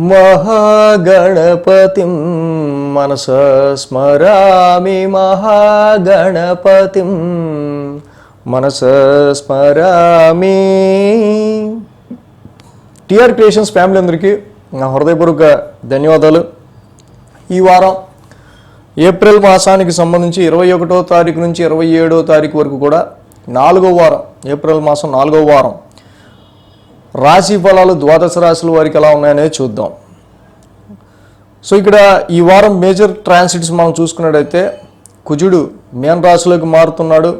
మహాగణపతిం మనసా స్మరామి మహాగణపతిం మనసా స్మరామి. TR creations family అందరికీ నా హృదయపూర్వక ధన్యవాదాలు. ఈ వారం ఏప్రిల్ మాసానికి సంబంధించి 21వ తారీఖు నుంచి 27వ తారీఖు వరకు కూడా 4వ వారం, ఏప్రిల్ మాసం 4వ వారం రాశి ఫలాలు ద్వాదశ రాశుల వారికి ఎలా ఉన్నాయనేది చూద్దాం. సో ఇక్కడ ఈ వారం మేజర్ ట్రాన్సిట్స్ మనం చూసుకున్నట్టయితే కుజుడు మీన రాశిలోకి మారుతున్నాడు,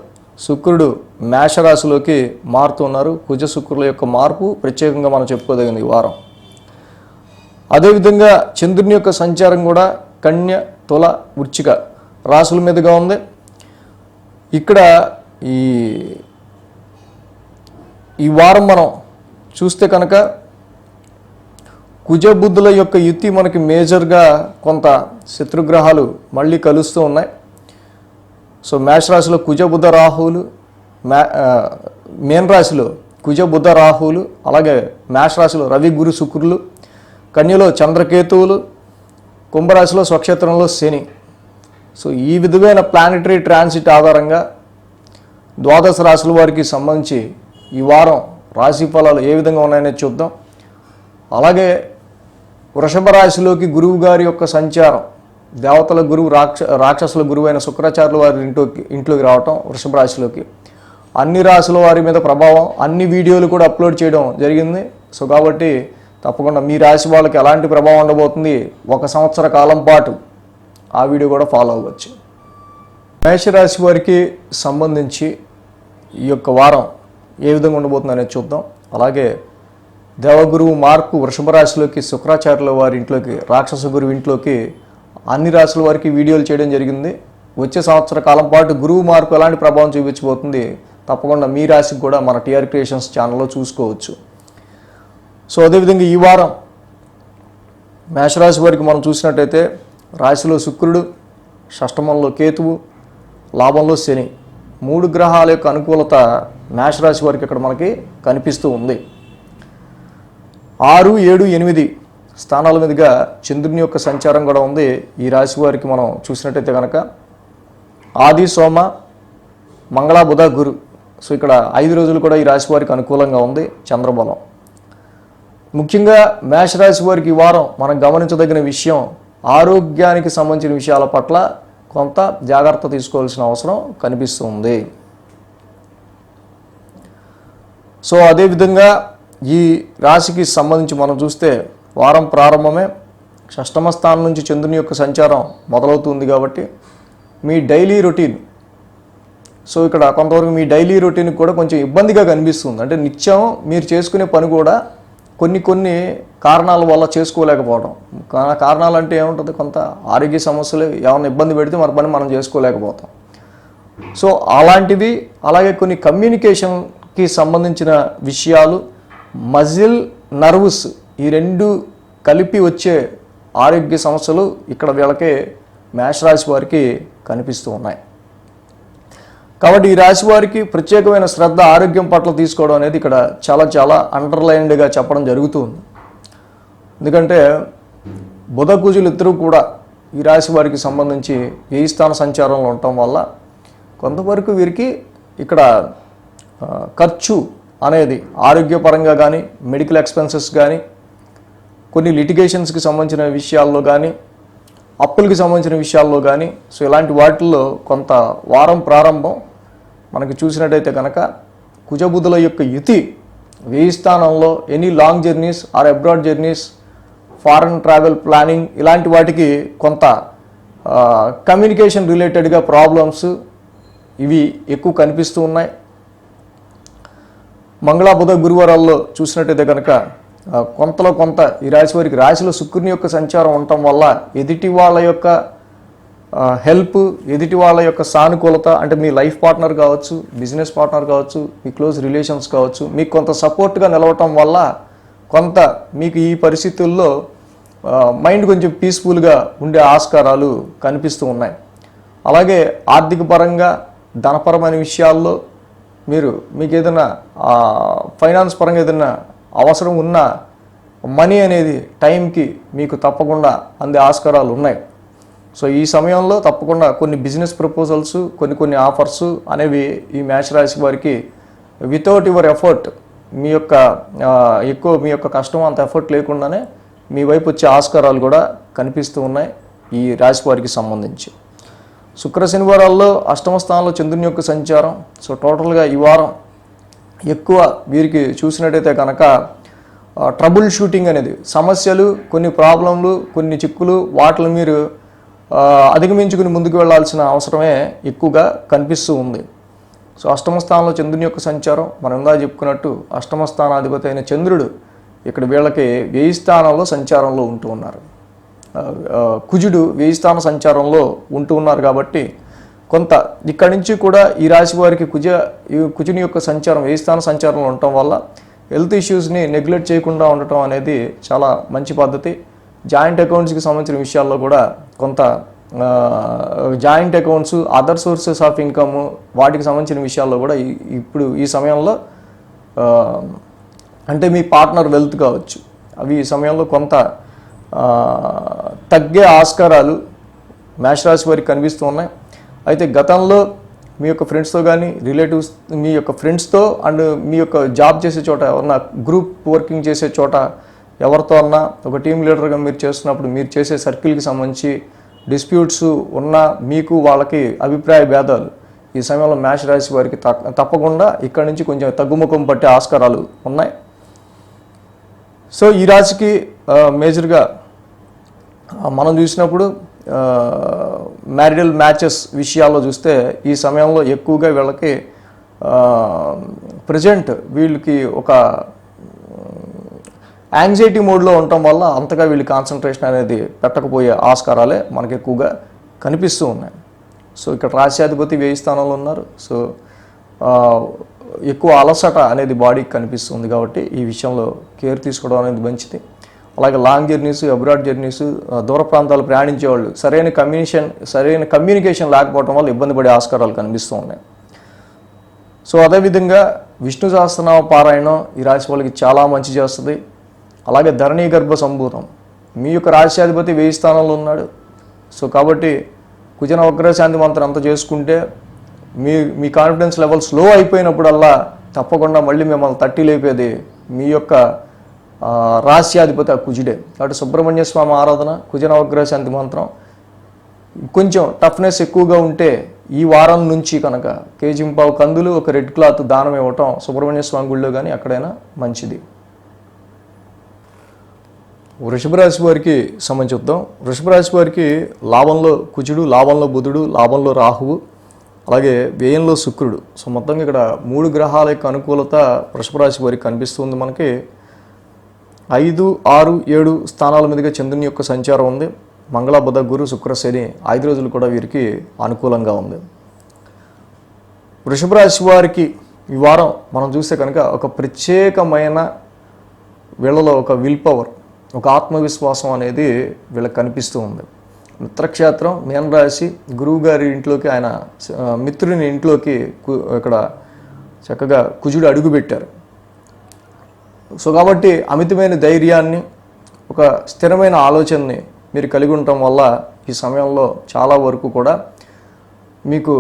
శుక్రుడు మేష రాశిలోకి మారుతున్నారు. కుజ శుక్రుల యొక్క మార్పు ప్రత్యేకంగా మనం చెప్పుకోదగింది ఈ వారం. అదేవిధంగా చంద్రుని యొక్క సంచారం కూడా కన్య, తుల, వృశ్చిక రాశుల మీదుగా ఉంది. ఇక్కడ ఈ వారం మనం చూస్తే కనుక కుజబుద్ధుల యొక్క యుతి మనకి మేజర్గా కొంత శత్రుగ్రహాలు మళ్ళీ కలుస్తూ ఉన్నాయి. సో మేషరాశిలో కుజబుద్ధ రాహువులు, మీన రాశిలో కుజబుద్ధ రాహువులు, అలాగే మేషరాశిలో రవి గురు శుక్రులు, కన్యలో చంద్రకేతువులు, కుంభరాశిలో స్వక్షేత్రంలో శని. సో ఈ విధమైన ప్లానెటరీ ట్రాన్సిట్ ఆధారంగా ద్వాదశ రాశుల వారికి సంబంధించి ఈ వారం రాశి ఫలాలు ఏ విధంగా ఉన్నాయనేది చూద్దాం. అలాగే వృషభ రాశిలోకి గురువు గారి యొక్క సంచారం, దేవతల గురువు రాక్షసుల గురువు అయిన శుక్రాచార్యుల వారి ఇంట్లోకి రావటం వృషభ రాశిలోకి అన్ని రాశుల వారి మీద ప్రభావం, అన్ని వీడియోలు కూడా అప్లోడ్ చేయడం జరిగింది. సో కాబట్టి తప్పకుండా మీ రాశి వాళ్ళకి ఎలాంటి ప్రభావం ఉండబోతుంది, 1 సంవత్సర కాలం పాటు ఆ వీడియో కూడా ఫాలో అవ్వచ్చు. మేషరాశి వారికి సంబంధించి ఈ యొక్క వారం ఏ విధంగా ఉండబోతుంది అనేది చూద్దాం. అలాగే దేవగురువు మార్పు వృషభ రాశిలోకి, శుక్రాచార్యుల వారి ఇంట్లోకి, రాక్షస గురువు ఇంట్లోకి అన్ని రాశుల వారికి వీడియోలు చేయడం జరిగింది. వచ్చే సంవత్సర కాలం పాటు గురువు మార్పు ఎలాంటి ప్రభావం చూపించబోతుంది తప్పకుండా మీ రాశికి కూడా మన టిఆర్ క్రియేషన్స్ ఛానల్లో చూసుకోవచ్చు. సో అదేవిధంగా ఈ వారం మేషరాశి వారికి మనం చూసినట్టయితే రాశిలో శుక్రుడు, షష్టమంలో కేతువు, లాభంలో శని, 3 గ్రహాల యొక్క అనుకూలత మేషరాశి వారికి ఇక్కడ మనకి కనిపిస్తూ ఉంది. 6, 7, 8 స్థానాల మీదుగా చంద్రుని యొక్క సంచారం కూడా ఉంది. ఈ రాశి వారికి మనం చూసినట్టయితే కనుక ఆది, సోమ, మంగళ, బుధ, గురు. సో ఇక్కడ 5 రోజులు కూడా ఈ రాశి వారికి అనుకూలంగా ఉంది చంద్రబలం. ముఖ్యంగా మేషరాశి వారికి ఈ వారం మనం గమనించదగిన విషయం, ఆరోగ్యానికి సంబంధించిన విషయాల పట్ల కొంత జాగ్రత్త తీసుకోవాల్సిన అవసరం కనిపిస్తుంది. సో అదేవిధంగా ఈ రాశికి సంబంధించి మనం చూస్తే వారం ప్రారంభమే షష్టమ స్థానం నుంచి చంద్రుని యొక్క సంచారం మొదలవుతుంది కాబట్టి మీ డైలీ రొటీన్, సో ఇక్కడ కొంతవరకు మీ డైలీ రొటీన్కి కూడా కొంచెం ఇబ్బందిగా కనిపిస్తుంది. అంటే నిత్యం మీరు చేసుకునే పని కూడా కొన్ని కారణాల వల్ల చేసుకోలేకపోవడం. కారణాలు అంటే ఏముంటుంది, కొంత ఆరోగ్య సమస్యలు ఏమైనా ఇబ్బంది పెడితే మన పని మనం చేసుకోలేకపోతాం. సో అలాంటివి, అలాగే కొన్ని కమ్యూనికేషన్కి సంబంధించిన విషయాలు, మజిల్, నర్వ్స్, ఈ 2 కలిపి వచ్చే ఆరోగ్య సమస్యలు ఇక్కడ వీళ్ళకే మేషరాశి వారికి కనిపిస్తూ ఉన్నాయి. కాబట్టి ఈ రాశి వారికి ప్రత్యేకమైన శ్రద్ధ ఆరోగ్యం పట్ల తీసుకోవడం అనేది ఇక్కడ చాలా అండర్లైన్డ్గా చెప్పడం జరుగుతుంది. ఎందుకంటే బుధ కుజులు ఇద్దరు కూడా ఈ రాశి వారికి సంబంధించి ఏ స్థాన సంచారంలో ఉండటం వల్ల కొంతవరకు వీరికి ఇక్కడ ఖర్చు అనేది ఆరోగ్యపరంగా కానీ, మెడికల్ ఎక్స్పెన్సెస్ కానీ, కొన్ని లిటిగేషన్స్కి సంబంధించిన విషయాల్లో కానీ, అప్పులకి సంబంధించిన విషయాల్లో కానీ, సో ఇలాంటి వాటిల్లో కొంత వారం ప్రారంభం మనకి చూసినట్టయితే కనుక కుజబుద్ధుల యొక్క యుతి 1000 స్థానంలో any long journeys or abroad journeys, foreign travel planning, ఇలాంటి వాటికి కొంత కమ్యూనికేషన్ రిలేటెడ్గా ప్రాబ్లమ్స్ ఇవి ఎక్కువ కనిపిస్తూ ఉన్నాయి. మంగళ, బుధ, గురువారాల్లో చూసినట్టయితే కనుక కొంత ఈ రాశి వారికి రాశిలో శుక్రుని యొక్క సంచారం ఉండటం వల్ల ఎదుటి వాళ్ళ యొక్క హెల్ప్, ఎదుటి వాళ్ళ యొక్క సానుకూలత, అంటే మీ లైఫ్ పార్ట్నర్ కావచ్చు, బిజినెస్ పార్ట్నర్ కావచ్చు, మీ క్లోజ్ రిలేషన్స్ కావచ్చు, మీకు కొంత సపోర్ట్గా నిలవటం వల్ల కొంత మీకు ఈ పరిస్థితుల్లో మైండ్ కొంచెం పీస్ఫుల్గా ఉండే ఆస్కారాలు కనిపిస్తూ ఉన్నాయి. అలాగే ఆర్థిక పరంగా, ధనపరమైన విషయాల్లో మీకు ఏదైనా ఫైనాన్స్ పరంగా ఏదైనా అవసరం ఉన్నా మనీ అనేది టైంకి మీకు తప్పకుండా అందే ఆస్కారాలు ఉన్నాయి. సో ఈ సమయంలో తప్పకుండా కొన్ని బిజినెస్ ప్రపోజల్స్, కొన్ని ఆఫర్స్ అనేవి ఈ మేష రాశి వారికి వితౌట్ యువర్ ఎఫర్ట్, మీ యొక్క కష్టం అంత ఎఫర్ట్ లేకుండానే మీ వైపు వచ్చే ఆస్కారాలు కూడా కనిపిస్తూ ఉన్నాయి ఈ రాశి వారికి సంబంధించి. శుక్ర శనివారాల్లో అష్టమ స్థానంలో చంద్రుని యొక్క సంచారం. సో టోటల్గా ఈ వారం ఎక్కువ వీరికి చూసినట్టయితే కనుక ట్రబుల్ షూటింగ్ అనేది, సమస్యలు, కొన్ని ప్రాబ్లంలు, కొన్ని చిక్కులు, వాటిని మీరు అధిగమించుకుని ముందుకు వెళ్లాల్సిన అవసరమే ఎక్కువగా కనిపిస్తూ ఉంది. సో అష్టమ స్థానంలో చంద్రుని యొక్క సంచారం, మనం ఇందా చెప్పుకున్నట్టు అష్టమ స్థానాధిపతి అయిన చంద్రుడు ఇక్కడ వీళ్ళకి 1000 స్థానంలో సంచారంలో ఉంటూ ఉన్నారు. కుజుడు 1000 స్థాన సంచారంలో ఉంటూ ఉన్నారు కాబట్టి కొంత ఇక్కడి నుంచి కూడా ఈ రాశి వారికి కుజుని యొక్క సంచారం 1000 స్థాన సంచారంలో ఉండటం వల్ల హెల్త్ ఇష్యూస్ని నెగ్లెక్ట్ చేయకుండా ఉండటం అనేది చాలా మంచి పద్ధతి. జాయింట్ అకౌంట్స్కి సంబంధించిన విషయాల్లో కూడా కొంత joint accounts, other sources of income, వాటికి సంబంధించిన విషయాల్లో కూడా ఇప్పుడు ఈ సమయంలో అంటే మీ పార్ట్నర్ వెల్త్ కావచ్చు, అవి ఈ సమయంలో కొంత తగ్గే ఆస్కారాలు మేషరాశి వారికి కనిపిస్తూ ఉన్నాయి. అయితే గతంలో మీ యొక్క ఫ్రెండ్స్తో కానీ, రిలేటివ్స్, మీ యొక్క ఫ్రెండ్స్తో అండ్ మీ యొక్క జాబ్ చేసే చోట ఎవరన్నా గ్రూప్ వర్కింగ్ చేసే చోట ఎవరితో అన్నా ఒక టీమ్ లీడర్గా మీరు చేస్తున్నప్పుడు మీరు చేసే సర్కిల్కి సంబంధించి డిస్ప్యూట్స్ ఉన్నా, మీకు వాళ్ళకి అభిప్రాయ భేదాలు ఈ సమయంలో మేషరాశి వారికి తప్పకుండా ఇక్కడి నుంచి కొంచెం తగ్గుముఖం పట్టే ఆస్కారాలు ఉన్నాయి. సో ఈ రాశికి మేజర్గా మనం చూసినప్పుడు మ్యారిటల్ మ్యాచెస్ విషయాల్లో చూస్తే ఈ సమయంలో ఎక్కువగా వీళ్ళకి ప్రజెంట్ వీళ్ళకి ఒక యాంగ్జైటీ మోడ్లో ఉండటం వల్ల అంతగా వీళ్ళు కాన్సన్ట్రేషన్ అనేది పెట్టకపోయే ఆస్కారాలే మనకి ఎక్కువగా కనిపిస్తూ ఉన్నాయి. సో ఇక్కడ రాశ్యాధిపతి 1000 స్థానంలో ఉన్నారు. సో ఎక్కువ అలసట అనేది బాడీకి కనిపిస్తుంది కాబట్టి ఈ విషయంలో కేర్ తీసుకోవడం అనేది మంచిది. అలాగే లాంగ్ జర్నీస్, అబ్రాడ్ జర్నీస్, దూర ప్రాంతాలు ప్రయాణించేవాళ్ళు సరైన కమ్యూనికేషన్ లేకపోవడం వల్ల ఇబ్బంది పడే ఆస్కారాలు కనిపిస్తూ ఉన్నాయి. సో అదేవిధంగా విష్ణు సహస్రనామ పారాయణం ఈ రాశి వాళ్ళకి చాలా మంచి చేస్తుంది. అలాగే ధరణీ గర్భ సంభూతం, మీ యొక్క రాశ్యాధిపతి 1000 స్థానంలో ఉన్నాడు. సో కాబట్టి కుజ నవగ్రహ శాంతి మంత్రం అంతా చేసుకుంటే మీ కాన్ఫిడెన్స్ లెవెల్స్ లో అయిపోయినప్పుడల్లా తప్పకుండా మళ్ళీ మిమ్మల్ని తట్టి లేపేది మీ యొక్క రాశ్యాధిపతి కుజుడే. కాబట్టి సుబ్రహ్మణ్య స్వామి ఆరాధన, కుజ నవగ్రహ శాంతి మంత్రం, కొంచెం టఫ్నెస్ ఎక్కువగా ఉంటే ఈ వారం నుంచి కనుక కేజీంపావు కందులు, ఒక రెడ్ క్లాత్ దానం ఇవ్వటం సుబ్రహ్మణ్య స్వామి గుళ్ళో కానీ ఎక్కడైనా మంచిది. వృషభ రాశి వారికి సంబంధించి చూద్దాం. వృషభ రాశి వారికి లాభంలో కుజుడు, లాభంలో బుధుడు, లాభంలో రాహువు, అలాగే వ్యయంలో శుక్రుడు. సో మొత్తంగా ఇక్కడ 3 గ్రహాల యొక్క అనుకూలత వృషభ రాశి వారికి కనిపిస్తుంది. మనకి 5, 6, 7 స్థానాల మీదుగా చంద్రుని యొక్క సంచారం ఉంది. మంగళ, బుధ, గురు, శుక్ర, శని 5 రోజులు కూడా వీరికి అనుకూలంగా ఉంది. వృషభ రాశి వారికి ఈ వారం మనం చూస్తే కనుక ఒక ప్రత్యేకమైన వీళ్ళలో ఒక విల్ పవర్, ఒక ఆత్మవిశ్వాసం అనేది వీళ్ళకి కనిపిస్తూ ఉంది. మిత్రక్షేత్రం మీనరాశి, గురువు గారి ఇంట్లోకి, ఆయన మిత్రుని ఇంట్లోకి ఇక్కడ చక్కగా కుజుడు అడుగుపెట్టారు. సో కాబట్టి అమితమైన ధైర్యాన్ని, ఒక స్థిరమైన ఆలోచనని మీరు కలిగి ఉండటం వల్ల ఈ సమయంలో చాలా వరకు కూడా మీకు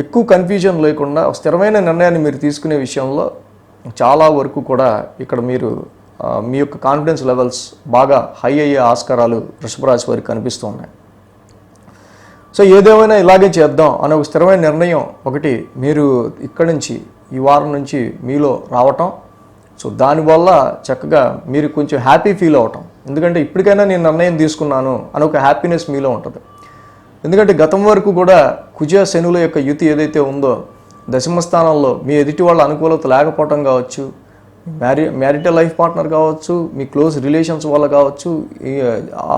ఎక్కువ కన్ఫ్యూజన్ లేకుండా స్థిరమైన నిర్ణయాన్ని మీరు తీసుకునే విషయంలో చాలా వరకు కూడా ఇక్కడ మీరు మీ యొక్క కాన్ఫిడెన్స్ లెవెల్స్ బాగా హై అయ్యే ఆస్కారాలు వృషభ రాశి వారికి కనిపిస్తూ ఉన్నాయి. సో ఏదేమైనా ఇలాగే చేద్దాం అనే ఒక స్థిరమైన నిర్ణయం ఒకటి మీరు ఇక్కడి నుంచి ఈ వారం నుంచి మీలో రావటం. సో దానివల్ల చక్కగా మీరు కొంచెం హ్యాపీ ఫీల్ అవటం, ఎందుకంటే ఇప్పటికైనా నేను నిర్ణయం తీసుకున్నాను అని ఒక హ్యాపీనెస్ మీలో ఉంటుంది. ఎందుకంటే గతం వరకు కూడా కుజ శనుల యొక్క యుతి ఏదైతే ఉందో దశమ స్థానంలో మీ ఎదుటి వాళ్ళ అనుకూలత లేకపోవటం కావచ్చు, మ్యారిటల్ లైఫ్ పార్ట్నర్ కావచ్చు, మీ క్లోజ్ రిలేషన్స్ వల్ల కావచ్చు, ఈ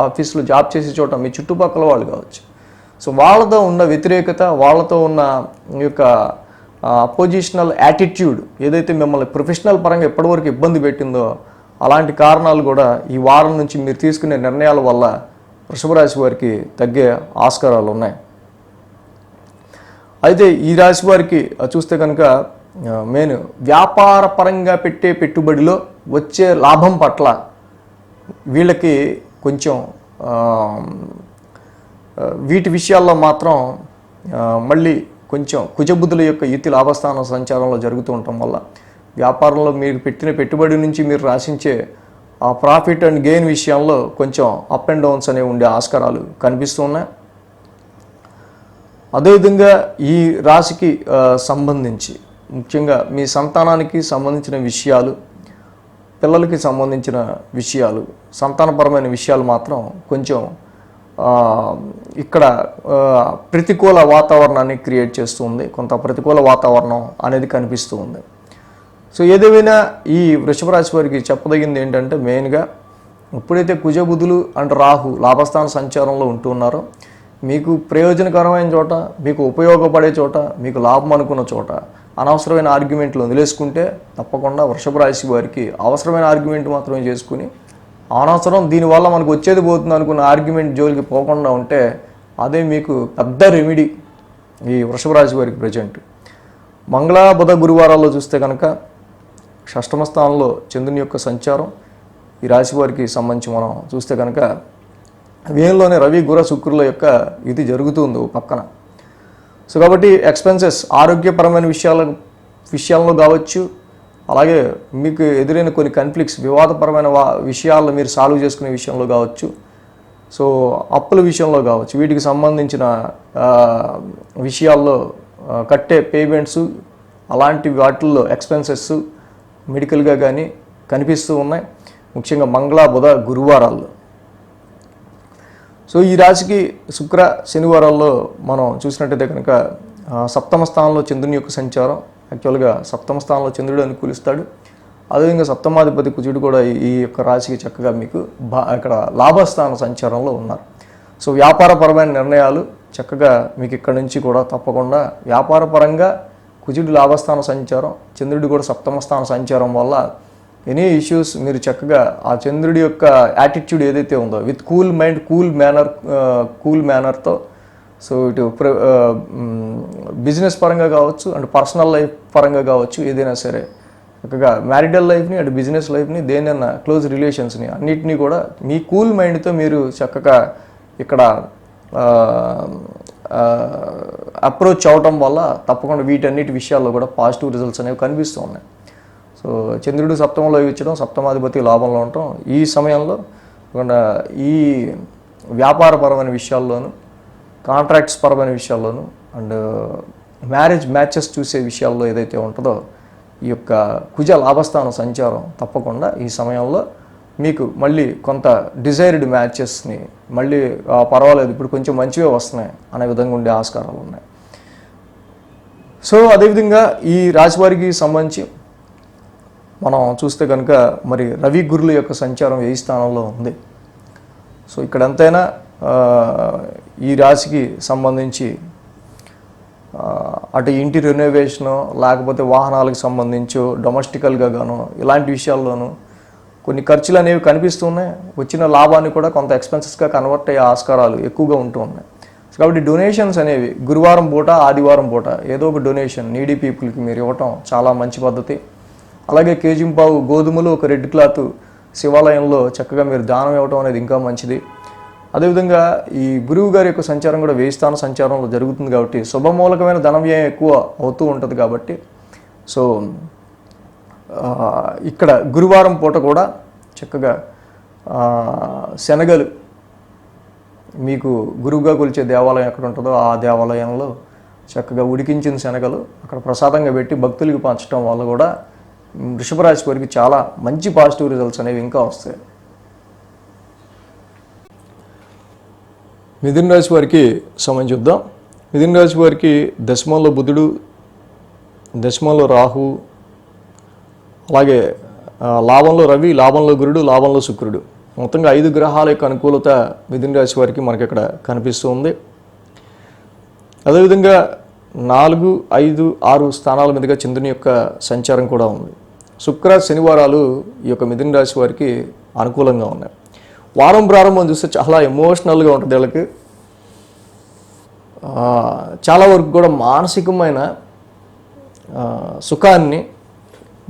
ఆఫీస్లో జాబ్ చేసే చోట మీ చుట్టుపక్కల వాళ్ళు కావచ్చు. సో వాళ్ళతో ఉన్న వ్యతిరేకత, వాళ్ళతో ఉన్న ఈ యొక్క అపోజిషనల్ యాటిట్యూడ్ ఏదైతే మిమ్మల్ని ప్రొఫెషనల్ పరంగా ఎప్పటివరకు ఇబ్బంది పెట్టిందో అలాంటి కారణాలు కూడా ఈ వారం నుంచి మీరు తీసుకునే నిర్ణయాల వల్ల వృషభ రాశి వారికి తగ్గే ఆస్కారాలు ఉన్నాయి. అయితే ఈ రాశి వారికి చూస్తే కనుక మెయిన్ వ్యాపార పరంగా పెట్టే పెట్టుబడిలో వచ్చే లాభం పట్ల వీళ్ళకి కొంచెం వీటి విషయాల్లో మాత్రం మళ్ళీ కొంచెం కుజబుద్ధుల యొక్క యుతి లాభస్థానం సంచారంలో జరుగుతూ ఉండటం వల్ల వ్యాపారంలో మీరు పెట్టిన పెట్టుబడి నుంచి మీరు రాశించే ఆ ప్రాఫిట్ అండ్ గెయిన్ విషయంలో కొంచెం అప్ అండ్ డౌన్స్ అనేవి ఉండే ఆస్కారాలు కనిపిస్తూ ఉన్నాయి. అదేవిధంగా ఈ రాశికి సంబంధించి ముఖ్యంగా మీ సంతానానికి సంబంధించిన విషయాలు, పిల్లలకి సంబంధించిన విషయాలు, సంతానపరమైన విషయాలు మాత్రం కొంచెం ఇక్కడ ప్రతికూల వాతావరణాన్ని క్రియేట్ చేస్తుంది. కొంత ప్రతికూల వాతావరణం అనేది కనిపిస్తూ ఉంది. సో ఏదేమైనా ఈ వృషభ రాశి వారికి చెప్పదగింది ఏంటంటే మెయిన్గా ఎప్పుడైతే కుజబుధులు అండ్ రాహు లాభస్థాన సంచారంలో ఉంటున్నారో మీకు ప్రయోజనకరమైన చోట, మీకు ఉపయోగపడే చోట, మీకు లాభం అనుకున్న చోట అనవసరమైన ఆర్గ్యుమెంట్లు వదిలేసుకుంటే తప్పకుండా వృషభ రాశి వారికి అవసరమైన ఆర్గ్యుమెంట్ మాత్రమే చేసుకుని అనవసరం దీనివల్ల మనకు వచ్చేది పోతుంది అనుకున్న ఆర్గ్యుమెంట్ జోలికి పోకుండా ఉంటే అదే మీకు పెద్ద రెమెడీ ఈ వృషభ రాశి వారికి ప్రజెంట్. మంగళ బుధ గురువారాల్లో చూస్తే కనుక షష్టమ స్థానంలో చంద్రుని యొక్క సంచారం ఈ రాశి వారికి సంబంధించి మనం చూస్తే కనుక వ్యయంలోనే రవి గుర శుక్రుల యొక్క ఇది జరుగుతుంది పక్కన. సో కాబట్టి ఎక్స్పెన్సెస్ ఆరోగ్యపరమైన విషయాల్లో కావచ్చు, అలాగే మీకు ఎదురైన కొన్ని కాన్ఫ్లిక్ట్స్ వివాదపరమైన విషయాలను మీరు సాల్వ్ చేసుకునే విషయంలో కావచ్చు, సో అప్పుల విషయంలో కావచ్చు, వీటికి సంబంధించిన విషయాల్లో కట్టే పేమెంట్స్ అలాంటి వాటిల్లో ఎక్స్పెన్సెస్ మెడికల్గా కానీ కనిపిస్తూ ఉన్నాయి, ముఖ్యంగా మంగళ బుధ గురువారాల్లో. సో ఈ రాశికి శుక్ర శనివారాల్లో మనం చూసినట్టయితే కనుక సప్తమ స్థానంలో చంద్రుని యొక్క సంచారం, యాక్చువల్గా సప్తమ స్థానంలో చంద్రుడు అనుకూలిస్తాడు. అదేవిధంగా సప్తమాధిపతి కుజుడు కూడా ఈ యొక్క రాశికి చక్కగా మీకు ఇక్కడ లాభస్థాన సంచారంలో ఉన్నారు. సో వ్యాపారపరమైన నిర్ణయాలు చక్కగా మీకు ఇక్కడ నుంచి కూడా తప్పకుండా వ్యాపారపరంగా కుజుడు లాభస్థాన సంచారం, చంద్రుడి కూడా సప్తమ స్థాన సంచారం వల్ల ఎనీ ఇష్యూస్ మీరు చక్కగా ఆ చంద్రుడి యొక్క యాటిట్యూడ్ ఏదైతే ఉందో విత్ కూల్ మైండ్, కూల్ మేనర్తో సో ఇటు బిజినెస్ పరంగా కావచ్చు అండ్ పర్సనల్ లైఫ్ పరంగా కావచ్చు, ఏదైనా సరే చక్కగా మ్యారిటల్ లైఫ్ని అండ్ బిజినెస్ లైఫ్ని దేనైనా క్లోజ్ రిలేషన్స్ని అన్నిటినీ కూడా మీ కూల్ మైండ్తో మీరు చక్కగా ఇక్కడ అప్రోచ్ అవటం వల్ల తప్పకుండా వీటన్నిటి విషయాల్లో కూడా పాజిటివ్ రిజల్ట్స్ అనేవి కనిపిస్తూ ఉన్నాయి. సో చంద్రుడు సప్తమంలో ఇచ్చడం, సప్తమాధిపతి లాభంలో ఉండటం ఈ సమయంలో ఈ వ్యాపారపరమైన విషయాల్లోనూ, కాంట్రాక్ట్స్ పరమైన విషయాల్లోనూ అండ్ మ్యాచెస్ చూసే విషయాల్లో ఏదైతే ఉంటుందో ఈ యొక్క కుజ లాభస్థాన సంచారం తప్పకుండా ఈ సమయంలో మీకు మళ్ళీ కొంత డిజైర్డ్ మ్యాచెస్ని మళ్ళీ పర్వాలేదు ఇప్పుడు కొంచెం మంచివే వస్తున్నాయి అనే విధంగా ఉండే ఆస్కారాలు ఉన్నాయి. సో అదేవిధంగా ఈ రాశివారికి సంబంధించి మనం చూస్తే కనుక మరి రవి గురుల యొక్క సంచారం 10 స్థానంలో ఉంది. సో ఇక్కడ ఎంతైనా ఈ రాశికి సంబంధించి అటు ఇంటి రెనోవేషను లేకపోతే వాహనాలకు సంబంధించో డొమెస్టికల్గా గాను ఇలాంటి విషయాల్లోనూ కొన్ని ఖర్చులు అనేవి కనిపిస్తున్నాయి. వచ్చిన లాభాన్ని కూడా కొంత ఎక్స్పెన్సెస్గా కన్వర్ట్ అయ్యే ఆస్కారాలు ఎక్కువగా ఉంటూ ఉన్నాయి. కాబట్టి డొనేషన్స్ అనేవి గురువారం పూట, ఆదివారం పూట ఏదో ఒక డొనేషన్ నీడీ పీపుల్కి మీరు ఇవ్వటం చాలా మంచి పద్ధతి. అలాగే కేజింపావు గోధుమలు, ఒక రెడ్ క్లాత్ శివాలయంలో చక్కగా మీరు దానం ఇవ్వటం అనేది ఇంకా మంచిది. అదేవిధంగా ఈ గురువు గారి యొక్క సంచారం కూడా 10 స్థాన సంచారంలో జరుగుతుంది కాబట్టి శుభమూలకమైన ధన వ్యయం ఎక్కువ అవుతూ ఉంటుంది. కాబట్టి సో ఇక్కడ గురువారం పూట కూడా చక్కగా శనగలు మీకు గురువుగా కొలిచే దేవాలయం ఎక్కడ ఉంటుందో ఆ దేవాలయంలో చక్కగా ఉడికించిన శనగలు అక్కడ ప్రసాదంగా పెట్టి భక్తులకి పంచడం వల్ల కూడా వృషభ రాశి వారికి చాలా మంచి పాజిటివ్ రిజల్ట్స్ అనేవి ఇంకా వస్తాయి. మిథున రాశి వారికి సంబంధించి చూద్దాం. మిథున రాశి వారికి దశమంలో బుధుడు, దశమంలో రాహు, అలాగే లాభంలో రవి, లాభంలో గురుడు, లాభంలో శుక్రుడు, మొత్తంగా 5 గ్రహాల యొక్క అనుకూలత మిథున రాశి వారికి మనకి ఇక్కడ కనిపిస్తూ ఉంది. అదేవిధంగా 4, 5, 6 స్థానాల మీదుగా చంద్రుని యొక్క సంచారం కూడా ఉంది. శుక్ర శనివారాలు ఈ యొక్క మిథున రాశి వారికి అనుకూలంగా ఉన్నాయి. వారం ప్రారంభం చూస్తే చాలా ఎమోషనల్గా ఉంటుంది. వీళ్ళకి చాలా వరకు కూడా మానసికమైన సుఖాన్ని,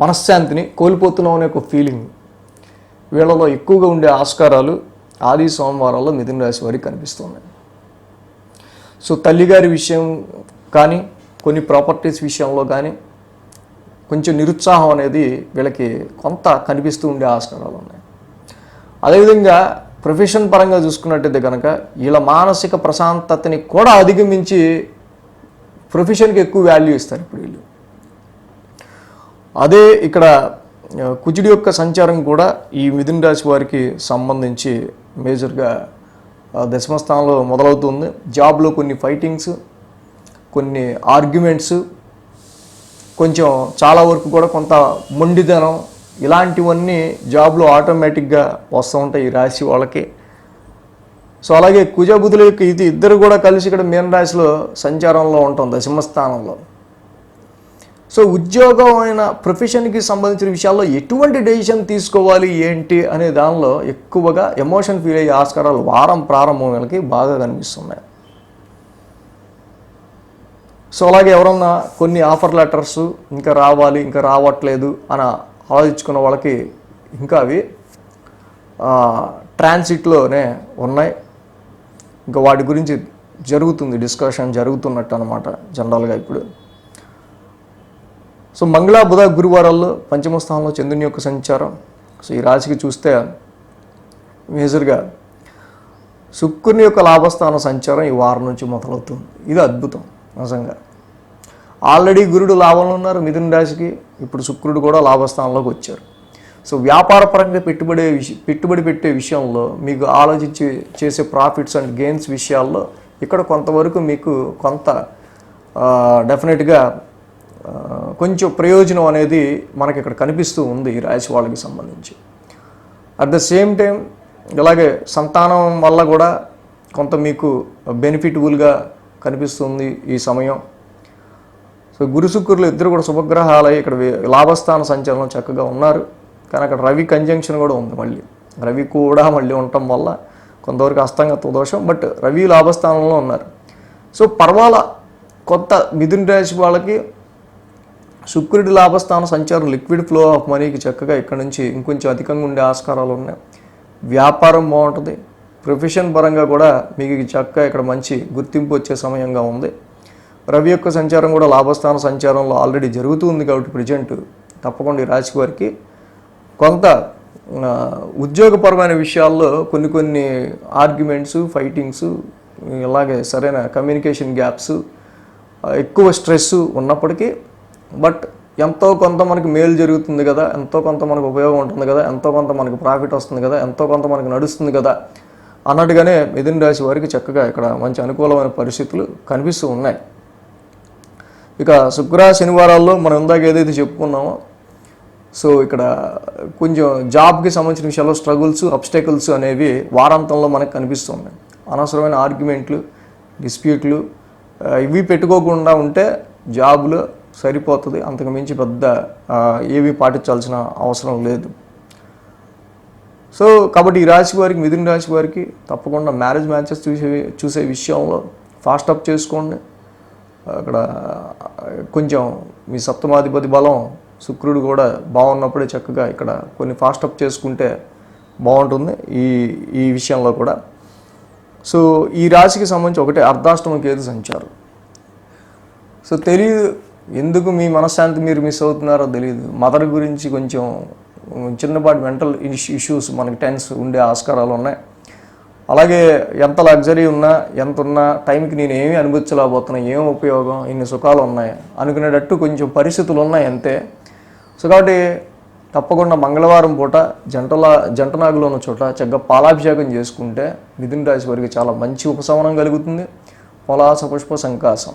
మనశ్శాంతిని కోల్పోతున్నాం అనే ఒక ఫీలింగ్. వీళ్ళలో ఎక్కువగా ఉండే ఆస్కారాలు ఆది సోమవారాల్లో మిథున రాశి వారికి కనిపిస్తున్నాయి. సో తల్లిగారి విషయం కానీ కొన్ని ప్రాపర్టీస్ విషయంలో కానీ కొంచెం నిరుత్సాహం అనేది వీళ్ళకి కొంత కనిపిస్తూ ఉండే ఆస్కారాలు ఉన్నాయి. అదేవిధంగా ప్రొఫెషన్ పరంగా చూసుకున్నట్టయితే కనుక వీళ్ళ మానసిక ప్రశాంతతని కూడా అధిగమించి ప్రొఫెషన్కి ఎక్కువ వాల్యూ ఇస్తారు ఇప్పుడు వీళ్ళు. అదే ఇక్కడ కుజుడి యొక్క సంచారం కూడా ఈ మిథున రాశి వారికి సంబంధించి మేజర్గా దశమ స్థానంలో మొదలవుతుంది. జాబ్లో కొన్ని ఫైటింగ్స్, కొన్ని ఆర్గ్యుమెంట్స్, కొంచెం చాలా వరకు కూడా కొంత మొండిదనం, ఇలాంటివన్నీ జాబ్లో ఆటోమేటిక్గా వస్తూ ఉంటాయి ఈ రాశి వాళ్ళకి. సో అలాగే కుజ బుధుల యొక్క ఇది ఇద్దరు కూడా కలిసి ఇక్కడ మీన రాశిలో సంచారంలో ఉంటాం దశమస్థానంలో. సో ఉద్యోగమైన ప్రొఫెషన్కి సంబంధించిన విషయాల్లో ఎటువంటి డెసిషన్ తీసుకోవాలి ఏంటి అనే దానిలో ఎక్కువగా ఎమోషన్ ఫీల్ అయ్యే ఆస్కారాలు వారం ప్రారంభం వీళ్ళకి బాగా కనిపిస్తున్నాయి. సో అలాగే ఎవరన్నా కొన్ని ఆఫర్ లెటర్స్ ఇంకా రావాలి ఇంకా రావట్లేదు అని ఆలోచించుకున్న వాళ్ళకి ఇంకా అవి ట్రాన్సిట్లోనే ఉన్నాయి. ఇంకా వాటి గురించి జరుగుతుంది, డిస్కషన్ జరుగుతున్నట్టు అనమాట జనరల్గా ఇప్పుడు. సో మంగళ బుధ గురువారాల్లో పంచమ స్థానంలో చంద్రుని యొక్క సంచారం. సో ఈ రాశికి చూస్తే మేజర్గా శుక్రుని యొక్క లాభస్థాన సంచారం ఈ వారం నుంచి మొదలవుతుంది. ఇది అద్భుతం నిజంగా. ఆల్రెడీ గురుడు లాభంలో ఉన్నారు మిథున రాశికి, ఇప్పుడు శుక్రుడు కూడా లాభస్థానంలోకి వచ్చారు. సో వ్యాపార పరంగా పెట్టుబడి పెట్టే విషయంలో మీకు ఆలోచించి చేసే ప్రాఫిట్స్ అండ్ గెయిన్స్ విషయాల్లో ఇక్కడ కొంతవరకు మీకు కొంత డెఫినెట్గా కొంచెం ప్రయోజనం అనేది మనకి ఇక్కడ కనిపిస్తూ ఉంది ఈ రాశి వాళ్ళకి సంబంధించి. అట్ ద సేమ్ టైం ఇలాగే సంతానం వల్ల కూడా కొంత మీకు బెనిఫిటబుల్గా కనిపిస్తుంది ఈ సమయం. సో గురు శుక్రులు ఇద్దరు కూడా శుభగ్రహాలై ఇక్కడ లాభస్థాన సంచలనం చక్కగా ఉన్నారు. కానీ అక్కడ రవి కంజంక్షన్ కూడా ఉంది, రవి కూడా మళ్ళీ ఉండటం వల్ల కొంతవరకు అస్తంగత్వ దోషం, బట్ రవి లాభస్థానంలో ఉన్నారు. సో పర్వాలా కొత్త మిథున రాశి వాళ్ళకి శుక్రుడి లాభస్థాన సంచారం లిక్విడ్ ఫ్లో ఆఫ్ మనీకి చక్కగా ఇక్కడ నుంచి ఇంకొంచెం అధికంగా ఉండే ఆస్కారాలు ఉన్నాయి. వ్యాపారం బాగుంటుంది. ప్రొఫెషన్ పరంగా కూడా మీకు చక్కగా ఇక్కడ మంచి గుర్తింపు వచ్చే సమయంగా ఉంది. రవి యొక్క సంచారం కూడా లాభస్థాన సంచారంలో ఆల్రెడీ జరుగుతుంది కాబట్టి ప్రజెంట్ తప్పకుండా ఈ రాశి వారికి కొంత ఉద్యోగపరమైన విషయాల్లో కొన్ని ఆర్గ్యుమెంట్స్, ఫైటింగ్స్, ఇలాగే సరైన కమ్యూనికేషన్ గ్యాప్స్, ఎక్కువ స్ట్రెస్ ఉన్నప్పటికీ బట్ ఎంతో కొంత మనకి మేలు జరుగుతుంది కదా, ఎంతో కొంత మనకు ఉపయోగం ఉంటుంది కదా, ఎంతో కొంత మనకు ప్రాఫిట్ వస్తుంది కదా, ఎంతో కొంత మనకు నడుస్తుంది కదా అన్నట్టుగానే మిథున రాశి వారికి చక్కగా ఇక్కడ మంచి అనుకూలమైన పరిస్థితులు కనిపిస్తూ ఉన్నాయి. ఇక శుక్ర శనివారాల్లో మనం ఇందాక ఏదైతే చెప్పుకున్నామో సో ఇక్కడ కొంచెం జాబ్కి సంబంధించిన విషయాల్లో స్ట్రగుల్స్, అబ్స్టెకల్స్ అనేవి వారాంతంలో మనకు కనిపిస్తున్నాయి. అనవసరమైన ఆర్గ్యుమెంట్లు, డిస్ప్యూట్లు ఇవి పెట్టుకోకుండా ఉంటే జాబ్లో సరిపోతుంది. అంతకు మించి పెద్ద ఏవి పాటించాల్సిన అవసరం లేదు. సో కాబట్టి ఈ రాశి వారికి, మిథున రాశి వారికి తప్పకుండా మ్యాచెస్ చూసే విషయంలో ఫాస్ట్ అప్ చేసుకోండి. అక్కడ కొంచెం మీ సప్తమాధిపతి బలం శుక్రుడు కూడా బాగున్నప్పుడే చక్కగా ఇక్కడ కొన్ని ఫాస్ట్ అప్ చేసుకుంటే బాగుంటుంది ఈ విషయంలో కూడా. సో ఈ రాశికి సంబంధించి ఒకటే అర్ధాష్టమ కేతు సంచారం. సో తెలియదు ఎందుకు మీ మనశ్శాంతి మీరు మిస్ అవుతున్నారో తెలియదు. మదర్ గురించి కొంచెం చిన్నపాటి మెంటల్ ఇష్యూస్ మనకి టెన్స్ ఉండే ఆస్కారాలు ఉన్నాయి. అలాగే ఎంత లగ్జరీ ఉన్నా, ఎంత ఉన్నా టైంకి నేను ఏమీ అనుభవించలేకపోతున్నా, ఏం ఉపయోగం, ఇన్ని సుఖాలు ఉన్నాయి అనుకునేటట్టు కొంచెం పరిస్థితులు ఉన్నాయి అంతే. సో కాబట్టి తప్పకుండా మంగళవారం పూట జంటనాగులో ఉన్న చోట చక్కగా పాలాభిషేకం చేసుకుంటే మిథున రాశి వారికి చాలా మంచి ఉపశమనం కలుగుతుంది. పొలాస పుష్ప సంకాసం,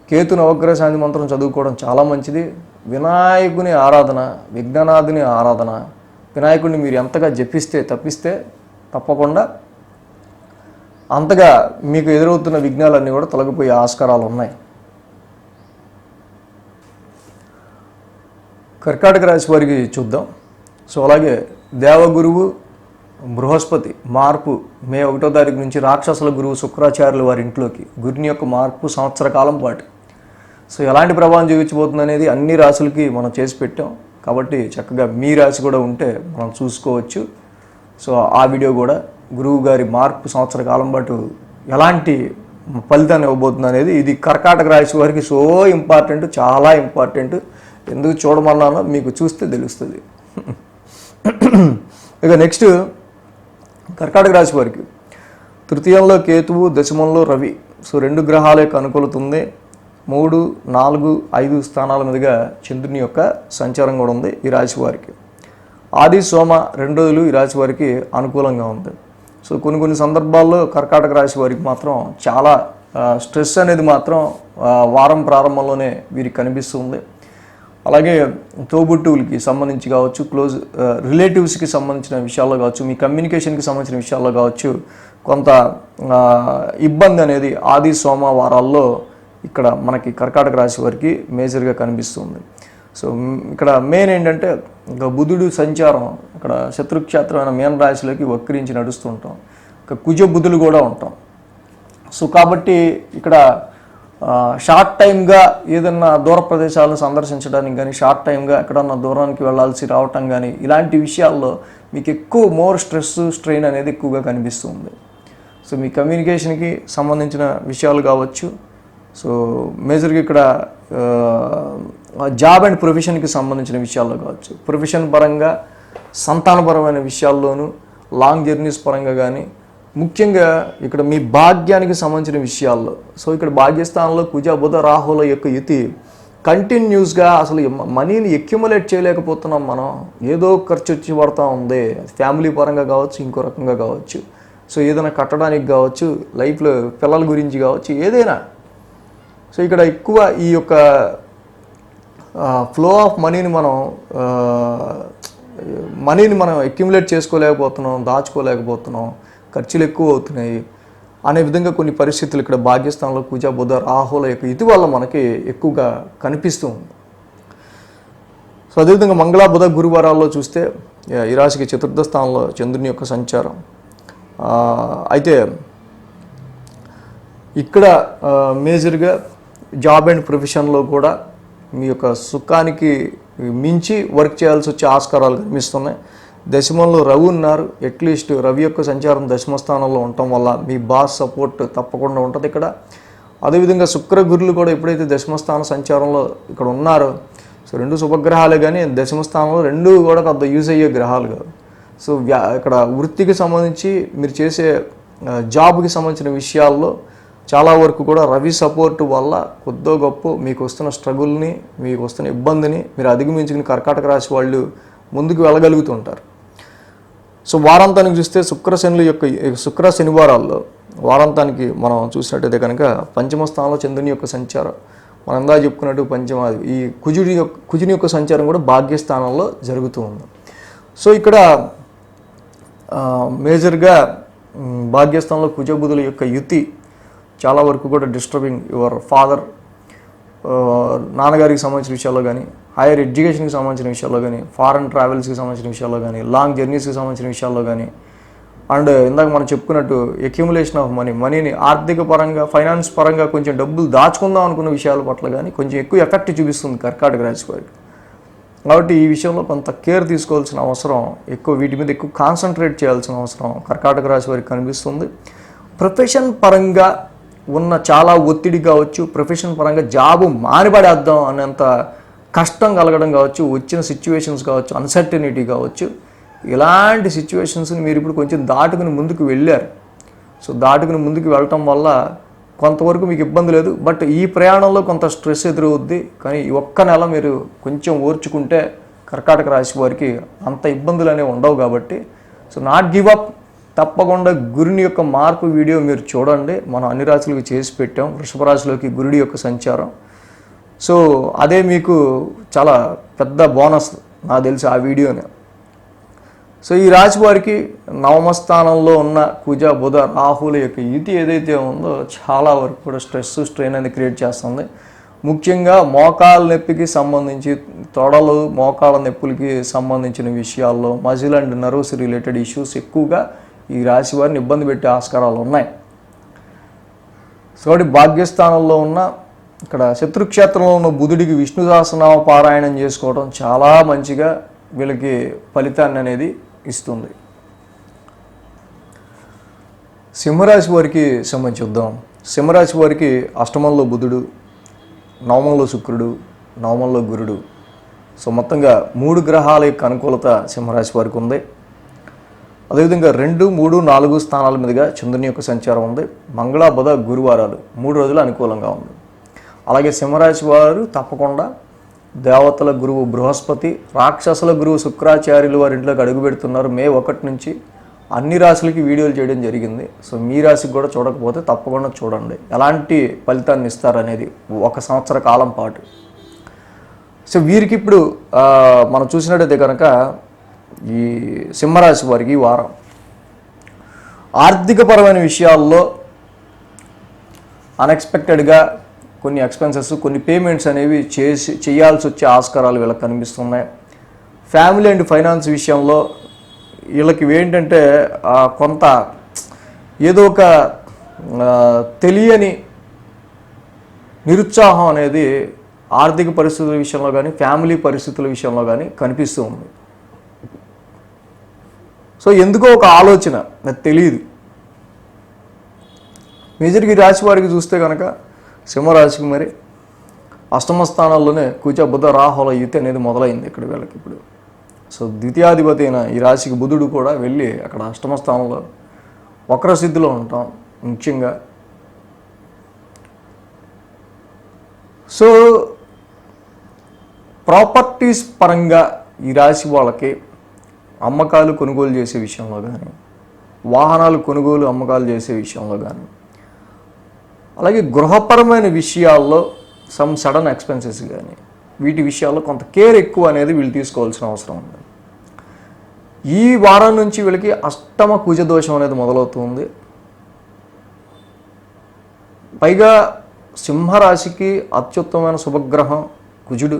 కేతు నవగ్రహ శాంతి మంత్రం చదువుకోవడం చాలా మంచిది. వినాయకుని ఆరాధన, విఘ్ననాథుని ఆరాధన, వినాయకుడిని మీరు ఎంతగా తప్పిస్తే తప్పకుండా అంతగా మీకు ఎదురవుతున్న విఘ్నాలన్నీ కూడా తొలగిపోయే ఆస్కారాలు ఉన్నాయి. కర్కాటక రాశి వారికి చూద్దాం. సో అలాగే దేవగురువు బృహస్పతి మార్పు మే 1వ తారీఖు నుంచి రాక్షసుల గురువు శుక్రాచార్యుల వారి ఇంట్లోకి గురుని యొక్క మార్పు సంవత్సర కాలం పాటు. సో ఎలాంటి ప్రభావం చూపించబోతుంది అనేది అన్ని రాశులకి మనం చేసి పెట్టాం. కాబట్టి చక్కగా మీ రాశి కూడా ఉంటే మనం చూసుకోవచ్చు. సో ఆ వీడియో కూడా గురువు గారి మార్పు సంవత్సర కాలం పాటు ఎలాంటి ఫలితాన్ని ఇవ్వబోతుంది అనేది, ఇది కర్కాటక రాశి వారికి సో ఇంపార్టెంట్, చాలా ఇంపార్టెంట్. ఎందుకు చూడమన్నానో మీకు చూస్తే తెలుస్తుంది. ఇక నెక్స్ట్ కర్కాటక రాశి వారికి తృతీయంలో కేతువు, దశమంలో రవి. సో 2 గ్రహాల యొక్క అనుకూలత ఉంది. 3, 4, 5 స్థానాల మీదుగా చంద్రుని యొక్క సంచారం కూడా ఉంది ఈ రాశి వారికి. ఆది సోమ 2 రోజులు ఈ రాశి వారికి అనుకూలంగా ఉంది. సో కొన్ని సందర్భాల్లో కర్కాటక రాశి వారికి మాత్రం చాలా స్ట్రెస్ అనేది మాత్రం వారం ప్రారంభంలోనే వీరికి కనిపిస్తుంది. అలాగే తోబుట్టువులకి సంబంధించి కావచ్చు, క్లోజ్ రిలేటివ్స్కి సంబంధించిన విషయాల్లో కావచ్చు, మీ కమ్యూనికేషన్కి సంబంధించిన విషయాల్లో కావచ్చు, కొంత ఇబ్బంది అనేది ఆది సోమవారాల్లో ఇక్కడ మనకి కర్కాటక రాశి వారికి మేజర్గా కనిపిస్తుంది. సో ఇక్కడ మెయిన్ ఏంటంటే ఇంకా బుధుడు సంచారం ఇక్కడ శత్రుక్షేత్రమైన మీన రాశిలోకి వక్రించి నడుస్తుంటాం. ఇంకా కుజ బుధులు కూడా ఉంటాం. సో కాబట్టి ఇక్కడ షార్ట్ టైమ్గా ఏదన్నా దూర ప్రదేశాలను సందర్శించడానికి కానీ, షార్ట్ టైమ్గా ఎక్కడన్నా దూరానికి వెళ్ళాల్సి రావటం కానీ, ఇలాంటి విషయాల్లో మీకు ఎక్కువ మోర్ స్ట్రెస్, స్ట్రెయిన్ అనేది ఎక్కువగా కనిపిస్తుంది. సో మీ కమ్యూనికేషన్కి సంబంధించిన విషయాలు కావచ్చు, సో మేజర్గా ఇక్కడ జాబ్ అండ్ ప్రొఫెషన్కి సంబంధించిన విషయాల్లో కావచ్చు, ప్రొఫెషన్ పరంగా సంతానపరమైన విషయాల్లోనూ, లాంగ్ జర్నీస్ పరంగా కానీ, ముఖ్యంగా ఇక్కడ మీ భాగ్యానికి సంబంధించిన విషయాల్లో. సో ఇక్కడ భాగ్యస్థానంలో కుజ బుధ రాహుల యొక్క యుతి కంటిన్యూస్గా అసలు మనీని అక్యుములేట్ చేయలేకపోతున్నాం మనం. ఏదో ఖర్చు వచ్చి పడుతూ ఉంది, ఫ్యామిలీ పరంగా కావచ్చు, ఇంకో రకంగా కావచ్చు. సో ఏదైనా కట్టడానికి కావచ్చు, లైఫ్లో పిల్లల గురించి కావచ్చు, ఏదైనా. సో ఇక్కడ ఎక్కువ ఈ యొక్క ఫ్లో ఆఫ్ మనీని మనం అక్యుములేట్ చేసుకోలేకపోతున్నాం, దాచుకోలేకపోతున్నాం, ఖర్చులు ఎక్కువ అవుతున్నాయి అనే విధంగా కొన్ని పరిస్థితులు ఇక్కడ భాగ్యస్థానంలో కుజ బుధ రాహుల యొక్క ఇది వల్ల మనకి ఎక్కువగా కనిపిస్తూ ఉంది. సో అదేవిధంగా మంగళ బుధ గురువారాల్లో చూస్తే ఈ రాశికి చతుర్థ స్థానంలో చంద్రుని యొక్క సంచారం. అయితే ఇక్కడ మేజర్గా జాబ్ అండ్ ప్రొఫెషన్లో కూడా మీ యొక్క సుఖానికి మించి వర్క్ చేయాల్సి వచ్చే ఆస్కారాలు కనిపిస్తున్నాయి. దశమంలో రవి ఉన్నారు. అట్లీస్ట్ రవి యొక్క సంచారం దశమ స్థానంలో ఉండటం వల్ల మీ బాస్ సపోర్ట్ తప్పకుండా ఉంటుంది ఇక్కడ. అదేవిధంగా శుక్ర గురులు కూడా ఎప్పుడైతే దశమ స్థాన సంచారంలో ఇక్కడ ఉన్నారో, సో 2 శుభగ్రహాలే కానీ దశమ స్థానంలో 2 కూడా కొంత యూజ్ అయ్యే గ్రహాలు కాదు. సో ఇక్కడ వృత్తికి సంబంధించి మీరు చేసే జాబ్కి సంబంధించిన విషయాల్లో చాలా వరకు కూడా రవి సపోర్ట్ వల్ల కొద్దో గొప్ప మీకు వస్తున్న స్ట్రగుల్ని, మీకు వస్తున్న ఇబ్బందిని మీరు అధిగమించుకుని కర్కాటక రాశి వాళ్ళు ముందుకు వెళ్ళగలుగుతుంటారు. సో వారాంతానికి చూస్తే శుక్ర శనివారాల్లో వారాంతానికి మనం చూసినట్టయితే కనుక పంచమ స్థానంలో చంద్రుని యొక్క సంచారం, మనం ఇందా చెప్పుకున్నట్టు పంచమాది ఈ కుజుని యొక్క సంచారం కూడా భాగ్యస్థానంలో జరుగుతూ ఉంది. సో ఇక్కడ మేజర్గా భాగ్యస్థానంలో కుజబుధుల యొక్క యుతి చాలా వరకు కూడా డిస్టర్బింగ్ యువర్ ఫాదర్, నాన్నగారికి సంబంధించిన విషయాల్లో కానీ, హైయర్ ఎడ్యుకేషన్కి సంబంధించిన విషయాల్లో కానీ, ఫారెన్ ట్రావెల్స్కి సంబంధించిన విషయాల్లో కానీ, లాంగ్ జర్నీస్కి సంబంధించిన విషయాల్లో కానీ, అండ్ ఇందాక మనం చెప్పుకున్నట్టు అక్యుములేషన్ ఆఫ్ మనీని ఆర్థిక పరంగా, ఫైనాన్స్ పరంగా కొంచెం డబ్బులు దాచుకుందాం అనుకున్న విషయాల పట్ల కానీ కొంచెం ఎక్కువ ఎఫెక్ట్ చూపిస్తుంది కర్కాటక రాశి వారికి. కాబట్టి ఈ విషయంలో కొంత కేర్ తీసుకోవాల్సిన అవసరం, వీటి మీద ఎక్కువ కాన్సన్ట్రేట్ చేయాల్సిన అవసరం కర్కాటక రాశి వారికి కనిపిస్తుంది. ప్రొఫెషన్ పరంగా ఉన్న చాలా ఒత్తిడి కావచ్చు, ప్రొఫెషన్ పరంగా జాబు మానిపడేద్దాం అనేంత కష్టం కలగడం కావచ్చు, వచ్చిన సిచ్యువేషన్స్ కావచ్చు, అన్సర్టనిటీ కావచ్చు, ఇలాంటి సిచ్యువేషన్స్ని మీరు ఇప్పుడు కొంచెం దాటుకుని ముందుకు వెళ్ళారు. సో దాటుకుని ముందుకు వెళ్ళటం వల్ల కొంతవరకు మీకు ఇబ్బంది లేదు. బట్ ఈ ప్రయాణంలో కొంత స్ట్రెస్ ఎదురవుద్ది. కానీ ఈ ఒక్క నెల మీరు కొంచెం ఓర్చుకుంటే కర్కాటక రాశి వారికి అంత ఇబ్బందులు అనేవి ఉండవు. కాబట్టి సో నాట్ గివ్ అప్. తప్పకుండా గురుని యొక్క మార్పు వీడియో మీరు చూడండి. మనం అన్ని రాశులకు చేసి పెట్టాం. వృషభ రాశిలోకి గురుడి యొక్క సంచారం. సో అదే మీకు చాలా పెద్ద బోనస్ నాకు తెలిసి ఆ వీడియోని. సో ఈ రాశి వారికి నవమ స్థానంలో ఉన్న కుజ బుధ రాహుల యొక్క యుతి ఏదైతే ఉందో చాలా వరకు కూడా స్ట్రెస్, స్ట్రెయిన్ అనేది క్రియేట్ చేస్తుంది. ముఖ్యంగా మోకాళ్ళ నొప్పికి సంబంధించి, తొడలు మోకాళ్ళ నొప్పులకి సంబంధించిన విషయాల్లో, muscle and nerves related issues ఎక్కువగా ఈ రాశి వారిని ఇబ్బంది పెట్టే ఆస్కారాలు ఉన్నాయి. సో భాగ్యస్థానంలో ఉన్న ఇక్కడ శత్రుక్షేత్రంలో ఉన్న బుధుడికి విష్ణు సహస్రనామ పారాయణం చేసుకోవడం చాలా మంచిగా వీళ్ళకి ఫలితాన్ని అనేది ఇస్తుంది. సింహరాశి వారికి సంబంధించి చూద్దాం. సింహరాశి వారికి అష్టమంలో బుధుడు, నవమంలో శుక్రుడు, నవమంలో గురుడు. సో మొత్తంగా 3 గ్రహాల యొక్క అనుకూలత సింహరాశి వారికి ఉంది. అదేవిధంగా 2, 3, 4 స్థానాల మీదుగా చంద్రుని యొక్క సంచారం ఉంది. మంగళ, బుధ, గురువారాలు 3 రోజులు అనుకూలంగా ఉంది. అలాగే సింహరాశి వారు తప్పకుండా దేవతల గురువు బృహస్పతి, రాక్షసుల గురువు శుక్రాచార్యులు వారి ఇంట్లోకి అడుగు పెడుతున్నారు. మే 1 నుంచి అన్ని రాశులకి వీడియోలు చేయడం జరిగింది. సో మీ రాశికి కూడా చూడకపోతే తప్పకుండా చూడండి, ఎలాంటి ఫలితాన్ని ఇస్తారనేది 1 సంవత్సర కాలం పాటు. సో వీరికి ఇప్పుడు మనం చూసినట్టయితే కనుక ఈ సింహరాశి వారికి ఈ వారం ఆర్థికపరమైన విషయాల్లో అన్ఎక్స్పెక్టెడ్గా కొన్ని ఎక్స్పెన్సెస్, కొన్ని పేమెంట్స్ అనేవి చేయాల్సి వచ్చే ఆస్కారాలు వీళ్ళకి కనిపిస్తున్నాయి. ఫ్యామిలీ అండ్ ఫైనాన్స్ విషయంలో వీళ్ళకి ఏంటంటే కొంత ఏదో ఒక తెలియని నిరుత్సాహం అనేది ఆర్థిక పరిస్థితుల విషయంలో కానీ ఫ్యామిలీ పరిస్థితుల విషయంలో కానీ కనిపిస్తూ ఉంది. సో ఎందుకో ఒక ఆలోచన నాకు తెలియదు. మేజర్కి రాశి వారికి చూస్తే కనుక సింహరాశికి మరి అష్టమ స్థానాల్లోనే కుజ, బుధ, రాహుల యుతి అనేది మొదలైంది ఇక్కడ వీళ్ళకి ఇప్పుడు. సో ద్వితీయాధిపతి అయిన ఈ రాశికి బుధుడు కూడా వెళ్ళి అక్కడ అష్టమ స్థానంలో వక్రసిద్ధిలో ఉంటాం ముఖ్యంగా. సో ప్రాపర్టీస్ పరంగా ఈ రాశి వాళ్ళకి అమ్మకాలు కొనుగోలు చేసే విషయంలో కానీ, వాహనాలు కొనుగోలు అమ్మకాలు చేసే విషయంలో కానీ, అలాగే గృహపరమైన విషయాల్లో సమ్ సడన్ ఎక్స్పెన్సెస్ కానీ, వీటి విషయాల్లో కొంత కేర్ ఎక్కువ అనేది వీళ్ళు తీసుకోవాల్సిన అవసరం ఉంది. ఈ వారం నుంచి వీళ్ళకి అష్టమ కుజ దోషం అనేది మొదలవుతుంది. పైగా సింహరాశికి అత్యుత్తమైన శుభగ్రహం కుజుడు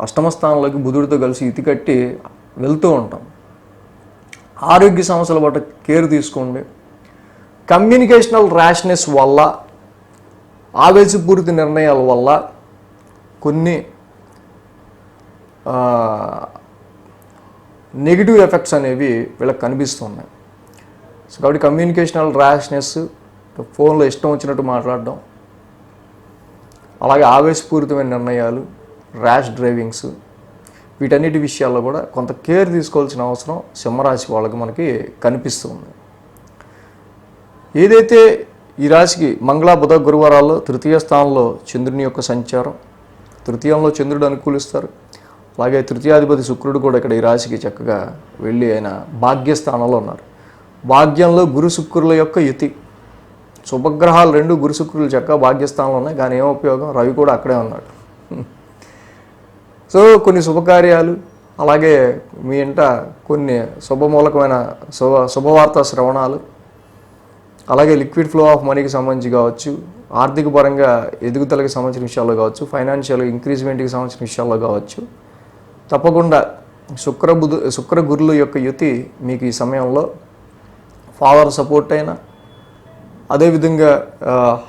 అష్టమ స్థానంలోకి బుధుడితో కలిసి ఇతికట్టి వెళ్తూ ఉంటాం. ఆరోగ్య సమస్యల పట్ల కేర్ తీసుకోండి. కమ్యూనికేషనల్ ర్యాష్నెస్ వల్ల, ఆవేశపూరిత నిర్ణయాల వల్ల కొన్ని నెగిటివ్ ఎఫెక్ట్స్ అనేవి వీళ్ళకి కనిపిస్తున్నాయి. సో కాబట్టి కమ్యూనికేషనల్ ర్యాష్నెస్, ఫోన్లో ఇష్టం వచ్చినట్టు మాట్లాడడం, అలాగే ఆవేశపూరితమైన నిర్ణయాలు, ర్యాష్ డ్రైవింగ్స్, వీటన్నిటి విషయాల్లో కూడా కొంత కేర్ తీసుకోవాల్సిన అవసరం సింహరాశి వాళ్ళకి మనకి కనిపిస్తుంది. ఏదైతే ఈ రాశికి మంగళ, బుధ, గురువారాల్లో తృతీయ స్థానంలో చంద్రుని యొక్క సంచారం, తృతీయంలో చంద్రుడు అనుకూలిస్తారు. అలాగే తృతీయాధిపతి శుక్రుడు కూడా ఇక్కడ ఈ రాశికి చక్కగా వెళ్ళి ఆయన భాగ్యస్థానంలో ఉన్నారు. భాగ్యంలో గురు శుక్రుల యొక్క యుతి, శుభగ్రహాలు 2 గురు శుక్రులు చక్కగా భాగ్యస్థానంలో ఉన్నాయి. కానీ ఏం ఉపయోగం, రవి కూడా అక్కడే ఉన్నాడు. సో కొన్ని శుభకార్యాలు, అలాగే మీ ఇంట కొన్ని శుభమూలకమైన శుభవార్త శ్రవణాలు, అలాగే లిక్విడ్ ఫ్లో ఆఫ్ మనీకి సంబంధించి కావచ్చు, ఆర్థిక పరంగా ఎదుగుదలకి సంబంధించిన విషయాల్లో కావచ్చు, ఫైనాన్షియల్ ఇంక్రీజ్మెంట్కి సంబంధించిన విషయాల్లో కావచ్చు, తప్పకుండా శుక్ర గురుల యొక్క యుతి మీకు ఈ సమయంలో ఫాదర్ సపోర్ట్ అయినా, అదేవిధంగా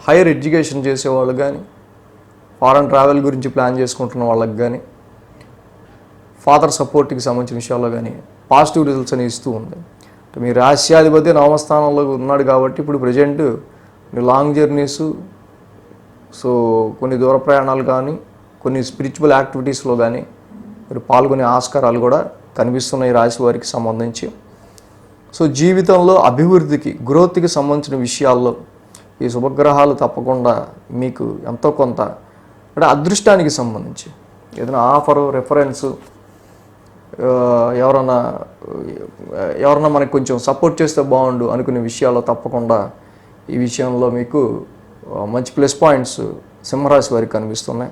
హైయర్ ఎడ్యుకేషన్ చేసేవాళ్ళు కానీ, ఫారెన్ ట్రావెల్ గురించి ప్లాన్ చేసుకుంటున్న వాళ్ళకి కానీ, ఫాదర్ సపోర్ట్కి సంబంధించిన విషయాల్లో కానీ పాజిటివ్ రిజల్ట్స్ అని ఇస్తూ ఉంది. మీ రాశ్యాధిపతి నవమస్థానంలో ఉన్నాడు కాబట్టి ఇప్పుడు ప్రజెంట్ లాంగ్ జర్నీస్, సో కొన్ని దూర ప్రయాణాలు కానీ, కొన్ని స్పిరిచువల్ యాక్టివిటీస్లో కానీ మీరు పాల్గొనే ఆస్కారాలు కూడా కనిపిస్తున్నాయి రాశి వారికి సంబంధించి. సో జీవితంలో అభివృద్ధికి, గ్రోత్కి సంబంధించిన విషయాల్లో ఈ శుభగ్రహాలు తప్పకుండా మీకు ఎంతో కొంత అంటే అదృష్టానికి సంబంధించి ఏదైనా ఆఫరు, రెఫరెన్సు, ఎవరన్నా మనకి కొంచెం సపోర్ట్ చేస్తే బాగుండు అనుకునే విషయాల్లో తప్పకుండా ఈ విషయంలో మీకు మంచి ప్లస్ పాయింట్స్ సింహరాశి వారికి కనిపిస్తున్నాయి.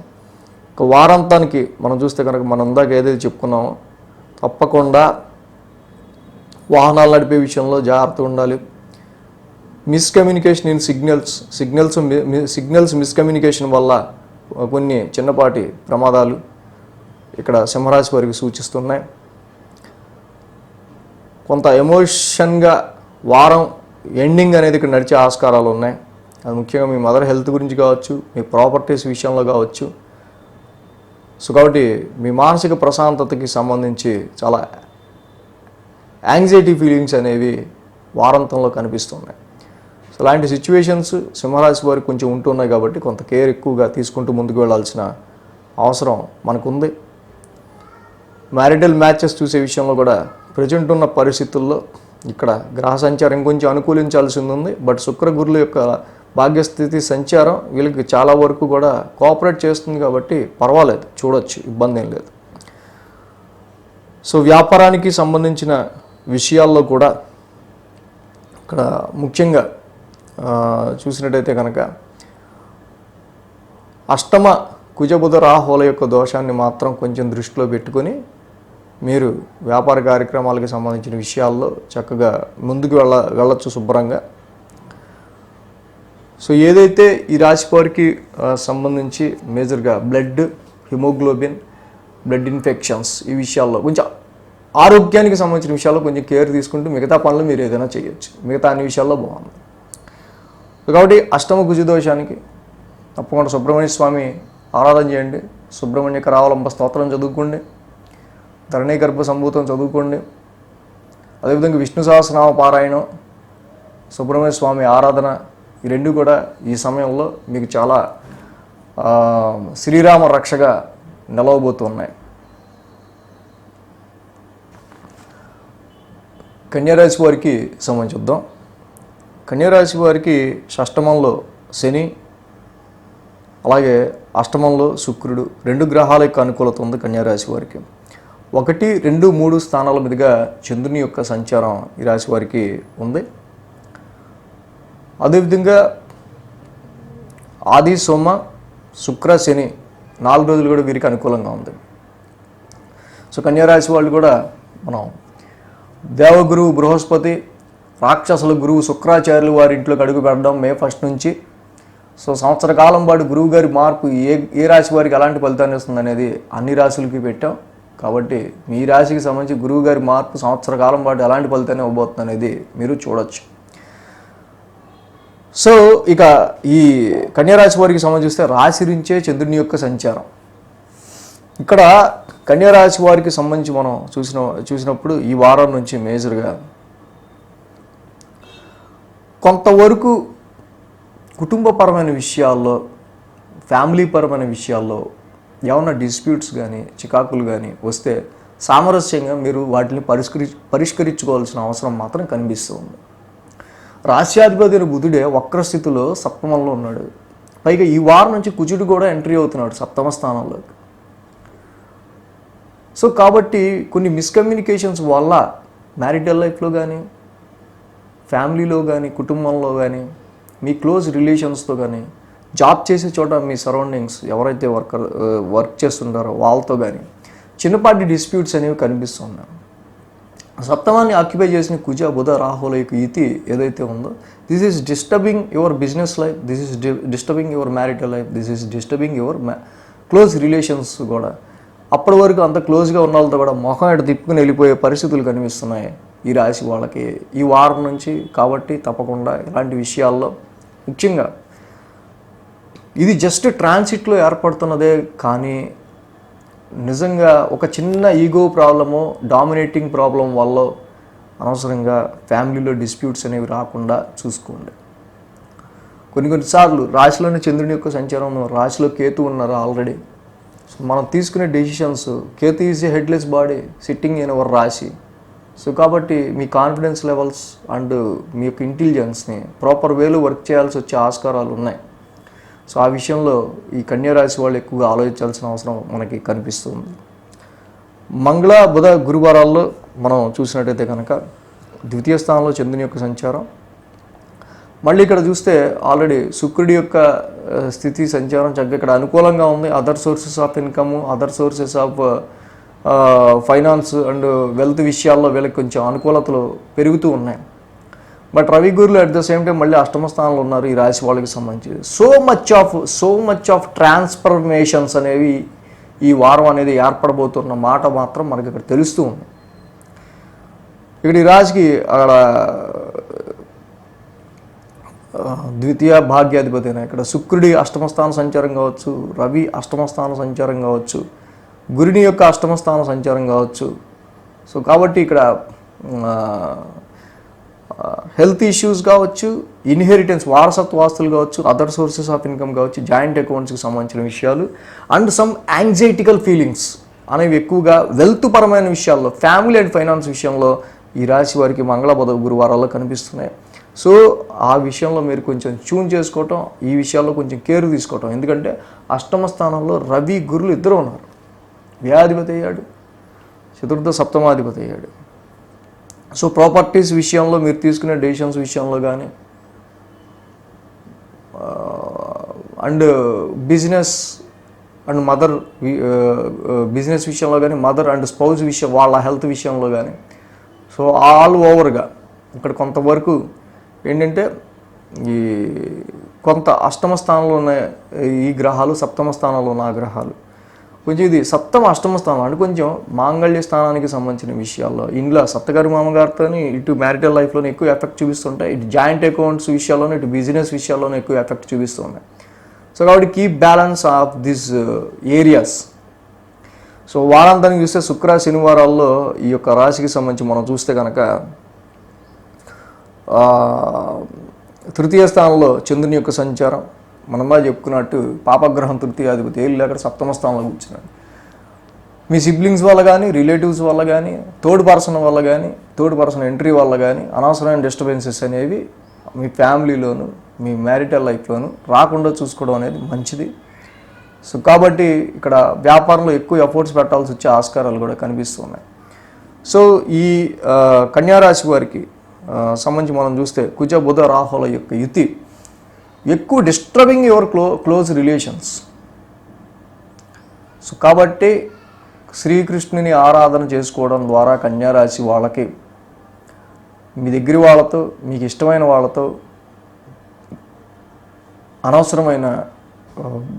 ఒక వారాంతానికి మనం చూస్తే కనుక మనం ఇందాక ఏదైతే చెప్పుకున్నామో తప్పకుండా వాహనాలు నడిపే విషయంలో జాగ్రత్త ఉండాలి. మిస్కమ్యూనికేషన్ ఇన్ సిగ్నల్స్ మిస్కమ్యూనికేషన్ వల్ల కొన్ని చిన్నపాటి ప్రమాదాలు ఇక్కడ సింహరాశి వారికి సూచిస్తున్నాయి. కొంత ఎమోషన్గా వారం ఎండింగ్ అనేది ఇక్కడ నడిచే ఆస్కారాలు ఉన్నాయి. అది ముఖ్యంగా మీ మదర్ హెల్త్ గురించి కావచ్చు, మీ ప్రాపర్టీస్ విషయంలో కావచ్చు. సో కాబట్టి మీ మానసిక ప్రశాంతతకి సంబంధించి చాలా యాంగ్జైటీ ఫీలింగ్స్ అనేవి వారాంతంలో కనిపిస్తున్నాయి. సో అలాంటి సిచ్యువేషన్స్ సింహరాశి వారికి కొంచెం ఉంటున్నాయి కాబట్టి కొంత కేర్ ఎక్కువగా తీసుకుంటూ ముందుకు వెళ్ళాల్సిన అవసరం మనకుంది. మ్యారిటల్ మ్యాచెస్ చూసే విషయంలో కూడా ప్రజెంట్ ఉన్న పరిస్థితుల్లో ఇక్కడ గ్రహ సంచారం కొంచెం అనుకూలించాల్సింది ఉంది. బట్ శుక్ర గురుల యొక్క భాగ్యస్థితి సంచారం వీళ్ళకి చాలా వరకు కూడా కోఆపరేట్ చేస్తుంది కాబట్టి పర్వాలేదు, చూడొచ్చు, ఇబ్బంది ఏం లేదు. సో వ్యాపారానికి సంబంధించిన విషయాల్లో కూడా ఇక్కడ ముఖ్యంగా చూసినట్టయితే కనుక అష్టమ కుజబుధ రాహుల యొక్క దోషాన్ని మాత్రం కొంచెం దృష్టిలో పెట్టుకొని మీరు వ్యాపార కార్యక్రమాలకు సంబంధించిన విషయాల్లో చక్కగా ముందుకు వెళ్ళచ్చు శుభ్రంగా. సో ఏదైతే ఈ రాశి వారికి సంబంధించి మేజర్గా బ్లడ్, హిమోగ్లోబిన్, బ్లడ్ ఇన్ఫెక్షన్స్ ఈ విషయాల్లో కొంచెం ఆరోగ్యానికి సంబంధించిన విషయాల్లో కొంచెం కేర్ తీసుకుంటూ మిగతా పనులు మీరు ఏదైనా చేయొచ్చు. మిగతా అన్ని విషయాల్లో బాగుంది. కాబట్టి అష్టమ కుజదోషానికి తప్పకుండా సుబ్రహ్మణ్య స్వామి ఆరాధన చేయండి. సుబ్రహ్మణ్య కరావలంబ స్తోత్రం చదువుకోండి, ధరణీ గర్భ సంభూతం చదువుకోండి. అదేవిధంగా విష్ణు సహస్రనామ పారాయణం, సుబ్రహ్మణ్య స్వామి ఆరాధన, ఈ రెండు కూడా ఈ సమయంలో మీకు చాలా శ్రీరామ రక్షగా నిలవబోతున్నాయి. కన్యారాశి వారికి సంబంధించి చూద్దాం. కన్యారాశి వారికి షష్టమంలో శని, అలాగే అష్టమంలో శుక్రుడు, 2 గ్రహాల యొక్క అనుకూలత ఉంది కన్యారాశి వారికి. 1, 2, 3 స్థానాల మీదుగా చంద్రుని యొక్క సంచారం ఈ రాశి వారికి ఉంది. అదేవిధంగా ఆది, సోమ, శుక్ర, శని 4 రోజులు కూడా వీరికి అనుకూలంగా ఉంది. సో కన్యారాశి వాళ్ళు కూడా మనం దేవగురువు బృహస్పతి, రాక్షసుల గురువు శుక్రాచార్యులు వారి ఇంట్లోకి అడుగు పెట్టడం మే 1 నుంచి. సో సంవత్సర కాలం పాటు గురువు గారి మార్పు ఏ రాశి వారికి ఎలాంటి ఫలితాన్ని ఇస్తుంది అనేది అన్ని రాశులకి పెట్టాం. కాబట్టి మీ రాశికి సంబంధించి గురువు గారి మార్పు సంవత్సర కాలం పాటు ఎలాంటి ఫలితాన్ని ఇవ్వబోతుంది అనేది మీరు చూడొచ్చు. సో ఇక ఈ కన్యారాశి వారికి సంబంధిస్తే రాశి నుంచే చంద్రుని యొక్క సంచారం. ఇక్కడ కన్యారాశి వారికి సంబంధించి మనం చూసినప్పుడు ఈ వారం నుంచి మేజర్గా కొంతవరకు కుటుంబపరమైన విషయాల్లో, ఫ్యామిలీ పరమైన విషయాల్లో ఏమన్నా డిస్ప్యూట్స్ కానీ చికాకులు కానీ వస్తే సామరస్యంగా మీరు వాటిని పరిష్కరించుకోవాల్సిన అవసరం మాత్రం కనిపిస్తుంది. రాశ్యాధిపతి బుధుడే వక్రస్థితిలో సప్తమంలో ఉన్నాడు. పైగా ఈ వారం నుంచి కుజుడు కూడా ఎంట్రీ అవుతున్నాడు సప్తమ స్థానంలోకి. సో కాబట్టి కొన్ని మిస్కమ్యూనికేషన్స్ వల్ల మ్యారిటల్ లైఫ్లో కానీ, ఫ్యామిలీలో కానీ, కుటుంబంలో కానీ, మీ క్లోజ్ రిలేషన్స్తో కానీ, జాబ్ చేసే చోట మీ సరౌండింగ్స్ ఎవరైతే వర్క్ చేస్తుంటారో వాళ్ళతో కానీ చిన్నపాటి డిస్ప్యూట్స్ అనేవి కనిపిస్తున్నాయి. సప్తమాన్ని ఆక్యుపై చేసిన కుజ, బుధ, రాహుల యొక్క యుతి ఏదైతే ఉందో, this is disturbing your business life, this is disturbing your marital life, this is disturbing your close relations కూడా. అప్పటి వరకు అంత క్లోజ్గా ఉన్న వాళ్ళతో కూడా మొహం ఎడ తిప్పుకుని వెళ్ళిపోయే పరిస్థితులు కనిపిస్తున్నాయి ఈ రాశి వాళ్ళకి ఈ వారం నుంచి. కాబట్టి తప్పకుండా ఇలాంటి విషయాల్లో ముఖ్యంగా ఇది జస్ట్ ట్రాన్సిట్లో ఏర్పడుతున్నదే కానీ నిజంగా ఒక చిన్న ఈగో ప్రాబ్లము, డామినేటింగ్ ప్రాబ్లం వల్ల అనవసరంగా ఫ్యామిలీలో డిస్ప్యూట్స్ అనేవి రాకుండా చూసుకోండి. కొన్నిసార్లు రాశిలోని చంద్రుని యొక్క సంచారం, రాశిలో కేతు ఉన్నారు ఆల్రెడీ. సో మనం తీసుకునే decisions, Ketu is a headless body sitting in our రాశి. సో కాబట్టి మీ కాన్ఫిడెన్స్ లెవెల్స్ అండ్ మీ యొక్క ఇంటెలిజెన్స్ని ప్రాపర్ వేలో వర్క్ చేయాల్సి వచ్చే ఆస్కారాలు ఉన్నాయి. సో ఆ విషయంలో ఈ కన్యారాశి వాళ్ళు ఎక్కువగా ఆలోచించాల్సిన అవసరం మనకి కనిపిస్తుంది. మంగళ, బుధ, గురువారాల్లో మనం చూసినట్టయితే కనుక ద్వితీయ స్థానంలో చంద్రుని యొక్క సంచారం. మళ్ళీ ఇక్కడ చూస్తే ఆల్రెడీ శుక్రుడి యొక్క స్థితి సంచారం చక్కగా ఇక్కడ అనుకూలంగా ఉంది. Other sources of income, other sources of finance and wealth విషయాల్లో వీళ్ళకి కొంచెం అనుకూలతలు పెరుగుతూ ఉన్నాయి. బట్ రవి గురులు అట్ ద సేమ్ టైం మళ్ళీ అష్టమ స్థానంలో ఉన్నారు ఈ రాశి వాళ్ళకి సంబంధించి. సో మచ్ ఆఫ్ ట్రాన్స్ఫర్మేషన్స్ అనేవి ఈ వారం అనేది ఏర్పడబోతున్న మాట మాత్రం మనకి ఇక్కడ తెలుస్తూ ఉంది. ఇక్కడ ఈ రాశికి అక్కడ ద్వితీయ భాగ్యాధిపతి అయిన ఇక్కడ శుక్రుడి అష్టమస్థాన సంచారం కావచ్చు, రవి అష్టమస్థాన సంచారం కావచ్చు, గురుని యొక్క అష్టమస్థాన సంచారం కావచ్చు. సో కాబట్టి ఇక్కడ హెల్త్ ఇష్యూస్ కావచ్చు, ఇన్హెరిటెన్స్ వారసత్వ ఆస్తులు కావచ్చు, అదర్ సోర్సెస్ ఆఫ్ ఇన్కమ్ కావచ్చు, జాయింట్ అకౌంట్స్కి సంబంధించిన విషయాలు అండ్ సమ్ యాంగ్జైటికల్ ఫీలింగ్స్ అనేవి ఎక్కువగా వెల్త్ పరమైన విషయాల్లో, ఫ్యామిలీ అండ్ ఫైనాన్స్ విషయంలో ఈ రాశి వారికి మంగళ బుధ గురువారాల్లో కనిపిస్తున్నాయి. సో ఆ విషయంలో మీరు కొంచెం ట్యూన్ చేసుకోవటం, ఈ విషయాల్లో కొంచెం కేర్ తీసుకోవటం. ఎందుకంటే అష్టమ స్థానంలో రవి గురులు ఇద్దరు ఉన్నారు. వ్యాధిపతి అయ్యాడు, చతుర్థ సప్తమాధిపతి అయ్యాడు. సో ప్రాపర్టీస్ విషయంలో మీరు తీసుకునే డెసిషన్స్ విషయంలో కానీ and business and mother business విషయంలో కానీ, మదర్ అండ్ స్పౌజ్ విషయం, వాళ్ళ హెల్త్ విషయంలో కానీ, సో ఆల్ ఓవర్గా ఇక్కడ కొంతవరకు ఏంటంటే ఈ కొంత అష్టమ స్థానంలో ఉన్న ఈ గ్రహాలు, సప్తమ స్థానంలో ఉన్న ఆ గ్రహాలు కొంచెం ఇది సప్తమ అష్టమ స్థానం అంటే కొంచెం మాంగళ్య స్థానానికి సంబంధించిన విషయాల్లో ఇంట్లో సప్తగారి మామగారితో ఇటు మ్యారిటల్ లైఫ్లోనే ఎక్కువ ఎఫెక్ట్ చూపిస్తుంటాయి, ఇటు జాయింట్ అకౌంట్స్ విషయాల్లోనే, ఇటు బిజినెస్ విషయాల్లోనే ఎక్కువ ఎఫెక్ట్ చూపిస్తున్నాయి. సో కాబట్టి keep balance of this areas. So వారాంతానికి చూస్తే శుక్ర శనివారాల్లో ఈ యొక్క రాశికి సంబంధించి మనం చూస్తే కనుక తృతీయ స్థానంలో చంద్రుని యొక్క సంచారం, మనమా చెప్పుకున్నట్టు పాపగ్రహం తృతీయాధిపతి ఏళ్ళు అక్కడ సప్తమ స్థానంలో కూర్చున్నాడు. మీ సిబ్లింగ్స్ వల్ల కానీ, రిలేటివ్స్ వల్ల కానీ, థర్డ్ పర్సన్ వల్ల కానీ, థర్డ్ పర్సన్ ఎంట్రీ వల్ల కానీ అనవసరమైన డిస్టర్బెన్సెస్ అనేవి మీ ఫ్యామిలీలోను, మీ మ్యారిటల్ లైఫ్లోను రాకుండా చూసుకోవడం అనేది మంచిది. సో కాబట్టి ఇక్కడ వ్యాపారంలో ఎక్కువ ఎఫర్ట్స్ పెట్టాల్సి వచ్చే ఆస్కారాలు కూడా కనిపిస్తున్నాయి. సో ఈ కన్యారాశి వారికి సంబంధించి మనం చూస్తే కుజ బుధ రాహుల యొక్క యుతి ఎక్కువ disturbing your close relations. So కాబట్టి శ్రీకృష్ణుని ఆరాధన చేసుకోవడం ద్వారా కన్యారాశి వాళ్ళకి మీ దగ్గర వాళ్ళతో, మీకు ఇష్టమైన వాళ్ళతో అనవసరమైన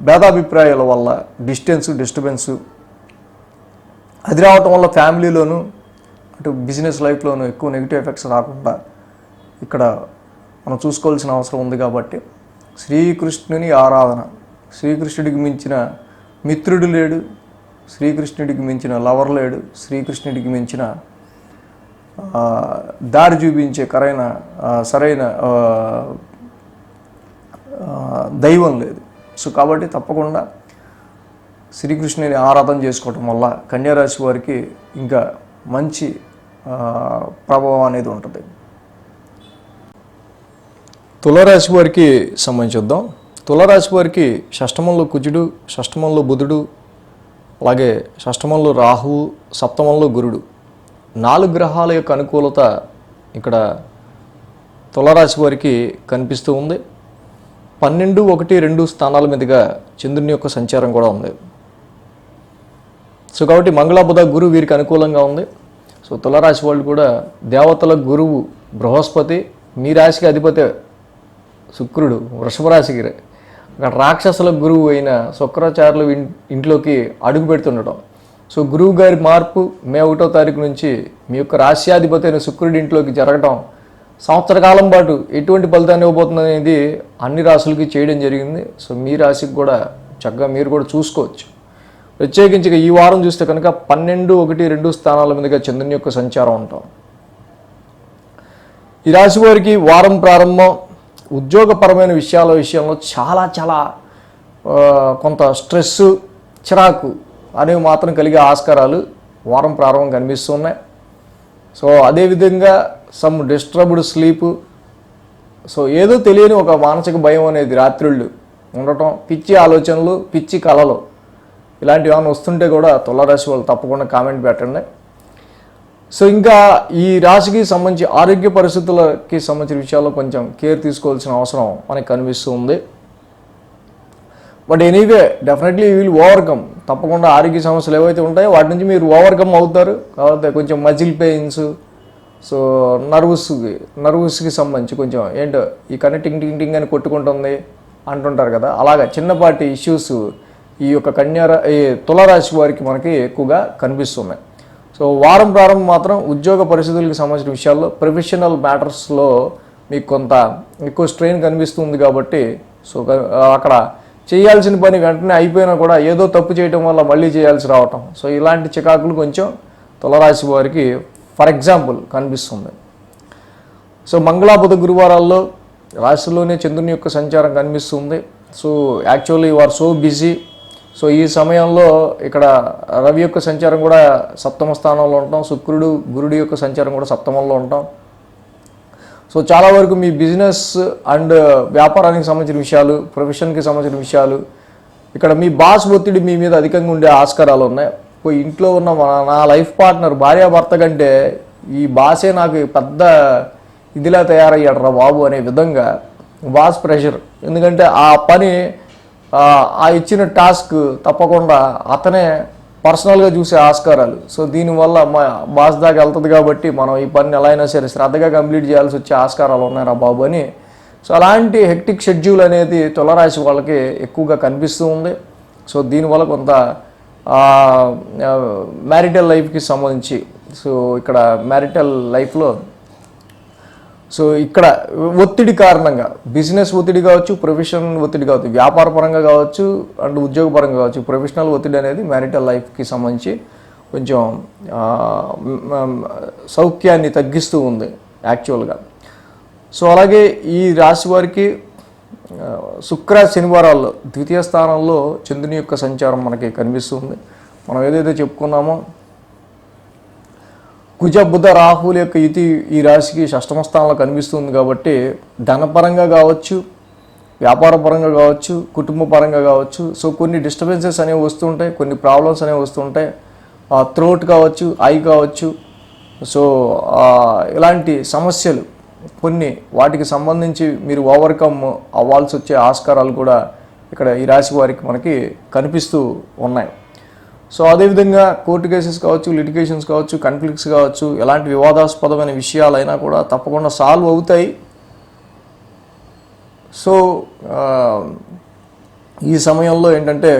భేదాభిప్రాయాల వల్ల డిస్టర్బెన్సు అది రావటం వల్ల ఫ్యామిలీలోను అటు బిజినెస్ లైఫ్లోనూ ఎక్కువ నెగిటివ్ ఎఫెక్ట్స్ రాకుండా ఇక్కడ మనం చూసుకోవాల్సిన అవసరం ఉంది. కాబట్టి శ్రీకృష్ణుని ఆరాధన, శ్రీకృష్ణుడికి మించిన మిత్రుడు లేడు, శ్రీకృష్ణుడికి మించిన లవర్ లేడు, శ్రీకృష్ణుడికి మించిన దారి చూపించే సరైన దైవం లేదు. సో కాబట్టి తప్పకుండా శ్రీకృష్ణుని ఆరాధన చేసుకోవటం వల్ల కన్యారాశి వారికి ఇంకా మంచి ప్రభావం అనేది ఉంటుంది. తులారాశి వారికి సంబంధించి చూద్దాం. తులారాశి వారికి షష్టమంలో కుజుడు, షష్టమంలో బుధుడు, అలాగే షష్టమంలో రాహువు, సప్తమంలో గురుడు, 4 గ్రహాల యొక్క అనుకూలత ఇక్కడ తులారాశి వారికి కనిపిస్తూ ఉంది. 12, 1, 2 స్థానాల మీదుగా చంద్రుని యొక్క సంచారం కూడా ఉంది. సో కాబట్టి మంగళ బుధ గురువు వీరికి అనుకూలంగా ఉంది. సో తులారాశి వాళ్ళు కూడా దేవతల గురువు బృహస్పతి, మీ రాశికి అధిపతి శుక్రుడు వృషభ రాశికి, అక్కడ రాక్షసుల గురువు అయిన శుక్రాచార్యులు ఇంట్లోకి అడుగు పెడుతుండటం. సో గురువు గారి మార్పు మే 1వ తారీఖు నుంచి మీ యొక్క రాశ్యాధిపతి అయిన శుక్రుడి ఇంట్లోకి జరగటం సంవత్సర కాలం పాటు ఎటువంటి ఫలితాన్ని ఇవ్వబోతుంది అనేది అన్ని రాశులకి చేయడం జరిగింది. సో మీ రాశికి కూడా చక్కగా మీరు కూడా చూసుకోవచ్చు. ప్రత్యేకించి ఈ వారం చూస్తే కనుక 12, 1, 2 స్థానాల మీదుగా చంద్రుని యొక్క సంచారం ఉంటాం. ఈ రాశి వారికి వారం ప్రారంభం ఉద్యోగపరమైన విషయంలో చాలా కొంత స్ట్రెస్, చిరాకు అనేవి మాత్రం కలిగే ఆస్కారాలు వారం ప్రారంభం కనిపిస్తున్నాయి. సో అదేవిధంగా సమ్ డిస్టర్బ్డ్ స్లీపు, సో ఏదో తెలియని ఒక మానసిక భయం అనేది రాత్రిళ్ళు ఉండటం, పిచ్చి ఆలోచనలు, పిచ్చి కళలు ఇలాంటివి ఏమైనా వస్తుంటే కూడా తులారాశి వాళ్ళు తప్పకుండా కామెంట్ పెట్టండి. సో ఇంకా ఈ రాశికి సంబంధించి ఆరోగ్య పరిస్థితులకి సంబంధించిన విషయాల్లో కొంచెం కేర్ తీసుకోవాల్సిన అవసరం మనకి కనిపిస్తూ ఉంది. But anyway definitely you will overcome. తప్పకుండా ఆరోగ్య సమస్యలు ఏవైతే ఉంటాయో వాటి నుంచి మీరు ఓవర్కమ్ అవుతారు. కాబట్టి కొంచెం మజిల్ పెయిన్స్, సో నర్వస్కి సంబంధించి కొంచెం ఏంటో ఈ కనెక్టింగ్ టింగ్ అని కొట్టుకుంటుంది అంటుంటారు కదా, అలాగా చిన్నపాటి ఇష్యూస్ ఈ యొక్క తులారాశి వారికి మనకి ఎక్కువగా కనిపిస్తున్నాయి. సో వారం ప్రారంభం మాత్రం ఉద్యోగ పరిస్థితులకు సంబంధించిన విషయాల్లో, ప్రొఫెషనల్ మ్యాటర్స్లో మీకు కొంత ఎక్కువ స్ట్రెయిన్ కనిపిస్తుంది కాబట్టి సో అక్కడ చేయాల్సిన పని వెంటనే అయిపోయినా కూడా ఏదో తప్పు చేయడం వల్ల మళ్ళీ చేయాల్సి రావటం, సో ఇలాంటి చికాకులు కొంచెం తులారాశి వారికి ఫర్ ఎగ్జాంపుల్ కనిపిస్తుంది. సో మంగళ బుధ గురువారాల్లో రాశిలోనే చంద్రుని యొక్క సంచారం కనిపిస్తుంది. So actually you are so busy. సో ఈ సమయంలో ఇక్కడ రవి యొక్క సంచారం కూడా సప్తమ స్థానంలో ఉంటాం, శుక్రుడు గురుడు యొక్క సంచారం కూడా సప్తమంలో ఉంటాం. సో చాలా వరకు మీ బిజినెస్ అండ్ వ్యాపారానికి సంబంధించిన విషయాలు, ప్రొఫెషన్కి సంబంధించిన విషయాలు, ఇక్కడ మీ బాస్ ఒత్తిడి మీ మీద అధికంగా ఉండే ఆస్కారాలు ఉన్నాయి. ఇంట్లో ఉన్న నా లైఫ్ పార్ట్నర్ భార్యాభర్త కంటే ఈ బాసే నాకు పెద్ద ఇదిలా తయారయ్యాడు రా బాబు అనే విధంగా బాస్ ప్రెషర్. ఎందుకంటే ఆ పని ఆ ఇచ్చిన టాస్క్ తప్పకుండా అతనే పర్సనల్గా చూసే ఆస్కారాలు. సో దీనివల్ల మా బాస్ దాకా వెళ్తుంది కాబట్టి మనం ఈ పని ఎలా అయినా సరే శ్రద్ధగా కంప్లీట్ చేయాల్సి వచ్చే ఆస్కారాలు ఉన్నాయి రా బాబు అని. సో అలాంటి హెక్టిక్ షెడ్యూల్ అనేది తులారాశి వాళ్ళకి ఎక్కువగా కనిపిస్తూ ఉంది. సో దీనివల్ల కొంత మ్యారిటల్ లైఫ్కి సంబంధించి సో ఇక్కడ మ్యారిటల్ లైఫ్లో సో ఇక్కడ ఒత్తిడి కారణంగా బిజినెస్ ఒత్తిడి కావచ్చు, ప్రొఫెషన్ ఒత్తిడి కావచ్చు, వ్యాపార పరంగా కావచ్చు అండ్ ఉద్యోగ పరంగా కావచ్చు, ప్రొఫెషనల్ ఒత్తిడి అనేది మ్యారిటల్ లైఫ్కి సంబంధించి కొంచెం సౌఖ్యాన్ని తగ్గిస్తూ ఉంది యాక్చువల్గా. సో అలాగే ఈ రాశి వారికి శుక్ర శనివారాల్లో ద్వితీయ స్థానంలో చంద్రుని యొక్క సంచారం మనకి కనిపిస్తుంది. మనం ఏదైతే చెప్పుకున్నామో కుజ బుధ రాహుల యొక్క యుతి ఈ రాశికి షష్టమ స్థానంలో కనిపిస్తుంది కాబట్టి ధనపరంగా కావచ్చు, వ్యాపార పరంగా కావచ్చు, కుటుంబ పరంగా కావచ్చు సో కొన్ని డిస్టర్బెన్సెస్ అనేవి వస్తుంటాయి, కొన్ని ప్రాబ్లమ్స్ అనేవి వస్తుంటాయి. థ్రోట్ కావచ్చు, ఐ కావచ్చు, సో ఇలాంటి సమస్యలు కొన్ని వాటికి సంబంధించి మీరు ఓవర్కమ్ అవ్వాల్సి వచ్చే ఆస్కారాలు కూడా ఇక్కడ ఈ రాశి వారికి మనకి కనిపిస్తూ ఉన్నాయి. సో అదేవిధంగా కోర్టు కేసెస్ కావచ్చు, లిటిగేషన్స్ కావచ్చు, కాన్ఫ్లిక్ట్స్ కావచ్చు, ఎలాంటి వివాదాస్పదమైన విషయాలైనా కూడా తప్పకుండా సాల్వ్ అవుతాయి. సో ఈ సమయంలో ఏంటంటే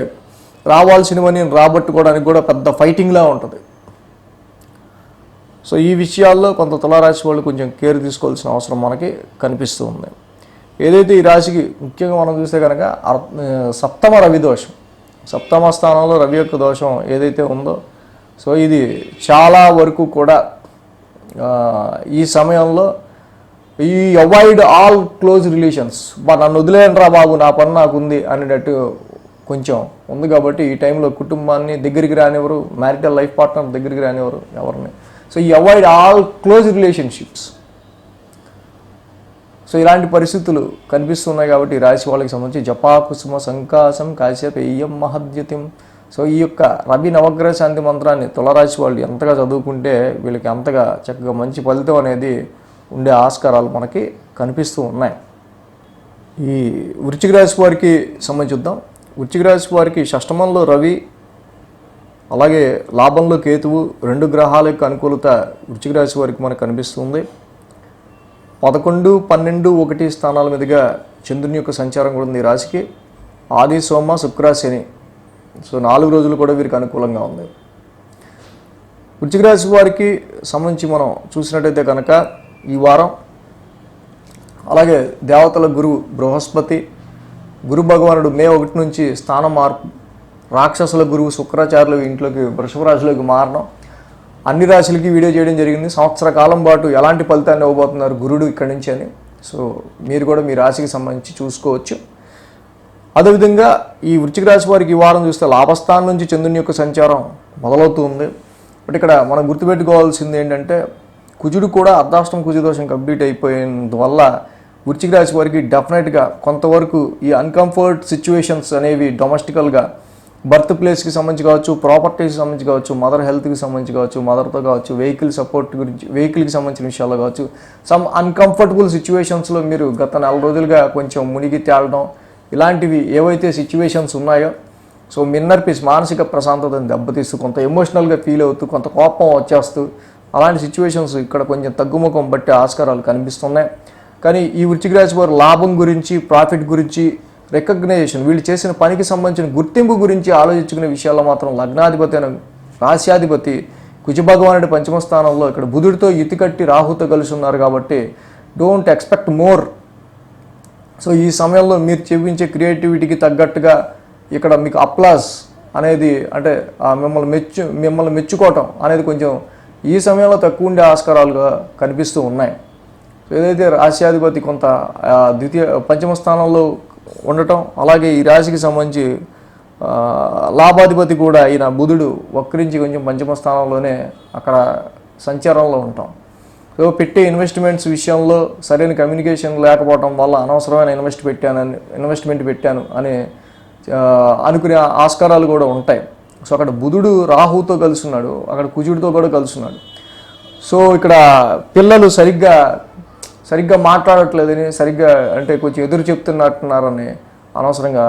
రావాల్సినవని రాబట్టుకోవడానికి కూడా పెద్ద ఫైటింగ్లా ఉంటుంది. సో ఈ విషయాల్లో కొంత తులారాశి వాళ్ళు కొంచెం కేర్ తీసుకోవాల్సిన అవసరం మనకి కనిపిస్తూ ఉంది. ఏదైతే ఈ రాశికి ముఖ్యంగా మనం చూస్తే కనుక సప్తమ రవి దోషం, సప్తమ స్థానంలో రవి యొక్క దోషం ఏదైతే ఉందో సో ఇది చాలా వరకు కూడా ఈ సమయంలో ఈ అవాయిడ్ ఆల్ క్లోజ్ రిలేషన్స్, నన్ను వదిలేయండిరా బాబు నా పని నాకు ఉంది అనేటట్టు కొంచెం ఉంది. కాబట్టి ఈ టైంలో కుటుంబాన్ని దగ్గరికి రానివ్వరు, మ్యారిటల్ లైఫ్ పార్ట్నర్ దగ్గరికి రానివ్వరు ఎవరిని. సో ఈ avoid all close relationships. So ఇలాంటి పరిస్థితులు కనిపిస్తున్నాయి కాబట్టి రాశి వాళ్ళకి సంబంధించి జపా కుసుమ సంకాసం కాశ్యపేయం మహద్యుతిం. సో ఈ యొక్క రవి నవగ్రహ శాంతి మంత్రాన్ని తులారాశి వాళ్ళు ఎంతగా చదువుకుంటే వీళ్ళకి అంతగా చక్కగా మంచి ఫలితం అనేది ఉండే ఆస్కారాలు మనకి కనిపిస్తూ ఉన్నాయి. ఈ వృశ్చిక రాశి వారికి సంబంధించి చూద్దాం. వృశ్చిక రాశి వారికి షష్టమంలో రవి, అలాగే లాభంలో కేతువు, రెండు గ్రహాల యొక్క అనుకూలత వృశ్చిక రాశి వారికి మనకు కనిపిస్తుంది. 11, 12, 1 స్థానాల మీదుగా చంద్రుని యొక్క సంచారం కూడా ఉంది ఈ రాశికి. ఆది, సోమ, శుక్ర, శని. సో 4 రోజులు కూడా వీరికి అనుకూలంగా ఉంది. వృశ్చిక రాశి వారికి సంబంధించి మనం చూసినట్టయితే కనుక ఈ వారం అలాగే దేవతల గురువు బృహస్పతి, గురు భగవానుడు మే 1 నుంచి స్థానం మార్పు, రాక్షసుల గురువు శుక్రాచార్యులు ఇంట్లోకి వృషభ రాశిలోకి మారడం, అన్ని రాశులకి వీడియో చేయడం జరిగింది. సంవత్సర కాలం పాటు ఎలాంటి ఫలితాన్ని ఇవ్వబోతున్నారు గురుడు ఇక్కడి నుంచి అని. సో మీరు కూడా మీ రాశికి సంబంధించి చూసుకోవచ్చు. అదేవిధంగా ఈ వృశ్చిక రాశి వారికి ఈ వారం చూస్తే లాభస్థానం నుంచి చంద్రుని యొక్క సంచారం మొదలవుతూ ఉంది. బట్ ఇక్కడ మనం గుర్తుపెట్టుకోవాల్సింది ఏంటంటే కుజుడు కూడా అర్ధాష్టమ కుజదోషం కంప్లీట్ అయిపోయినందువల్ల వృశ్చిక రాశి వారికి డెఫినెట్గా కొంతవరకు ఈ అన్కంఫర్ట్ సిచ్యువేషన్స్ అనేవి డొమెస్టికల్గా బర్త్ ప్లేస్కి సంబంధించి కావచ్చు, ప్రాపర్టీస్కి సంబంధించి కావచ్చు, మదర్ హెల్త్కి సంబంధించి కావచ్చు, మదర్తో కావచ్చు, వెహికల్ సపోర్ట్ గురించి, వెహికల్కి సంబంధించిన విషయాల్లో కావచ్చు, సమ్ అన్కంఫర్టబుల్ సిచ్యువేషన్స్లో మీరు గత 4 రోజులుగా కొంచెం మునిగి తేలడం ఇలాంటివి ఏవైతే సిచ్యువేషన్స్ ఉన్నాయో సో మిన్నర్ పీస్ మానసిక ప్రశాంతతను దెబ్బతీస్తూ కొంత ఎమోషనల్గా ఫీల్ అవుతూ కొంత కోపం వచ్చేస్తూ అలాంటి సిచ్యువేషన్స్ ఇక్కడ కొంచెం తగ్గుముఖం బట్టి ఆస్కారాలు కనిపిస్తున్నాయి. కానీ ఈ వృశ్చిక రాశి వారు లాభం గురించి, ప్రాఫిట్ గురించి, రికగ్నైజేషన్, వీళ్ళు చేసిన పనికి సంబంధించిన గుర్తింపు గురించి ఆలోచించుకునే విషయాల్లో మాత్రం లగ్నాధిపతి అయిన రాశ్యాధిపతి కుజభగవానుడి పంచమ స్థానంలో ఇక్కడ బుధుడితో యుతి కట్టి రాహుతో కలిసి ఉన్నారు కాబట్టి డోంట్ ఎక్స్పెక్ట్ మోర్. సో ఈ సమయంలో మీరు చూపించే క్రియేటివిటీకి తగ్గట్టుగా ఇక్కడ మీకు అప్లాస్ అనేది, అంటే మిమ్మల్ని మెచ్చుకోవటం అనేది కొంచెం ఈ సమయంలో తక్కువ ఉండే ఆస్కారాలుగా కనిపిస్తూ ఉన్నాయి. ఏదైతే రాశ్యాధిపతి కొంత పంచమ స్థానంలో ఉండటం, అలాగే ఈ రాశికి సంబంధించి లాభాధిపతి కూడా ఈయన బుధుడు వక్రించి కొంచెం పంచమ స్థానంలోనే అక్కడ సంచారంలో ఉంటాం. సో పెట్టే ఇన్వెస్ట్మెంట్స్ విషయంలో సరైన కమ్యూనికేషన్ లేకపోవడం వల్ల అనవసరమైన ఇన్వెస్ట్మెంట్ పెట్టాను అని అనుకునే ఆస్కారాలు కూడా ఉంటాయి. సో అక్కడ బుధుడు రాహుతో కలిసి ఉన్నాడు, అక్కడ కుజుడితో కూడా కలిసి ఉన్నాడు. సో ఇక్కడ పిల్లలు సరిగ్గా మాట్లాడట్లేదని, సరిగ్గా అంటే కొంచెం ఎదురు చెప్తున్నట్టున్నారని అనవసరంగా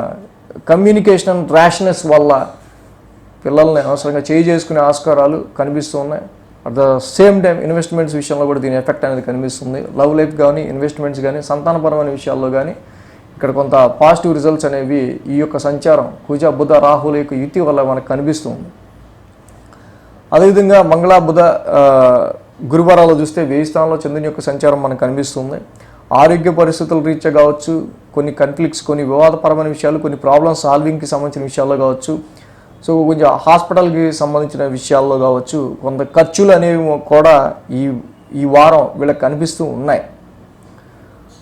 కమ్యూనికేషన్ ర్యాష్నెస్ వల్ల పిల్లల్ని అనవసరంగా చేసుకునే ఆస్కారాలు కనిపిస్తూ ఉన్నాయి. At the same time investments విషయంలో కూడా దీని ఎఫెక్ట్ అనేది కనిపిస్తుంది. లవ్ లైఫ్ కానీ, ఇన్వెస్ట్మెంట్స్ కానీ, సంతానపరమైన విషయాల్లో కానీ ఇక్కడ కొంత పాజిటివ్ రిజల్ట్స్ అనేవి ఈ యొక్క సంచారం కుజ బుధ రాహుల యొక్క యుతి వల్ల మనకు కనిపిస్తుంది. అదేవిధంగా మంగళ బుధ గురువారాలు చూస్తే 1000 స్థానంలో చంద్రుని యొక్క సంచారం మనకు కనిపిస్తుంది. ఆరోగ్య పరిస్థితుల రీత్యా కావచ్చు, కొన్ని కన్ఫ్లిక్ట్స్, కొన్ని వివాదపరమైన విషయాలు, కొన్ని ప్రాబ్లమ్ సాల్వింగ్కి సంబంధించిన విషయాల్లో కావచ్చు, సో కొంచెం హాస్పిటల్కి సంబంధించిన విషయాల్లో కావచ్చు, కొంత ఖర్చులు అనేవి కూడా ఈ వారం వీళ్ళకి కనిపిస్తూ ఉన్నాయి.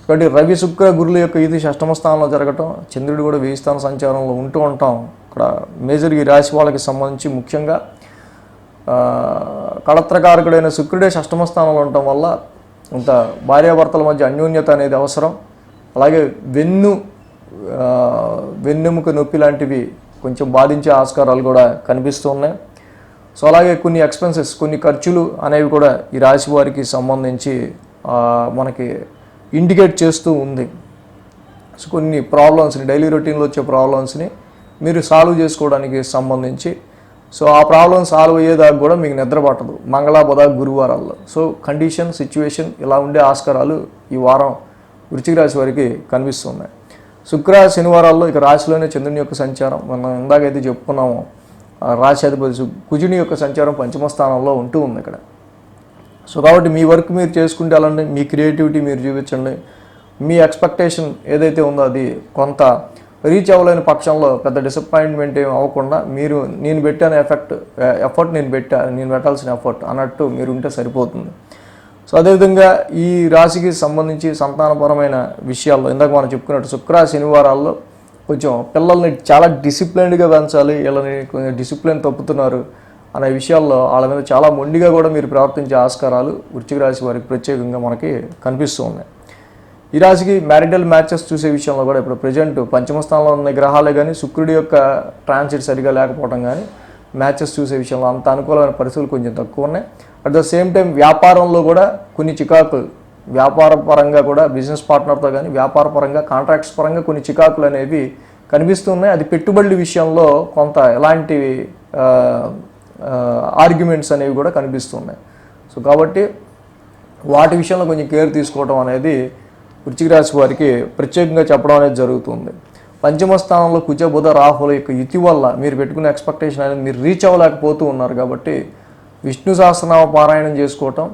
కాబట్టి రవి శుక్ర గురుల యొక్క ఇది షష్టమ స్థానంలో జరగటం, చంద్రుడు కూడా 1000 స్థాన సంచారంలో ఉంటూ ఉంటాం. ఇక్కడ మేజర్ ఈ రాశి వాళ్ళకి సంబంధించి ముఖ్యంగా కళత్రకారకుడైన శుక్రుడే షష్టమ స్థానంలో ఉండటం వల్ల ఇంత భార్యాభర్తల మధ్య అన్యోన్యత అనేది అవసరం. అలాగే వెన్నెముక నొప్పి లాంటివి కొంచెం బాధించే ఆస్కారాలు కూడా కనిపిస్తూ ఉన్నాయి. సో అలాగే కొన్ని ఎక్స్పెన్సెస్, కొన్ని ఖర్చులు అనేవి కూడా ఈ రాశి వారికి సంబంధించి మనకి ఇండికేట్ చేస్తూ ఉంది. సో కొన్ని ప్రాబ్లమ్స్ని, డైలీ రొటీన్లో వచ్చే ప్రాబ్లమ్స్ని మీరు సాల్వ్ చేసుకోవడానికి సంబంధించి, సో ఆ ప్రాబ్లమ్ సాల్వ్ అయ్యేదాకా కూడా మీకు నిద్ర పట్టదు మంగళ బుధ గురువారాల్లో. సో కండిషన్, సిచ్యువేషన్ ఇలా ఉండే ఆస్కారాలు ఈ వారం వృశ్చిక రాశి వారికి కనిపిస్తున్నాయి. శుక్ర శనివారాల్లో ఇక రాశిలోనే చంద్రుని యొక్క సంచారం, మనం ఇందాకైతే చెప్పుకున్నాము, రాశి అధిపతి కుజుని యొక్క సంచారం పంచమ స్థానంలో ఉంటూ ఉంది ఇక్కడ. సో కాబట్టి మీ వర్క్ మీరు చేసుకుంటే అలాంటి మీ క్రియేటివిటీ మీరు చూపించండి. మీ ఎక్స్పెక్టేషన్ ఏదైతే ఉందో అది కొంత రీచ్ అవ్వలేని పక్షంలో పెద్ద డిసప్పాయింట్మెంట్ ఏమి అవ్వకుండా నేను పెట్టాను ఎఫర్ట్ నేను పెట్టాల్సిన ఎఫర్ట్ అన్నట్టు మీరు ఉంటే సరిపోతుంది. సో అదేవిధంగా ఈ రాశికి సంబంధించి సంతానపరమైన విషయాల్లో ఇందాక మనం చెప్పుకున్నట్టు శుక్ర శనివారాల్లో కొంచెం పిల్లల్ని చాలా డిసిప్లైన్డ్గా పెంచాలి, వీళ్ళని కొంచెం డిసిప్లిన్ తప్పుతున్నారు అనే విషయాల్లో వాళ్ళ మీద చాలా మొండిగా కూడా మీరు ప్రవర్తించే ఆస్కారాలు వృశ్చిక రాశి వారికి ప్రత్యేకంగా మనకి కనిపిస్తూ ఉన్నాయి. ఈ రాశికి మ్యారిటల్ మ్యాచెస్ చూసే విషయంలో కూడా ఇప్పుడు ప్రజెంట్ పంచమ స్థానంలో ఉన్న గ్రహాలే కానీ శుక్రుడి యొక్క ట్రాన్సిట్ సరిగా లేకపోవడం కానీ మ్యాచెస్ చూసే విషయంలో అంత అనుకూలమైన పరిస్థితులు కొంచెం తక్కువ ఉన్నాయి. అట్ ద సేమ్ టైం వ్యాపారంలో కూడా కొన్ని చికాకులు, వ్యాపార పరంగా కూడా బిజినెస్ పార్ట్నర్తో కానీ వ్యాపార పరంగా కాంట్రాక్ట్స్ పరంగా కొన్ని చికాకులు అనేవి కనిపిస్తున్నాయి. అది పెట్టుబడుల విషయంలో కొంత ఎలాంటి ఆర్గ్యుమెంట్స్ అనేవి కూడా కనిపిస్తున్నాయి. సో కాబట్టి వాటి విషయంలో కొంచెం కేర్ తీసుకోవడం అనేది వృశ్చిక రాశి వారికి ప్రత్యేకంగా చెప్పడం అనేది జరుగుతుంది. పంచమ స్థానంలో కుజ బుధ రాహుల యొక్క యుతి వల్ల మీరు పెట్టుకునే ఎక్స్పెక్టేషన్ అనేది మీరు రీచ్ అవ్వలేకపోతూ ఉన్నారు. కాబట్టి విష్ణు సహస్రనామ పారాయణం చేసుకోవటం,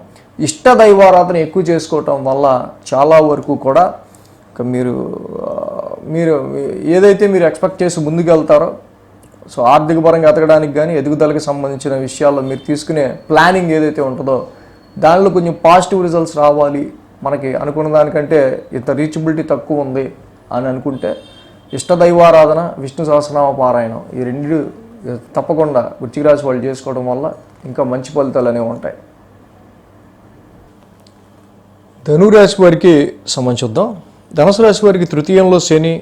ఇష్ట దైవారాధన ఎక్కువ చేసుకోవటం వల్ల చాలా వరకు కూడా మీరు ఏదైతే మీరు ఎక్స్పెక్ట్ చేసి ముందుకెళ్తారో, సో ఆర్థిక పరంగా ఎదగడానికి కానీ ఎదుగుదలకు సంబంధించిన విషయాల్లో మీరు తీసుకునే ప్లానింగ్ ఏదైతే ఉంటుందో దానిలో కొంచెం పాజిటివ్ రిజల్ట్స్ రావాలి, మనకి అనుకున్న దానికంటే ఇంత రీచబిలిటీ తక్కువ ఉంది అని అనుకుంటే ఇష్టదైవారాధన, విష్ణు సహస్రనామ పారాయణం ఈ రెండు తప్పకుండా వృశ్చిక రాశి వాళ్ళు చేసుకోవడం వల్ల ఇంకా మంచి ఫలితాలు అనేవి ఉంటాయి. ధనురాశి వారికి సంబంధించుద్దాం. ధనుసు రాశి వారికి తృతీయంలో శని,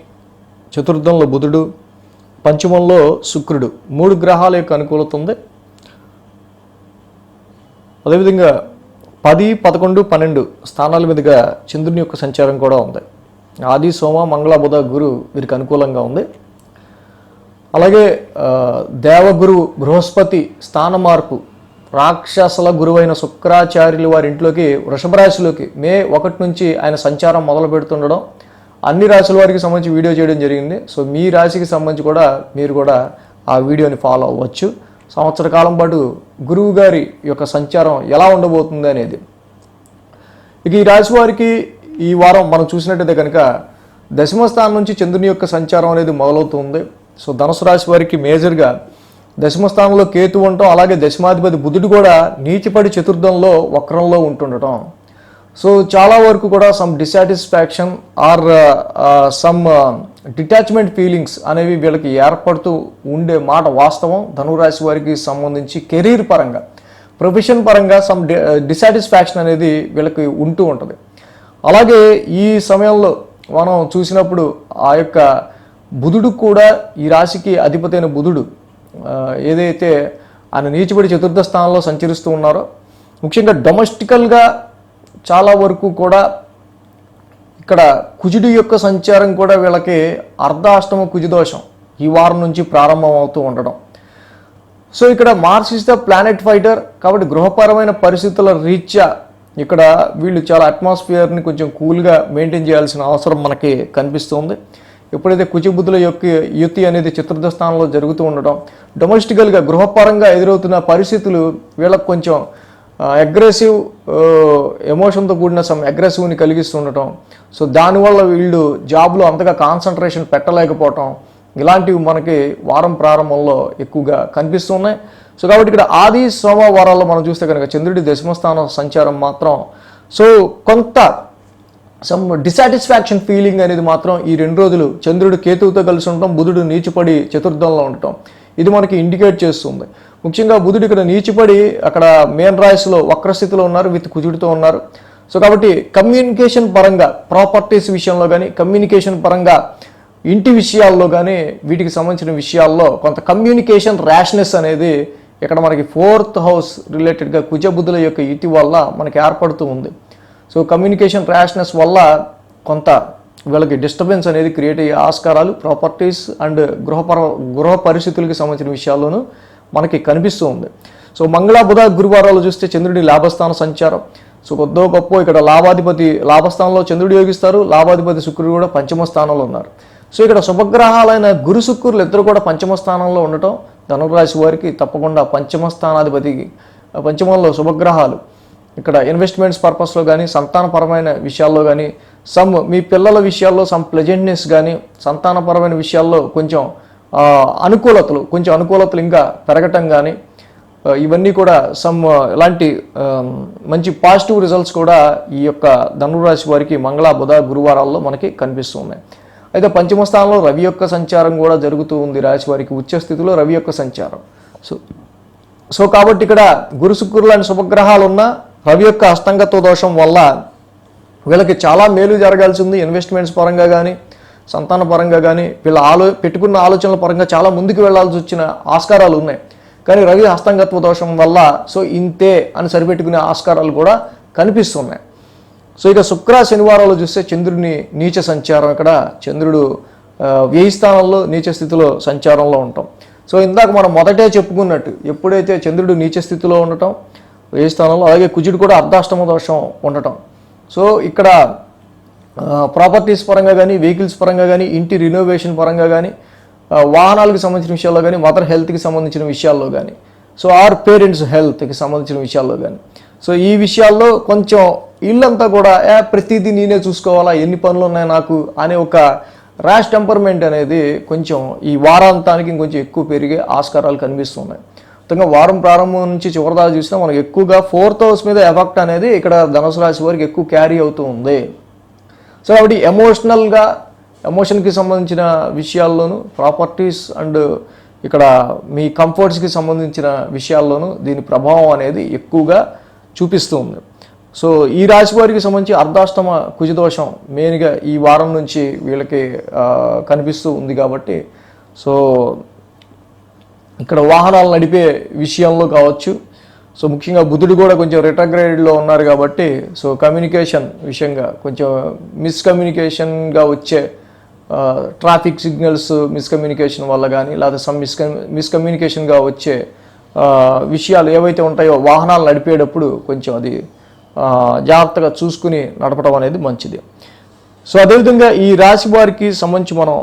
చతుర్థంలో బుధుడు, పంచమంలో శుక్రుడు 3 గ్రహాల యొక్క అనుకూలత ఉంది. అదేవిధంగా 10, 11, 12 స్థానాల మీదుగా చంద్రుని యొక్క సంచారం కూడా ఉంది. ఆది, సోమ, మంగళ, బుధ, గురు వీరికి అనుకూలంగా ఉంది. అలాగే దేవగురు బృహస్పతి స్థాన మార్పు, రాక్షసుల గురువైన శుక్రాచార్యులు వారి ఇంట్లోకి వృషభ రాశిలోకి మే 1 నుంచి ఆయన సంచారం మొదలు పెడుతుండడం అన్ని రాశుల వారికి సంబంధించి వీడియో చేయడం జరిగింది. సో మీ రాశికి సంబంధించి కూడా మీరు కూడా ఆ వీడియోని ఫాలో అవ్వచ్చు. సంవత్సర కాలం పాటు గురువు గారి యొక్క సంచారం ఎలా ఉండబోతుంది అనేది. ఇక ఈ రాశి వారికి ఈ వారం మనం చూసినట్టయితే కనుక దశమ స్థానం నుంచి చంద్రుని యొక్క సంచారం అనేది మొదలవుతుంది. సో ధనుసు రాశి వారికి మేజర్గా దశమ స్థానంలో కేతు ఉండటం, అలాగే దశమాధిపతి బుధుడు కూడా నీచిపడి చతుర్థంలో వక్రంలో ఉంటుండటం. సో చాలా వరకు కూడా some dissatisfaction or some detachment feelings అనేవి వీళ్ళకి ఏర్పడుతూ ఉండే మాట వాస్తవం. ధనురాశి వారికి సంబంధించి కెరీర్ పరంగా, ప్రొఫెషన్ పరంగా సమ్ డిసాటిస్ఫాక్షన్ అనేది వీళ్ళకి ఉంటూ ఉంటుంది. అలాగే ఈ సమయంలో మనం చూసినప్పుడు ఆ యొక్క బుధుడు కూడా, ఈ రాశికి అధిపతి అయిన బుధుడు ఏదైతే ఆయన నీచిపడి చతుర్థ స్థానంలో సంచరిస్తూ ఉన్నారో, ముఖ్యంగా డొమెస్టికల్గా చాలా వరకు కూడా ఇక్కడ కుజుడి యొక్క సంచారం కూడా వీళ్ళకి అర్ధాష్టమ కుజదోషం ఈ వారం నుంచి ప్రారంభం అవుతూ ఉండడం. సో ఇక్కడ Mars is the planet fighter కాబట్టి గృహపరమైన పరిస్థితుల రీత్యా ఇక్కడ వీళ్ళు చాలా అట్మాస్ఫియర్ని కొంచెం కూల్గా మెయింటైన్ చేయాల్సిన అవసరం మనకి కనిపిస్తుంది. ఎప్పుడైతే కుజబుద్ధుల యొక్క యుతి అనేది చతుర్థ స్థానంలో జరుగుతూ ఉండడం, డొమెస్టికల్గా గృహపరంగా ఎదురవుతున్న పరిస్థితులు వీళ్ళకి కొంచెం అగ్రెసివ్ ఎమోషన్తో కూడిన సమ్ అగ్రెసివ్ని కలిగిస్తుండటం. సో దానివల్ల వీళ్ళు జాబ్లో అంతగా కాన్సన్ట్రేషన్ పెట్టలేకపోవటం, ఇలాంటివి మనకి వారం ప్రారంభంలో ఎక్కువగా కనిపిస్తున్నాయి. సో కాబట్టి ఇక్కడ ఆది సోమవారాల్లో మనం చూస్తే కనుక చంద్రుడి దశమస్థానం సంచారం మాత్రం సో కొంత సమ్ డిసాటిస్ఫాక్షన్ ఫీలింగ్ అనేది మాత్రం ఈ 2 రోజులు చంద్రుడు కేతువుతో కలిసి ఉండటం, బుధుడు నీచిపడి చతుర్థంలో ఉండటం ఇది మనకి ఇండికేట్ చేస్తుంది. ముఖ్యంగా బుధుడు ఇక్కడ నీచిపడి అక్కడ మేన్ రాశిలో వక్రస్థితిలో ఉన్నారు, విత్ కుజుడితో ఉన్నారు. సో కాబట్టి కమ్యూనికేషన్ పరంగా, ప్రాపర్టీస్ విషయంలో కానీ, కమ్యూనికేషన్ పరంగా ఇంటి విషయాల్లో కానీ, వీటికి సంబంధించిన విషయాల్లో కొంత కమ్యూనికేషన్ ర్యాష్నెస్ అనేది ఇక్కడ మనకి 4th హౌస్ రిలేటెడ్గా కుజబుద్ధుల యొక్క యుతి వల్ల మనకి ఏర్పడుతూ ఉంది. సో కమ్యూనికేషన్ ర్యాష్నెస్ వల్ల కొంత వీళ్ళకి డిస్టర్బెన్స్ అనేది క్రియేట్ అయ్యే ఆస్కారాలు ప్రాపర్టీస్ అండ్ గృహ పరిస్థితులకి సంబంధించిన విషయాల్లోనూ మనకి కనిపిస్తూ ఉంది. సో మంగళ బుధ గురువారాలు చూస్తే చంద్రుడి లాభస్థాన సంచారం. సో కొద్దో గొప్ప ఇక్కడ లాభస్థానంలో చంద్రుడు యోగిస్తారు, లాభాధిపతి శుక్రుడు కూడా పంచమ స్థానంలో ఉన్నారు. సో ఇక్కడ శుభగ్రహాలైన గురు శుక్రులు ఇద్దరు కూడా పంచమ స్థానంలో ఉండటం ధనురాశి వారికి తప్పకుండా పంచమ స్థానాధిపతికి పంచమంలో శుభగ్రహాలు ఇక్కడ ఇన్వెస్ట్మెంట్స్ పర్పస్లో కానీ, సంతానపరమైన విషయాల్లో కానీ, మీ పిల్లల విషయాల్లో సమ్ ప్లెజెంట్నెస్ కానీ, సంతానపరమైన విషయాల్లో కొంచెం అనుకూలతలు ఇంకా పెరగటం కానీ, ఇవన్నీ కూడా ఇలాంటి మంచి పాజిటివ్ రిజల్ట్స్ కూడా ఈ యొక్క ధనురాశి వారికి మంగళ బుధ గురువారాల్లో మనకి కనిపిస్తున్నాయి. అయితే పంచమ స్థానంలో రవి యొక్క సంచారం కూడా జరుగుతూ ఉంది రాశి వారికి, ఉచ్చ స్థితిలో రవి యొక్క సంచారం. సో కాబట్టి ఇక్కడ గురు శుక్రులు లాంటి శుభగ్రహాలు ఉన్న రవి యొక్క అష్టంగత్వ దోషం వల్ల వీళ్ళకి చాలా మేలు జరగాల్సి ఉంది. ఇన్వెస్ట్మెంట్స్ పరంగా కానీ, సంతాన పరంగా కానీ, వీళ్ళ పెట్టుకున్న ఆలోచనల పరంగా చాలా ముందుకు వెళ్లాల్సి వచ్చిన ఆస్కారాలు ఉన్నాయి. కానీ రవి హస్తంగత్వ దోషం వల్ల సో ఇంతే అని సరిపెట్టుకునే ఆస్కారాలు కూడా కనిపిస్తున్నాయి. సో ఇక శుక్ర శనివారాలు చూస్తే చంద్రుడిని నీచ సంచారం, ఇక్కడ చంద్రుడు వ్యయ స్థానంలో నీచ స్థితిలో సంచారంలో ఉంటాం. సో ఇందాక మనం మొదటే చెప్పుకున్నట్టు ఎప్పుడైతే చంద్రుడు నీచ స్థితిలో ఉండటం వ్యయ స్థానంలో, అలాగే కుజుడు కూడా అర్ధాష్టమ దోషం ఉండటం. సో ఇక్కడ ప్రాపర్టీస్ పరంగా కానీ, వెహికల్స్ పరంగా కానీ, ఇంటి రినోవేషన్ పరంగా కానీ, వాహనాలకు సంబంధించిన విషయాల్లో కానీ, మదర్ హెల్త్కి సంబంధించిన విషయాల్లో కానీ, సో ఆర్ పేరెంట్స్ హెల్త్కి సంబంధించిన విషయాల్లో కానీ, సో ఈ విషయాల్లో కొంచెం ఇల్లంతా కూడా ప్రతిదీ నేనే చూసుకోవాలా, ఎన్ని పనులు ఉన్నాయి నాకు అనే ఒక ర్యాష్ టెంపర్మెంట్ అనేది కొంచెం ఈ వారాంతానికి ఇంకొంచెం ఎక్కువ పెరిగే ఆస్కారాలు కనిపిస్తున్నాయి. మొత్తంగా వారం ప్రారంభం నుంచి చివరిదాకా చూసినా మనకు ఎక్కువగా 4th హౌస్ మీద ఎఫెక్ట్ అనేది ఇక్కడ ధనుసు రాశి వారికి ఎక్కువ క్యారీ అవుతూ ఉంది. సో కాబట్టి ఎమోషన్కి సంబంధించిన విషయాల్లోనూ, ప్రాపర్టీస్ అండ్ ఇక్కడ మీ కంఫర్ట్స్కి సంబంధించిన విషయాల్లోనూ దీని ప్రభావం అనేది ఎక్కువగా చూపిస్తూ ఉంది. సో ఈ రాశి వారికి సంబంధించి అర్ధాష్టమ కుజదోషం మెయిన్గా ఈ వారం నుంచి వీళ్ళకి కనిపిస్తూ ఉంది. కాబట్టి సో ఇక్కడ వాహనాలు నడిపే విషయంలో కావచ్చు, సో ముఖ్యంగా బుధుడు కూడా కొంచెం రిట్రోగ్రేడ్లో ఉన్నారు కాబట్టి సో కమ్యూనికేషన్ విషయంగా కొంచెం మిస్కమ్యూనికేషన్గా వచ్చే ట్రాఫిక్ సిగ్నల్స్ మిస్కమ్యూనికేషన్ వల్ల కానీ, లేదా మిస్కమ్యూనికేషన్గా వచ్చే విషయాలు ఏవైతే ఉంటాయో వాహనాలు నడిపేటప్పుడు కొంచెం అది జాగ్రత్తగా చూసుకుని నడపడం అనేది మంచిది. సో అదేవిధంగా ఈ రాశి వారికి సంబంధించి మనం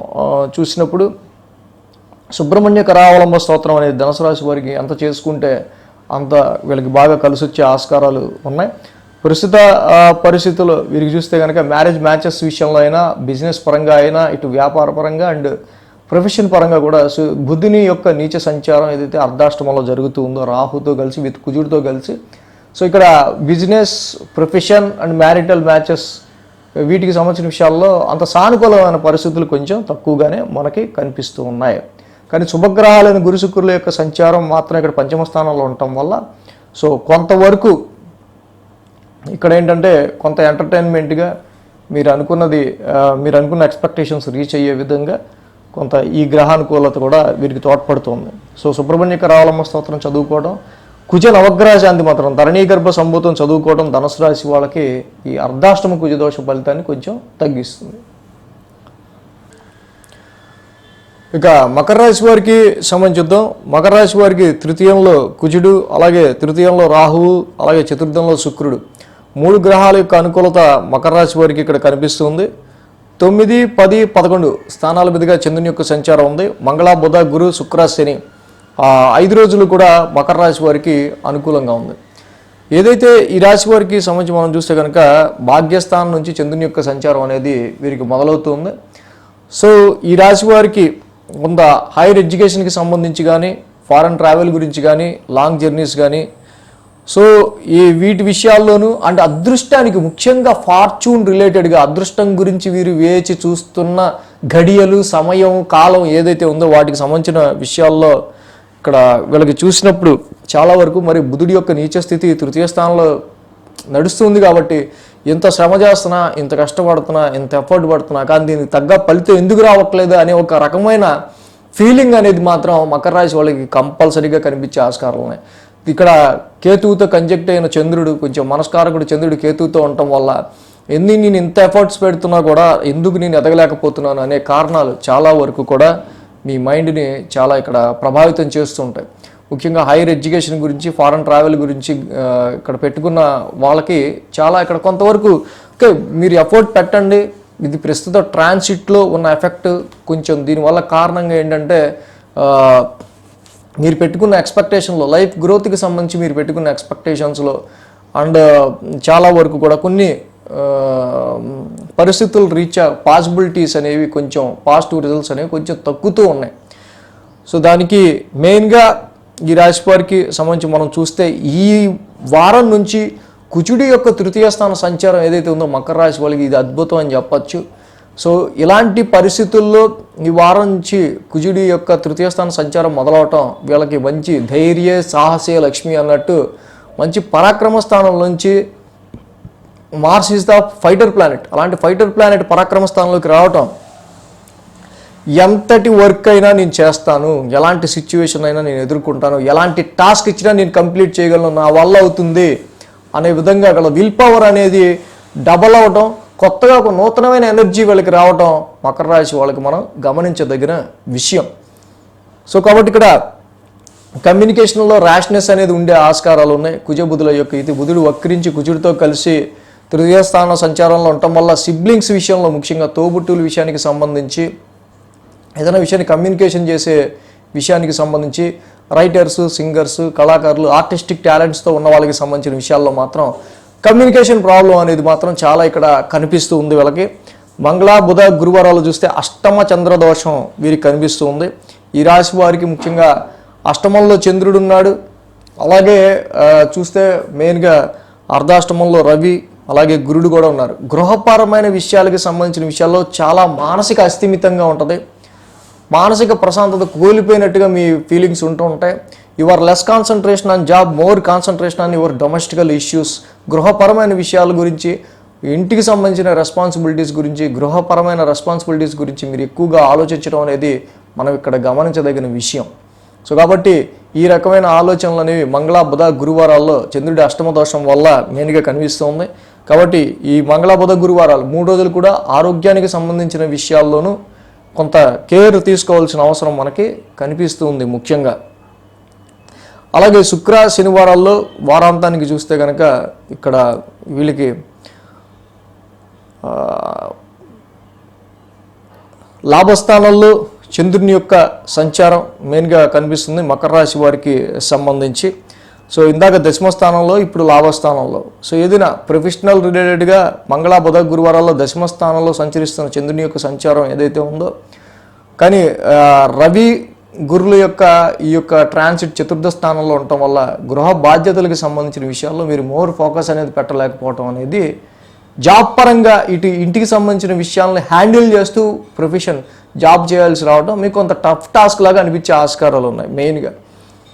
చూసినప్పుడు సుబ్రహ్మణ్య కరావలంబ స్తోత్రం అనేది ధనుసు రాశి వారికి ఎంత చేసుకుంటే అంత వీళ్ళకి బాగా కలిసి వచ్చే ఆస్కారాలు ఉన్నాయి. ప్రస్తుత పరిస్థితుల్లో వీరికి చూస్తే కనుక మ్యారేజ్ మ్యాచెస్ విషయంలో అయినా, బిజినెస్ పరంగా అయినా, ఇటు వ్యాపార పరంగా అండ్ ప్రొఫెషన్ పరంగా కూడా బుధుని యొక్క నీచ సంచారం ఏదైతే అర్ధాష్టమంలో జరుగుతూ ఉందో రాహుతో కలిసి విత్ కుజుడితో కలిసి, సో ఇక్కడ business, profession and marital matches వీటికి సంబంధించిన విషయాల్లో అంత సానుకూలమైన పరిస్థితులు కొంచెం తక్కువగానే మనకి కనిపిస్తూ ఉన్నాయి. కానీ శుభగ్రహాలైన గురు శుక్రుల యొక్క సంచారం మాత్రం ఇక్కడ పంచమ స్థానంలో ఉండటం వల్ల సో కొంతవరకు ఇక్కడ ఏంటంటే కొంత ఎంటర్టైన్మెంట్గా మీరు అనుకున్న ఎక్స్పెక్టేషన్స్ రీచ్ అయ్యే విధంగా కొంత ఈ గ్రహానుకూలత కూడా వీరికి తోడ్పడుతుంది. సో సుబ్రహ్మణ్య రావలమ్మ స్తోత్రం చదువుకోవడం, కుజ నవగ్రహ శాంతి మాత్రం ధరణీగర్భ సంభూతం చదువుకోవడం ధనుసు రాశి వాళ్ళకి ఈ అర్ధాష్టమ కుజదోష ఫలితాన్ని కొంచెం తగ్గిస్తుంది. ఇక మకర రాశి వారికి సంబంధించుద్దాం. మకర రాశి వారికి తృతీయంలో కుజుడు, అలాగే తృతీయంలో రాహువు, అలాగే చతుర్థంలో శుక్రుడు, 3 గ్రహాల యొక్క అనుకూలత మకర రాశి వారికి ఇక్కడ కనిపిస్తుంది. 9, 10, 11 స్థానాల మీదుగా చంద్రుని యొక్క సంచారం ఉంది. మంగళ, బుధ, గురు, శుక్ర, శని 5 రోజులు కూడా మకర రాశి వారికి అనుకూలంగా ఉంది. ఏదైతే ఈ రాశి వారికి సంబంధించి మనం చూస్తే కనుక భాగ్యస్థానం నుంచి చంద్రుని యొక్క సంచారం అనేది వీరికి మొదలవుతుంది. సో ఈ రాశి వారికి కొంత హైయర్ ఎడ్యుకేషన్కి సంబంధించి కానీ, ఫారెన్ ట్రావెల్ గురించి కానీ, లాంగ్ జర్నీస్ కానీ, సో ఈ వీటి విషయాల్లోనూ అంటే అదృష్టానికి ముఖ్యంగా ఫార్చ్యూన్ రిలేటెడ్గా అదృష్టం గురించి వీరు వేచి చూస్తున్న ఘడియలు, సమయం, కాలం ఏదైతే ఉందో వాటికి సంబంధించిన విషయాల్లో ఇక్కడ వీళ్ళకి చూసినప్పుడు చాలా వరకు మరి బుధుడి యొక్క నీచ స్థితి తృతీయ స్థానంలో నడుస్తుంది కాబట్టి ఎంత శ్రమ చేస్తున్నా, ఇంత కష్టపడుతున్నా, ఇంత ఎఫర్ట్ పడుతున్నా కానీ దీనికి తగ్గ ఫలితం ఎందుకు రావట్లేదు అనే ఒక రకమైన ఫీలింగ్ అనేది మాత్రం మకర రాశి వాళ్ళకి కంపల్సరీగా కనిపించే ఆస్కారాలు ఉన్నాయి. ఇక్కడ కేతువుతో కంజెక్ట్ అయిన చంద్రుడు, కొంచెం మనస్కారకుడు చంద్రుడు కేతువుతో ఉండటం వల్ల నేను ఇంత ఎఫర్ట్స్ పెడుతున్నా కూడా ఎందుకు నేను ఎదగలేకపోతున్నాను అనే కారణాలు చాలా వరకు కూడా మీ మైండ్ని చాలా ఇక్కడ ప్రభావితం చేస్తూ ఉంటాయి. ముఖ్యంగా హైయర్ ఎడ్యుకేషన్ గురించి, ఫారెన్ ట్రావెల్ గురించి ఇక్కడ పెట్టుకున్న వాళ్ళకి చాలా ఇక్కడ కొంతవరకు ఓకే మీరు ఎఫర్ట్ పెట్టండి, ఇది ప్రస్తుత ట్రాన్సిట్లో ఉన్న ఎఫెక్ట్ కొంచెం దీనివల్ల కారణంగా ఏంటంటే మీరు పెట్టుకున్న ఎక్స్పెక్టేషన్లో లైఫ్ గ్రోత్కి సంబంధించి మీరు పెట్టుకున్న ఎక్స్పెక్టేషన్స్లో అండ్ చాలా వరకు కూడా కొన్ని పరిస్థితులు రీత్యా పాసిబిలిటీస్ అనేవి కొంచెం పాజిటివ్ రిజల్ట్స్ అనేవి కొంచెం తగ్గుతూ ఉన్నాయి. సో దానికి మెయిన్గా ఈ రాశి వారికి సంబంధించి మనం చూస్తే ఈ వారం నుంచి కుజుడి యొక్క తృతీయ స్థాన సంచారం ఏదైతే ఉందో మకర రాశి వాళ్ళకి ఇది అద్భుతం అని చెప్పచ్చు. సో ఇలాంటి పరిస్థితుల్లో ఈ వారం నుంచి కుజుడి యొక్క తృతీయ స్థాన సంచారం మొదలవటం వీళ్ళకి మంచి ధైర్య, సాహసే లక్ష్మి అన్నట్టు మంచి పరాక్రమ స్థానం నుంచి Mars is the fighter planet, అలాంటి ఫైటర్ ప్లానెట్ పరాక్రమ స్థానంలోకి రావటం ఎంతటి వర్క్ అయినా నేను చేస్తాను, ఎలాంటి సిచ్యువేషన్ అయినా నేను ఎదుర్కొంటాను, ఎలాంటి టాస్క్ ఇచ్చినా నేను కంప్లీట్ చేయగలను, నా వల్ల అవుతుంది అనే విధంగా అక్కడ విల్ పవర్ అనేది డబల్ అవటం, కొత్తగా ఒక నూతనమైన ఎనర్జీ వాళ్ళకి రావటం మకర రాశి వాళ్ళకి మనం గమనించదగిన విషయం. సో కాబట్టి ఇక్కడ కమ్యూనికేషన్లో ర్యాష్నెస్ అనేది ఉండే ఆస్కారాలు ఉన్నాయి. కుజబుధుల యొక్క ఇది బుధుడు వక్రించి కుజుడితో కలిసి తృతీయ స్థాన సంచారంలో ఉండటం వల్ల సిబ్లింగ్స్ విషయంలో ముఖ్యంగా తోబుట్టువుల విషయానికి సంబంధించి ఏదైనా విషయాన్ని కమ్యూనికేషన్ చేసే విషయానికి సంబంధించి రైటర్స్, సింగర్స్, కళాకారులు, ఆర్టిస్టిక్ టాలెంట్స్తో ఉన్న వాళ్ళకి సంబంధించిన విషయాల్లో మాత్రం కమ్యూనికేషన్ ప్రాబ్లం అనేది మాత్రం చాలా ఇక్కడ కనిపిస్తూ ఉంది వీళ్ళకి. మంగళ, బుధ, గురువారాలు చూస్తే అష్టమ చంద్రదోషం వీరికి కనిపిస్తూ ఉంది. ఈ రాశి వారికి ముఖ్యంగా అష్టమంలో చంద్రుడు ఉన్నాడు, అలాగే చూస్తే మెయిన్గా అర్ధాష్టమంలో రవి, అలాగే గురుడు కూడా ఉన్నారు. గృహపరమైన విషయాలకి సంబంధించిన విషయాల్లో చాలా మానసిక అస్థిమితంగా ఉంటుంది, మానసిక ప్రశాంతత కోల్పోయినట్టుగా మీ ఫీలింగ్స్ ఉంటూ ఉంటాయి. Your less concentration on job, more concentration on your domestical issues. గృహపరమైన విషయాల గురించి, ఇంటికి సంబంధించిన రెస్పాన్సిబిలిటీస్ గురించి, గృహపరమైన రెస్పాన్సిబిలిటీస్ గురించి మీరు ఎక్కువగా ఆలోచించడం అనేది మనం ఇక్కడ గమనించదగిన విషయం. సో కాబట్టి ఈ రకమైన ఆలోచనలు అనేవి మంగళ, బుధ, గురువారాల్లో చంద్రుడి అష్టమ దోషం వల్ల మెయిన్గా కనిపిస్తుంది. కాబట్టి ఈ మంగళ, బుధ, గురువారాలు 3 రోజులు కూడా ఆరోగ్యానికి సంబంధించిన విషయాల్లోనూ కొంత కేర్ తీసుకోవాల్సిన అవసరం మనకి కనిపిస్తూ ఉంది ముఖ్యంగా. అలాగే శుక్ర, శనివారాల్లో వారాంతానికి చూస్తే కనుక ఇక్కడ వీళ్ళకి లాభస్థానాల్లో చంద్రుని యొక్క సంచారం మెయిన్గా కనిపిస్తుంది మకర రాశి వారికి సంబంధించి. సో ఇందాక దశమ స్థానంలో, ఇప్పుడు లాభస్థానంలో. సో ఏదైనా ప్రొఫెషనల్ రిలేటెడ్గా మంగళ బుధ గురువారాల్లో దశమ స్థానంలో సంచరిస్తున్న చంద్రుని యొక్క సంచారం ఏదైతే ఉందో, కానీ రవి గురుల యొక్క ఈ యొక్క ట్రాన్సిట్ చతుర్థ స్థానంలో ఉండటం వల్ల గృహ బాధ్యతలకు సంబంధించిన విషయాల్లో మీరు మోర్ ఫోకస్ అనేది పెట్టలేకపోవటం అనేది, జాబ్ పరంగా ఇటు ఇంటికి సంబంధించిన విషయాలను హ్యాండిల్ చేస్తూ ప్రొఫెషన్ జాబ్ చేయాల్సి రావడం మీకు కొంత టఫ్ టాస్క్ లాగా అనిపించే ఆస్కారాలు ఉన్నాయి. మెయిన్గా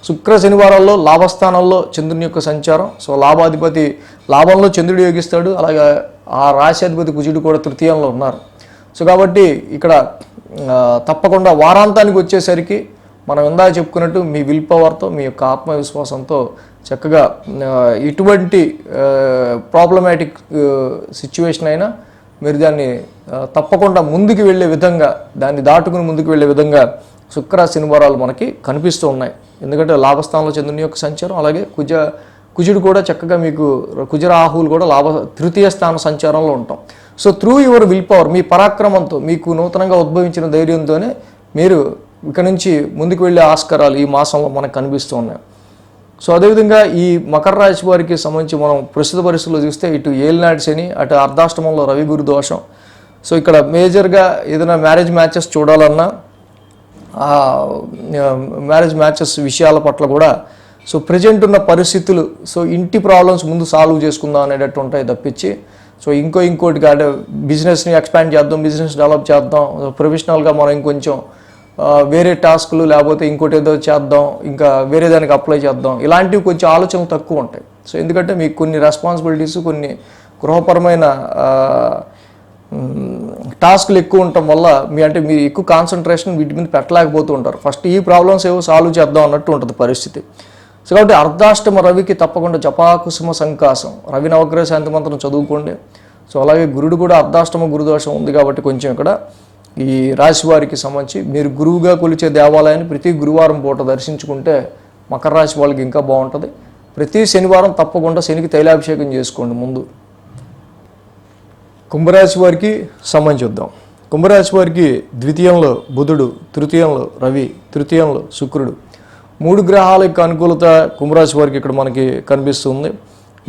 శుక్ర శనివారాల్లో లాభస్థానంలో చంద్రుని యొక్క సంచారం. సో లాభాధిపతి లాభంలో చంద్రుడు యోగిస్తాడు, అలాగే ఆ రాశ్యాధిపతి కుజుడు కూడా తృతీయంలో ఉన్నారు. సో కాబట్టి ఇక్కడ తప్పకుండా వారాంతానికి వచ్చేసరికి మనం ఇందాక చెప్పుకున్నట్టు మీ విల్ పవర్తో, మీ యొక్క ఆత్మవిశ్వాసంతో చక్కగా ఇటువంటి ప్రాబ్లమాటిక్ సిచ్యువేషన్ అయినా మీరు దాన్ని తప్పకుండా ముందుకు వెళ్ళే విధంగా, దాన్ని దాటుకుని ముందుకు వెళ్ళే విధంగా శుక్ర శనివారాలు మనకి కనిపిస్తూ ఉన్నాయి. ఎందుకంటే లాభస్థానంలో చంద్రుని యొక్క సంచారం, అలాగే కుజుడు కూడా చక్కగా మీకు కుజరాహువులు కూడా తృతీయ స్థాన సంచారంలో ఉంటాం. So through your will power, మీ పరాక్రమంతో, మీకు నూతనంగా ఉద్భవించిన ధైర్యంతోనే మీరు ఇక నుంచి ముందుకు వెళ్ళే ఆస్కారాలు ఈ మాసంలో మనకు కనిపిస్తూ ఉన్నాయి. సో అదేవిధంగా ఈ మకర రాశి వారికి సంబంధించి మనం ప్రస్తుత పరిస్థితుల్లో చూస్తే ఇటు ఏలినాటి శని, అటు అర్ధాష్టమంలో రవి గురు దోషం. సో ఇక్కడ మేజర్గా ఏదైనా మ్యారేజ్ మ్యాచెస్ చూడాలన్నా, మ్యారేజ్ మ్యాచెస్ విషయాల పట్ల కూడా సో ప్రజెంట్ ఉన్న పరిస్థితులు, సో ఇంటి ప్రాబ్లమ్స్ ముందు సాల్వ్ చేసుకుందాం అనేటట్టు ఉంటాయి తప్పించి, సో ఇంకోటి కాదు బిజినెస్ని ఎక్స్పాండ్ చేద్దాం, బిజినెస్ డెవలప్ చేద్దాం, ప్రొఫెషనల్గా మనం ఇంకొంచెం వేరే టాస్క్లు లేకపోతే ఇంకోటి ఏదో చేద్దాం, ఇంకా వేరే దానికి అప్లై చేద్దాం, ఇలాంటివి కొంచెం ఆలోచనలు తక్కువ ఉంటాయి. సో ఎందుకంటే మీకు కొన్ని రెస్పాన్సిబిలిటీస్, కొన్ని గృహపరమైన టాస్క్లు ఎక్కువ ఉండటం వల్ల మీరు ఎక్కువ కాన్సన్ట్రేషన్ వీటి మీద పెట్టలేకపోతూ ఉంటారు. ఫస్ట్ ఈ ప్రాబ్లమ్స్ ఏవో సాల్వ్ చేద్దాం అన్నట్టు ఉంటుంది పరిస్థితి. సో కాబట్టి అర్ధాష్టమ రవికి తప్పకుండా జపాకుసుమ సంకాసం, రవి నవగ్రహ శాంతి మంత్రం చదువుకోండి. సో అలాగే గురుడు కూడా అర్ధాష్టమ గురుదోషం ఉంది కాబట్టి కొంచెం ఇక్కడ ఈ రాశి వారికి సంబంధించి మీరు గురువుగా కొలిచే దేవాలయాన్ని ప్రతి గురువారం పూట దర్శించుకుంటే మకర రాశి వాళ్ళకి ఇంకా బాగుంటుంది. ప్రతి శనివారం తప్పకుండా శనికి తైలాభిషేకం చేసుకోండి ముందు. కుంభరాశి వారికి సంబంధించి చూద్దాం. కుంభరాశి వారికి ద్వితీయంలో బుధుడు, తృతీయంలో రవి, తృతీయంలో శుక్రుడు, 3 గ్రహాల యొక్క అనుకూలత కుంభరాశి వారికి ఇక్కడ మనకి కనిపిస్తుంది.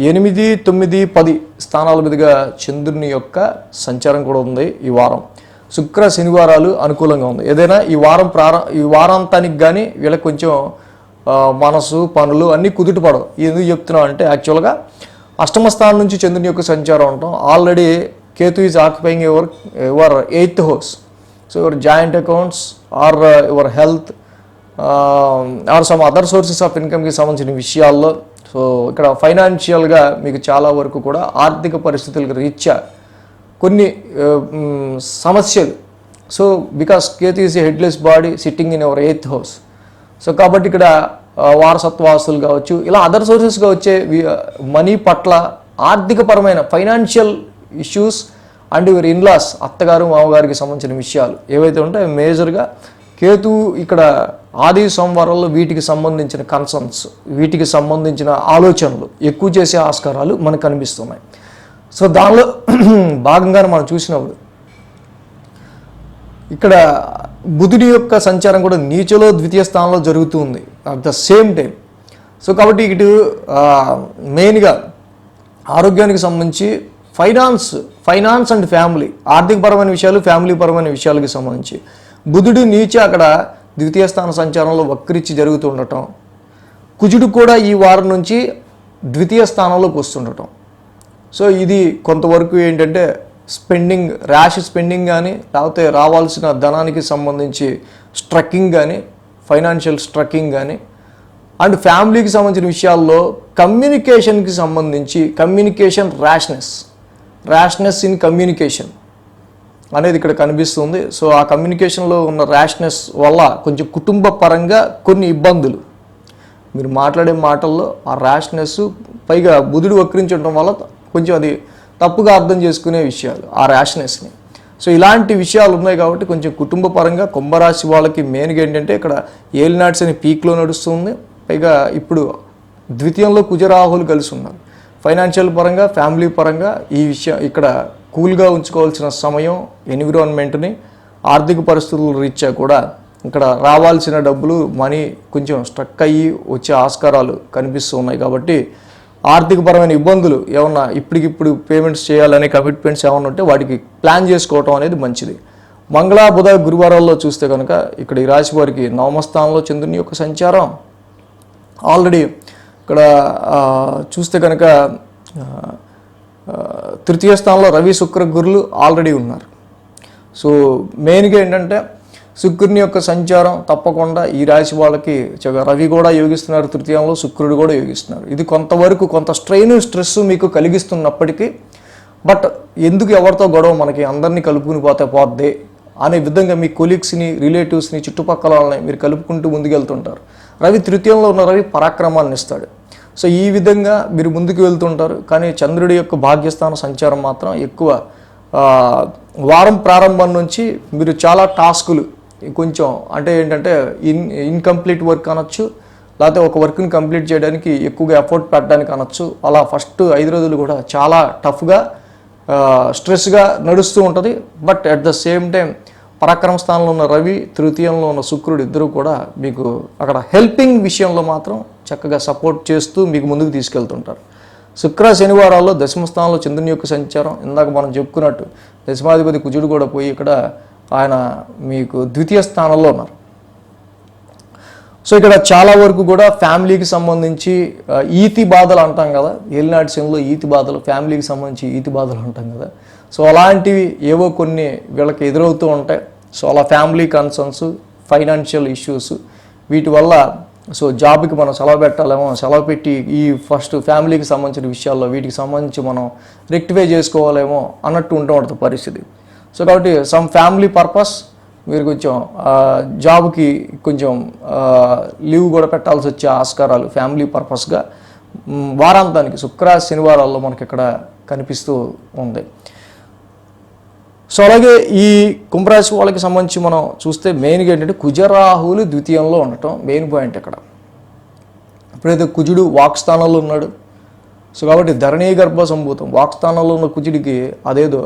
8, 9, 10 స్థానాల మీదుగా చంద్రుని యొక్క సంచారం కూడా ఉంది ఈ వారం. శుక్ర శనివారాలు అనుకూలంగా ఉంది. ఏదైనా ఈ వారాంతానికి కానీ వీళ్ళకి కొంచెం మనసు, పనులు అన్నీ కుదుటపడవు. ఎందుకు చెప్తున్నాం అంటే యాక్చువల్గా అష్టమ స్థానం నుంచి చంద్రుని యొక్క సంచారం ఉంటాం. Already Ketu is occupying your 8th house. So your joint accounts or your health or some other sources of ఇన్కమ్కి సంబంధించిన విషయాల్లో, సో ఇక్కడ ఫైనాన్షియల్గా మీకు చాలా వరకు కూడా ఆర్థిక పరిస్థితులకు రీత్యా కొన్ని సమస్యలు. So because Ketu is a headless body sitting in your 8th house. So కాబట్టి ఇక్కడ వారసత్వాస్తులు కావచ్చు, ఇలా అదర్ సోర్సెస్గా వచ్చే మనీ పట్ల ఆర్థికపరమైన financial issues and your in-laws, అత్తగారు మామగారికి సంబంధించిన విషయాలు ఏవైతే ఉంటాయో మేజర్గా కేతు ఇక్కడ ఆది సోమవారంలో వీటికి సంబంధించిన కన్సర్న్స్, వీటికి సంబంధించిన ఆలోచనలు ఎక్కువ చేసే ఆస్కారాలు మనకు కనిపిస్తున్నాయి. సో దానిలో భాగంగానే మనం చూసినప్పుడు ఇక్కడ బుధుడి యొక్క సంచారం కూడా నీచలో ద్వితీయ స్థానంలో జరుగుతుంది at the same time. So కాబట్టి ఇటు మెయిన్గా ఆరోగ్యానికి సంబంధించి ఫైనాన్స్ అండ్ ఫ్యామిలీ, ఆర్థికపరమైన విషయాలు, ఫ్యామిలీ పరమైన విషయాలకు సంబంధించి బుధుడు నీచ అక్కడ ద్వితీయ స్థాన సంచారంలో వక్రించి జరుగుతుండటం, కుజుడు కూడా ఈ వారం నుంచి ద్వితీయ స్థానంలోకి వస్తుండటం. సో ఇది కొంతవరకు ఏంటంటే ర్యాష్ స్పెండింగ్ కానీ, లేకపోతే రావాల్సిన ధనానికి సంబంధించి స్ట్రక్కింగ్ కానీ, ఫైనాన్షియల్ స్ట్రక్కింగ్ కానీ, అండ్ ఫ్యామిలీకి సంబంధించిన విషయాల్లో కమ్యూనికేషన్కి సంబంధించి ర్యాష్నెస్ ఇన్ కమ్యూనికేషన్ అనేది ఇక్కడ కనిపిస్తుంది. సో ఆ కమ్యూనికేషన్లో ఉన్న ర్యాష్నెస్ వల్ల కొంచెం కుటుంబ పరంగా కొన్ని ఇబ్బందులు, మీరు మాట్లాడే మాటల్లో ఆ ర్యాష్నెస్, పైగా బుధుడు వక్రించి ఉండటం వల్ల కొంచెం అది తప్పుగా అర్థం చేసుకునే విషయాలు, ఆ ర్యాష్నెస్ని. సో ఇలాంటి విషయాలు ఉన్నాయి కాబట్టి కొంచెం కుటుంబ పరంగా కుంభరాశి వాళ్ళకి మెయిన్గా ఏంటంటే ఇక్కడ ఏలినాట్స్ అని పీక్లో నడుస్తుంది. పైగా ఇప్పుడు ద్వితీయంలో కుజరాహులు కలిసి ఉన్నారు. ఫైనాన్షియల్ పరంగా, ఫ్యామిలీ పరంగా ఈ విషయం ఇక్కడ కూల్గా ఉంచుకోవాల్సిన సమయం, ఎన్విరాన్మెంట్ని, ఆర్థిక పరిస్థితుల రీత్యా కూడా ఇక్కడ రావాల్సిన డబ్బులు మనీ కొంచెం స్ట్రక్ అయ్యి వచ్చే ఆస్కారాలు కనిపిస్తూ ఉన్నాయి. కాబట్టి ఆర్థికపరమైన ఇబ్బందులు ఏమన్నా ఇప్పటికిప్పుడు పేమెంట్స్ చేయాలనే కమిట్మెంట్స్ ఏమన్నా ఉంటే వాటికి ప్లాన్ చేసుకోవటం అనేది మంచిది. మంగళ బుధ గురువారాల్లో చూస్తే కనుక ఇక్కడ ఈ రాశి వారికి నవమస్థానంలో చంద్రుని యొక్క సంచారం ఆల్రెడీ ఇక్కడ చూస్తే కనుక తృతీయ స్థానంలో రవి శుక్ర గురులు ఆల్రెడీ ఉన్నారు. సో మెయిన్గా ఏంటంటే శుక్రుని యొక్క సంచారం తప్పకుండా ఈ రాశి వాళ్ళకి రవి కూడా యోగిస్తున్నారు, తృతీయంలో శుక్రుడు కూడా యోగిస్తున్నారు. ఇది కొంతవరకు కొంత స్ట్రెస్ మీకు కలిగిస్తున్నప్పటికీ బట్ ఎందుకు ఎవరితో గొడవ, మనకి అందరినీ కలుపుకుని పోద్దే అనే విధంగా మీ కొలీగ్స్ని, రిలేటివ్స్ని, చుట్టుపక్కల వాళ్ళని మీరు కలుపుకుంటూ ముందుకెళ్తుంటారు. రవి తృతీయంలో ఉన్న రవి పరాక్రమాన్ని ఇస్తాడు. సో ఈ విధంగా మీరు ముందుకు వెళ్తుంటారు. కానీ చంద్రుడి యొక్క భాగ్యస్థాన సంచారం మాత్రం ఎక్కువ వారం ప్రారంభం నుంచి మీరు చాలా టాస్కులు కొంచెం అంటే ఏంటంటే ఇన్కంప్లీట్ వర్క్ అనొచ్చు, లేకపోతే ఒక వర్క్ని కంప్లీట్ చేయడానికి ఎక్కువగా ఎఫర్ట్ పెట్టడానికి అనొచ్చు. అలా ఫస్ట్ 5 రోజులు కూడా చాలా టఫ్గా స్ట్రెస్గా నడుస్తూ ఉంటుంది. But at the same time పరాక్రమ స్థానంలో ఉన్న రవి, తృతీయంలో ఉన్న శుక్రుడు ఇద్దరు కూడా మీకు అక్కడ హెల్పింగ్ విషయంలో మాత్రం చక్కగా సపోర్ట్ చేస్తూ మీకు ముందుకు తీసుకెళ్తుంటారు. శుక్ర శనివారాల్లో దశమ స్థానంలో చంద్రుని యొక్క సంచారం, ఇందాక మనం చెప్పుకున్నట్టు దశమాధిపతి కుజుడు కూడా పోయి ఇక్కడ ఆయన మీకు ద్వితీయ స్థానంలో ఉన్నారు. సో ఇక్కడ చాలా వరకు కూడా ఫ్యామిలీకి సంబంధించి ఈతి బాధలు అంటాం కదా, ఏలినాటి శనిలో ఈతి బాధలు, ఫ్యామిలీకి సంబంధించి ఈతి బాధలు అంటాం కదా. సో అలాంటివి ఏవో కొన్ని వీళ్ళకి ఎదురవుతూ ఉంటాయి. సో అలా ఫ్యామిలీ కన్సర్న్స్, ఫైనాన్షియల్ ఇష్యూస్, వీటి వల్ల సో జాబ్కి మనం సెలవు పెట్టాలేమో, సెలవు పెట్టి ఈ ఫస్ట్ ఫ్యామిలీకి సంబంధించిన విషయాల్లో వీటికి సంబంధించి మనం రెక్టిఫై చేసుకోవాలేమో అన్నట్టు ఉంటూ ఉంటుంది పరిస్థితి. సో కాబట్టి సమ్ ఫ్యామిలీ పర్పస్ మీరు కొంచెం జాబ్కి కొంచెం లీవ్ కూడా పెట్టాల్సి వచ్చే ఆస్కారాలు ఫ్యామిలీ పర్పస్గా వారాంతానికి శుక్ర శనివారాల్లో మనకి ఇక్కడ కనిపిస్తూ ఉంది. సో అలాగే ఈ కుంభరాశి వాళ్ళకి సంబంధించి మనం చూస్తే మెయిన్గా ఏంటంటే కుజరాహువులు ద్వితీయంలో ఉండటం మెయిన్ పాయింట్ ఇక్కడ. ఇప్పుడైతే కుజుడు వాక్స్థానంలో ఉన్నాడు. సో కాబట్టి ధరణీ గర్భ సంభూతం వాక్స్థానంలో ఉన్న కుజుడికి అదేదో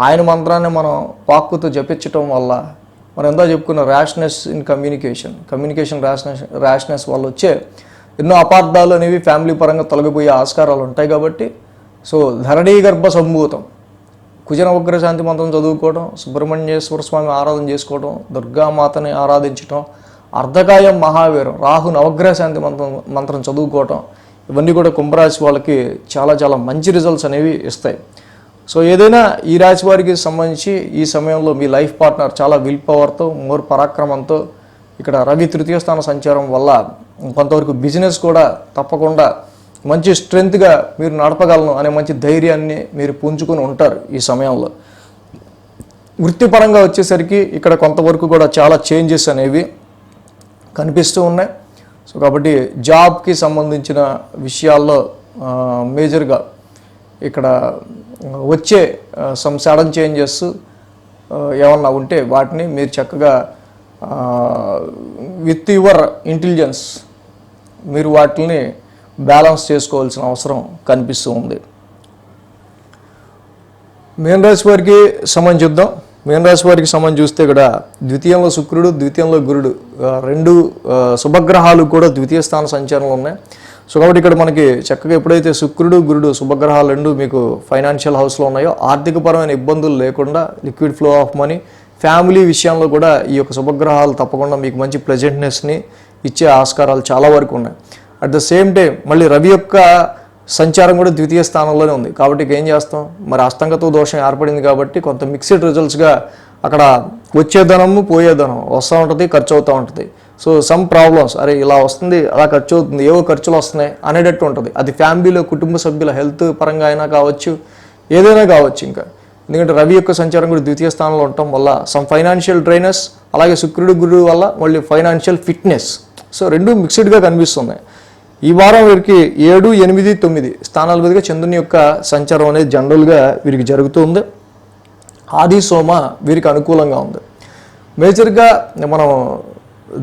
ఆయన మంత్రాన్ని మనం వాక్కుతో జపించటం వల్ల మనం ఎంతో చెప్పుకున్న ర్యాష్నెస్ ఇన్ కమ్యూనికేషన్ ర్యాష్నెస్ వల్ల వచ్చే ఎన్నో అపార్థాలు అనేవి ఫ్యామిలీ పరంగా తొలగిపోయే ఆస్కారాలు ఉంటాయి. కాబట్టి సో ధరణీ గర్భ సంభూతం కుజన ఉగ్రశాంతి మంత్రం చదువుకోవడం, సుబ్రహ్మణ్యేశ్వర స్వామి ఆరాధన చేసుకోవడం, దుర్గామాతని ఆరాధించడం, అర్ధకాయం మహావీరం రాహు నవగ్రహ శాంతి మంత్రం చదువుకోవటం, ఇవన్నీ కూడా కుంభరాశి వాళ్ళకి చాలా చాలా మంచి రిజల్ట్స్ అనేవి ఇస్తాయి. సో ఏదైనా ఈ రాశి వారికి సంబంధించి ఈ సమయంలో మీ లైఫ్ పార్ట్నర్ చాలా విల్ పవర్తో, మోర్ పరాక్రమంతో ఇక్కడ రవి తృతీయ స్థాన సంచారం వల్ల కొంతవరకు బిజినెస్ కూడా తప్పకుండా మంచి స్ట్రెంగ్త్గా మీరు నడపగలను అనే మంచి ధైర్యాన్ని మీరు పుంజుకొని ఉంటారు. ఈ సమయంలో వృత్తిపరంగా వచ్చేసరికి ఇక్కడ కొంతవరకు కూడా చాలా చేంజెస్ అనేవి కనిపిస్తూ ఉన్నాయి. సో కాబట్టి జాబ్కి సంబంధించిన విషయాల్లో మేజర్గా ఇక్కడ వచ్చే సమ్ సడన్ చేంజెస్ ఏమన్నా ఉంటే వాటిని మీరు చక్కగా విత్ యువర్ ఇంటెలిజెన్స్ మీరు వాటిని బ్యాలెన్స్ చేసుకోవాల్సిన అవసరం కనిపిస్తూ ఉంది. మీన రాశి వారికి సంబంధించి చూద్దాం. మీన రాశి వారికి సంబంధించి చూస్తే ఇక్కడ ద్వితీయంలో శుక్రుడు, ద్వితీయంలో గురుడు, రెండు శుభగ్రహాలు కూడా ద్వితీయ స్థాన సంచారంలో ఉన్నాయి. సో కాబట్టి ఇక్కడ మనకి చక్కగా ఎప్పుడైతే శుక్రుడు, గురుడు శుభగ్రహాలు రెండు మీకు ఫైనాన్షియల్ హౌస్లో ఉన్నాయో ఆర్థికపరమైన ఇబ్బందులు లేకుండా liquid flow of money, family విషయంలో కూడా ఈ యొక్క శుభగ్రహాలు తప్పకుండా మీకు మంచి ప్లెజెంట్నెస్ని ఇచ్చే ఆస్కారాలు చాలా వరకు ఉన్నాయి. అట్ ద సేమ్ టైం మళ్ళీ రవి యొక్క సంచారం కూడా ద్వితీయ స్థానంలోనే ఉంది. కాబట్టి ఏం చేస్తాం, మరి అష్టంగతో దోషం ఏర్పడింది కాబట్టి కొంత మిక్స్డ్ రిజల్ట్స్గా అక్కడ వచ్చే ధనము పోయే ధనం వస్తూ ఉంటుంది, ఖర్చు అవుతూ ఉంటుంది. సో సమ్ ప్రాబ్లమ్స్, అరే ఇలా వస్తుంది అలా ఖర్చు అవుతుంది, ఏవో ఖర్చులు వస్తున్నాయి అనేటట్టు ఉంటుంది. అది ఫ్యామిలీలో కుటుంబ సభ్యుల హెల్త్ పరంగా అయినా కావచ్చు, ఏదైనా కావచ్చు. ఇంకా ఎందుకంటే రవి యొక్క సంచారం కూడా ద్వితీయ స్థానంలో ఉండటం వల్ల సమ్ ఫైనాన్షియల్ డ్రైనెస్, అలాగే శుక్రుడు గురుడు వల్ల మళ్ళీ ఫైనాన్షియల్ ఫిట్నెస్, సో రెండు మిక్స్డ్గా కనిపిస్తున్నాయి. ఈ వారం వీరికి 7, 8, 9 స్థానాల మీదుగా చంద్రుని యొక్క సంచారం అనేది జనరల్గా వీరికి జరుగుతుంది. ఆది సోమ వీరికి అనుకూలంగా ఉంది. మేజర్గా మనం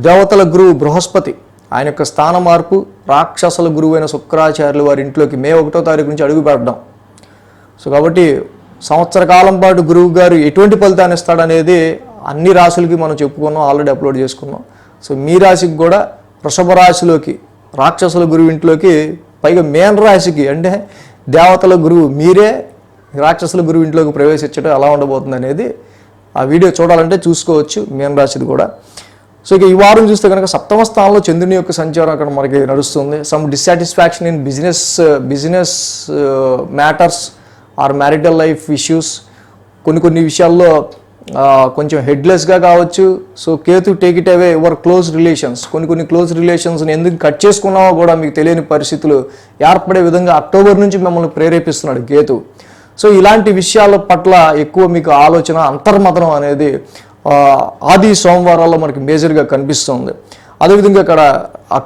దేవతల గురువు బృహస్పతి ఆయన యొక్క స్థాన మార్పు, రాక్షసుల గురువు అయిన శుక్రాచార్యులు వారి ఇంట్లోకి మే 1వ తారీఖు నుంచి అడుగు పెట్టడం. సో కాబట్టి సంవత్సర కాలం పాటు గురువు గారు ఎటువంటి ఫలితాన్ని ఇస్తాడనేది అన్ని రాశులకి మనం చెప్పుకున్నాం, ఆల్రెడీ అప్లోడ్ చేసుకున్నాం. సో మీ రాశికి కూడా వృషభ రాశిలోకి, రాక్షసుల గురువు ఇంట్లోకి, పైగా మేన రాశికి అంటే దేవతల గురువు మీరే రాక్షసుల గురువు ఇంట్లోకి ప్రవేశించడం ఎలా ఉండబోతుంది అనేది ఆ వీడియో చూడాలంటే చూసుకోవచ్చు, మేన రాశిది కూడా. సో ఇక ఈ వారం చూస్తే కనుక సప్తమ స్థానంలో చంద్రుని యొక్క సంచారం అక్కడ మనకి నడుస్తుంది. Some dissatisfaction in business matters or marital life issues, కొన్ని విషయాల్లో కొంచెం హెడ్లెస్గా కావచ్చు. So Ketu take it away your close relations, కొన్ని క్లోజ్ రిలేషన్స్ని ఎందుకు కట్ చేసుకున్నావో కూడా మీకు తెలియని పరిస్థితులు ఏర్పడే విధంగా అక్టోబర్ నుంచి మిమ్మల్ని ప్రేరేపిస్తున్నాడు కేతు. సో ఇలాంటి విషయాల పట్ల ఎక్కువ మీకు ఆలోచన, అంతర్మథనం అనేది ఆది సోమవారాల్లో మనకి మేజర్గా కనిపిస్తుంది. అదేవిధంగా ఇక్కడ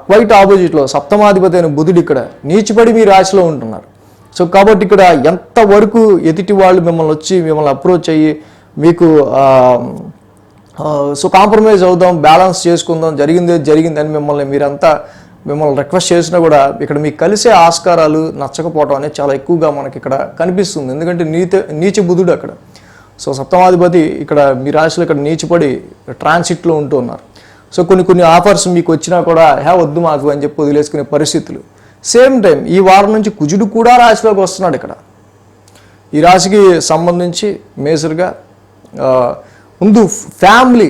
క్వైట్ ఆపోజిట్లో సప్తమాధిపతి అయిన బుధుడు ఇక్కడ నీచిపడి మీ రాశిలో ఉంటున్నారు. సో కాబట్టి ఇక్కడ ఎంతవరకు ఎదుటి వాళ్ళు మిమ్మల్ని అప్రోచ్ అయ్యి మీకు సో కాంప్రమైజ్ అవుదాం, బ్యాలెన్స్ చేసుకుందాం, జరిగింది అని మిమ్మల్ని రిక్వెస్ట్ చేసినా కూడా ఇక్కడ మీకు కలిసే ఆస్కారాలు నచ్చకపోవడం అనేది చాలా ఎక్కువగా మనకి ఇక్కడ కనిపిస్తుంది. ఎందుకంటే నీచ బుధుడు అక్కడ. సో సప్తమాధిపతి ఇక్కడ మీ రాశిలో ఇక్కడ నీచిపడి ట్రాన్సిట్లో ఉంటూ ఉన్నారు. సో కొన్ని ఆఫర్స్ మీకు వచ్చినా కూడా వద్దు మాకు అని చెప్పి వదిలేసుకునే పరిస్థితులు. సేమ్ టైం ఈ వారం నుంచి కుజుడు కూడా రాశిలోకి వస్తున్నాడు. ఇక్కడ ఈ రాశికి సంబంధించి మేజర్గా ముందు family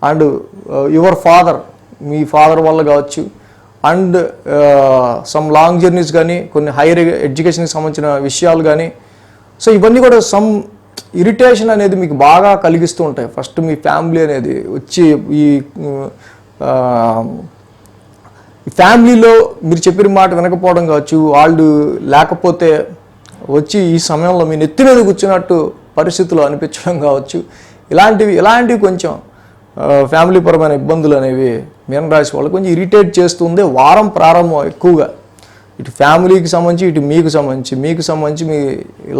and your father, me father వల్ల కావచ్చు, అండ్ సమ్ లాంగ్ జర్నీస్ కానీ, కొన్ని హైయర్ ఎడ్యుకేషన్కి సంబంధించిన విషయాలు కానీ. సో ఇవన్నీ కూడా సమ్ ఇరిటేషన్ అనేది మీకు బాగా కలిగిస్తూ ఉంటాయి. ఫస్ట్ మీ ఫ్యామిలీ అనేది వచ్చి ఈ ఫ్యామిలీలో మీరు చెప్పిన మాట వినకపోవడం కావచ్చు, వాళ్ళు లేకపోతే వచ్చి ఈ సమయంలో మీ నెత్తి మీద కూర్చున్నట్టు పరిస్థితులు అనిపించడం కావచ్చు. ఇలాంటివి కొంచెం ఫ్యామిలీ పరమైన ఇబ్బందులు అనేవి మీన రాశి వాళ్ళు కొంచెం ఇరిటేట్ చేస్తుంది వారం ప్రారంభం ఎక్కువగా. ఇటు ఫ్యామిలీకి సంబంధించి, ఇటు మీకు సంబంధించి మీ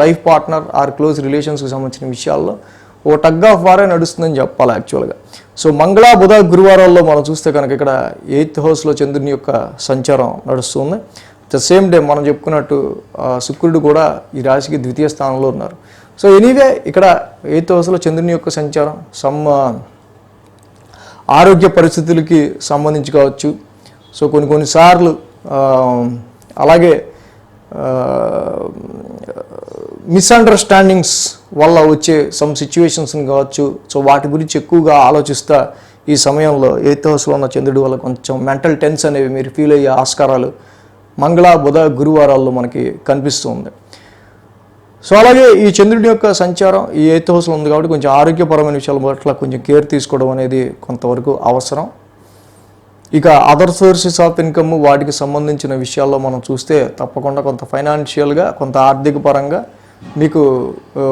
లైఫ్ పార్ట్నర్ ఆర్ క్లోజ్ రిలేషన్స్కి సంబంధించిన విషయాల్లో ఓ టగ్ ఆఫ్ వారే నడుస్తుందని చెప్పాలి యాక్చువల్గా. సో మంగళ బుధ గురువారాల్లో మనం చూస్తే కనుక ఇక్కడ 8th హౌస్లో చంద్రుని యొక్క సంచారం నడుస్తుంది. ద సేమ్ డే మనం చెప్పుకున్నట్టు శుక్రుడు కూడా ఈ రాశికి 2వ స్థానంలో ఉన్నారు. సో ఎనీవే ఇక్కడ 8th హౌస్లో చంద్రుని యొక్క సంచారం ఆరోగ్య పరిస్థితులకి సంబంధించి కావచ్చు. సో కొన్నిసార్లు అలాగే మిస్అండర్స్టాండింగ్స్ వల్ల వచ్చే సమ్ సిచ్యువేషన్స్ని కావచ్చు. సో వాటి గురించి ఎక్కువగా ఆలోచిస్తా ఈ సమయంలో 8th హౌస్లో ఉన్న చంద్రుడి వల్ల కొంచెం మెంటల్ టెన్స్ అనేవి మీరు ఫీల్ అయ్యే ఆస్కారాలు మంగళ బుధ గురువారాల్లో మనకి కనిపిస్తుంది. సో అలాగే ఈ చంద్రుడి యొక్క సంచారం ఈ 8th హౌస్లో ఉంది కాబట్టి కొంచెం ఆరోగ్యపరమైన విషయాల పట్ల కొంచెం కేర్ తీసుకోవడం అనేది కొంతవరకు అవసరం. ఇక అదర్ సోర్సెస్ ఆఫ్ ఇన్కమ్ వాటికి సంబంధించిన విషయాల్లో మనం చూస్తే తప్పకుండా కొంత ఫైనాన్షియల్గా, కొంత ఆర్థిక పరంగా మీకు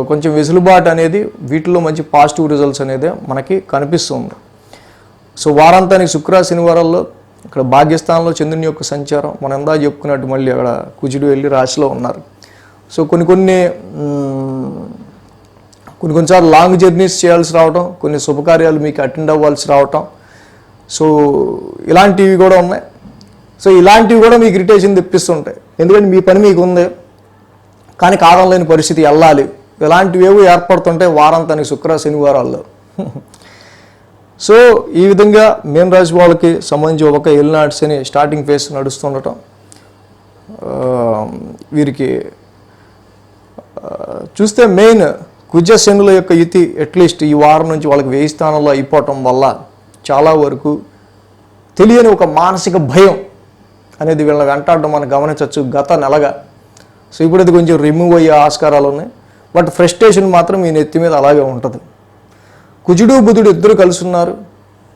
కొంచెం వెసులుబాటు అనేది, వీటిలో మంచి పాజిటివ్ రిజల్ట్స్ అనేది మనకి కనిపిస్తుంది. సో వారాంతానికి శనివారాల్లో ఇక్కడ భాగ్యస్థానంలో చంద్రుని యొక్క సంచారం మనం ఎందా చెప్పుకున్నట్టు మళ్ళీ అక్కడ కుజుడు వెళ్ళి రాశిలో ఉన్నారు. సో కొన్నిసార్లు లాంగ్ జర్నీస్ చేయాల్సి రావటం, కొన్ని శుభకార్యాలు మీకు అటెండ్ అవ్వాల్సి రావటం. సో ఇలాంటివి కూడా ఉన్నాయి. సో ఇలాంటివి కూడా మీకు ఇరిటేషన్ తెప్పిస్తుంటాయి. ఎందుకంటే మీ పని మీకు ఉంది కానీ కాదంలేని పరిస్థితి వెళ్ళాలి. ఇలాంటివి ఏవో ఏర్పడుతుంటాయి వారాంతానికి శనివారాల్లో. సో ఈ విధంగా మీన రాశి వాళ్ళకి సంబంధించి ఒక ఎల్నాడ్స్ అని స్టార్టింగ్ ఫేజ్ నడుస్తుండటం, వీరికి చూస్తే మెయిన్ కుజశనుల యొక్క యుతి అట్లీస్ట్ ఈ వారం నుంచి వాళ్ళకి 1000 స్థానంలో అయిపోవటం వల్ల చాలా వరకు తెలియని ఒక మానసిక భయం అనేది వీళ్ళని వెంటాడడం మనం గమనించవచ్చు గత నెలగా. సో ఇప్పుడు అది కొంచెం రిమూవ్ అయ్యే ఆస్కారాలు ఉన్నాయి. బట్ ఫ్రస్ట్రేషన్ మాత్రం మీ నెత్తి మీద అలాగే ఉంటుంది. కుజుడు బుధుడు ఇద్దరు కలిసి ఉన్నారు.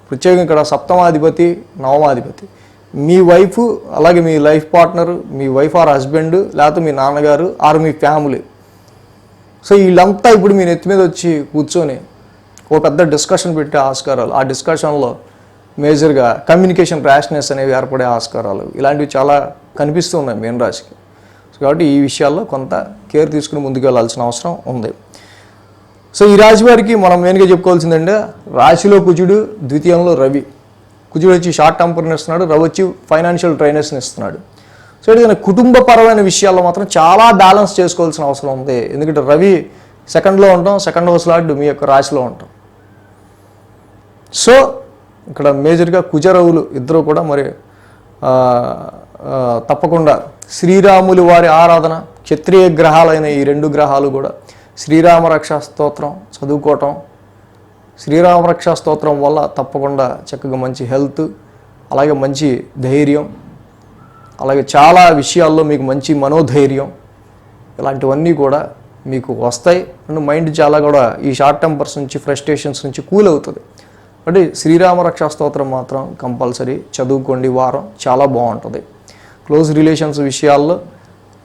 ప్రత్యేకంగా ఇక్కడ సప్తమాధిపతి, నవమాధిపతి, మీ వైఫ్ అలాగే మీ లైఫ్ పార్ట్నర్, మీ వైఫ్ ఆర్ హస్బెండ్, లేకపోతే మీ నాన్నగారు ఆర్ మీ ఫ్యామిలీ. సో వీళ్ళంతా ఇప్పుడు మీ నెత్తి మీద వచ్చి కూర్చొని ఒక పెద్ద డిస్కషన్ పెట్టే ఆస్కారాలు, ఆ డిస్కషన్లో మేజర్గా కమ్యూనికేషన్ ర్యాష్నెస్ అనేవి ఏర్పడే ఆస్కారాలు ఇలాంటివి చాలా కనిపిస్తూ ఉన్నాయి మీన రాశికి. సో కాబట్టి ఈ విషయాల్లో కొంత కేర్ తీసుకుని ముందుకు వెళ్ళాల్సిన అవసరం ఉంది. సో ఈ రాశి వారికి మనం మెయిన్గా చెప్పుకోవాల్సిందంటే రాశిలో కుజుడు, ద్వితీయంలో రవి. కుజుడు వచ్చి షార్ట్ టెంపర్ని ఇస్తున్నాడు, రవి వచ్చి ఫైనాన్షియల్ డ్రైనెస్ని ఇస్తున్నాడు. సో ఏదైనా కుటుంబపరమైన విషయాల్లో మాత్రం చాలా బ్యాలెన్స్ చేసుకోవాల్సిన అవసరం ఉంది. ఎందుకంటే రవి సెకండ్లో ఉంటాం, సెకండ్ హౌస్ లార్డ్ మీ యొక్క రాశిలో ఉంటాం. సో ఇక్కడ మేజర్గా కుజరవులు ఇద్దరు కూడా మరి తప్పకుండా శ్రీరాములు వారి ఆరాధన, క్షత్రియ గ్రహాలైన ఈ 2 గ్రహాలు కూడా శ్రీరామ రక్షా స్తోత్రం చదువుకోవటం, శ్రీరామ రక్షా స్తోత్రం వల్ల తప్పకుండా చక్కగా మంచి హెల్త్, అలాగే మంచి ధైర్యం, అలాగే చాలా విషయాల్లో మీకు మంచి మనోధైర్యం, ఇలాంటివన్నీ కూడా మీకు వస్తాయి. అండ్ మైండ్ చాలా కూడా ఈ షార్ట్ టెంపర్స్ నుంచి, ఫ్రస్ట్రేషన్స్ నుంచి కూల్ అవుతుంది. అంటే శ్రీరామ రక్షా స్తోత్రం మాత్రం కంపల్సరీ చదువుకోండి. వారం చాలా బాగుంటుంది. క్లోజ్ రిలేషన్స్ విషయాల్లో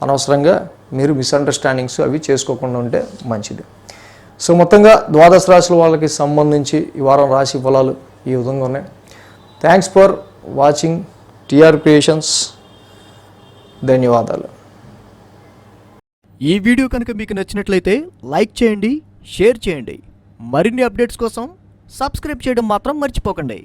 అనవసరంగా మీరు మిస్అండర్స్టాండింగ్స్ అవి చేసుకోకుండా ఉంటే మంచిది. సో మొత్తంగా ద్వాదశ రాశుల వాళ్ళకి సంబంధించి ఈ వారం రాశి ఫలాలు ఈ విధంగా ఉన్నాయి. Thanks for watching TR creations. ధన్యవాదాలు. ఈ వీడియో కనుక మీకు నచ్చినట్లయితే లైక్ చేయండి, షేర్ చేయండి. మరిన్ని అప్డేట్స్ కోసం సబ్స్క్రైబ్ చేయడం మాత్రం మర్చిపోకండి.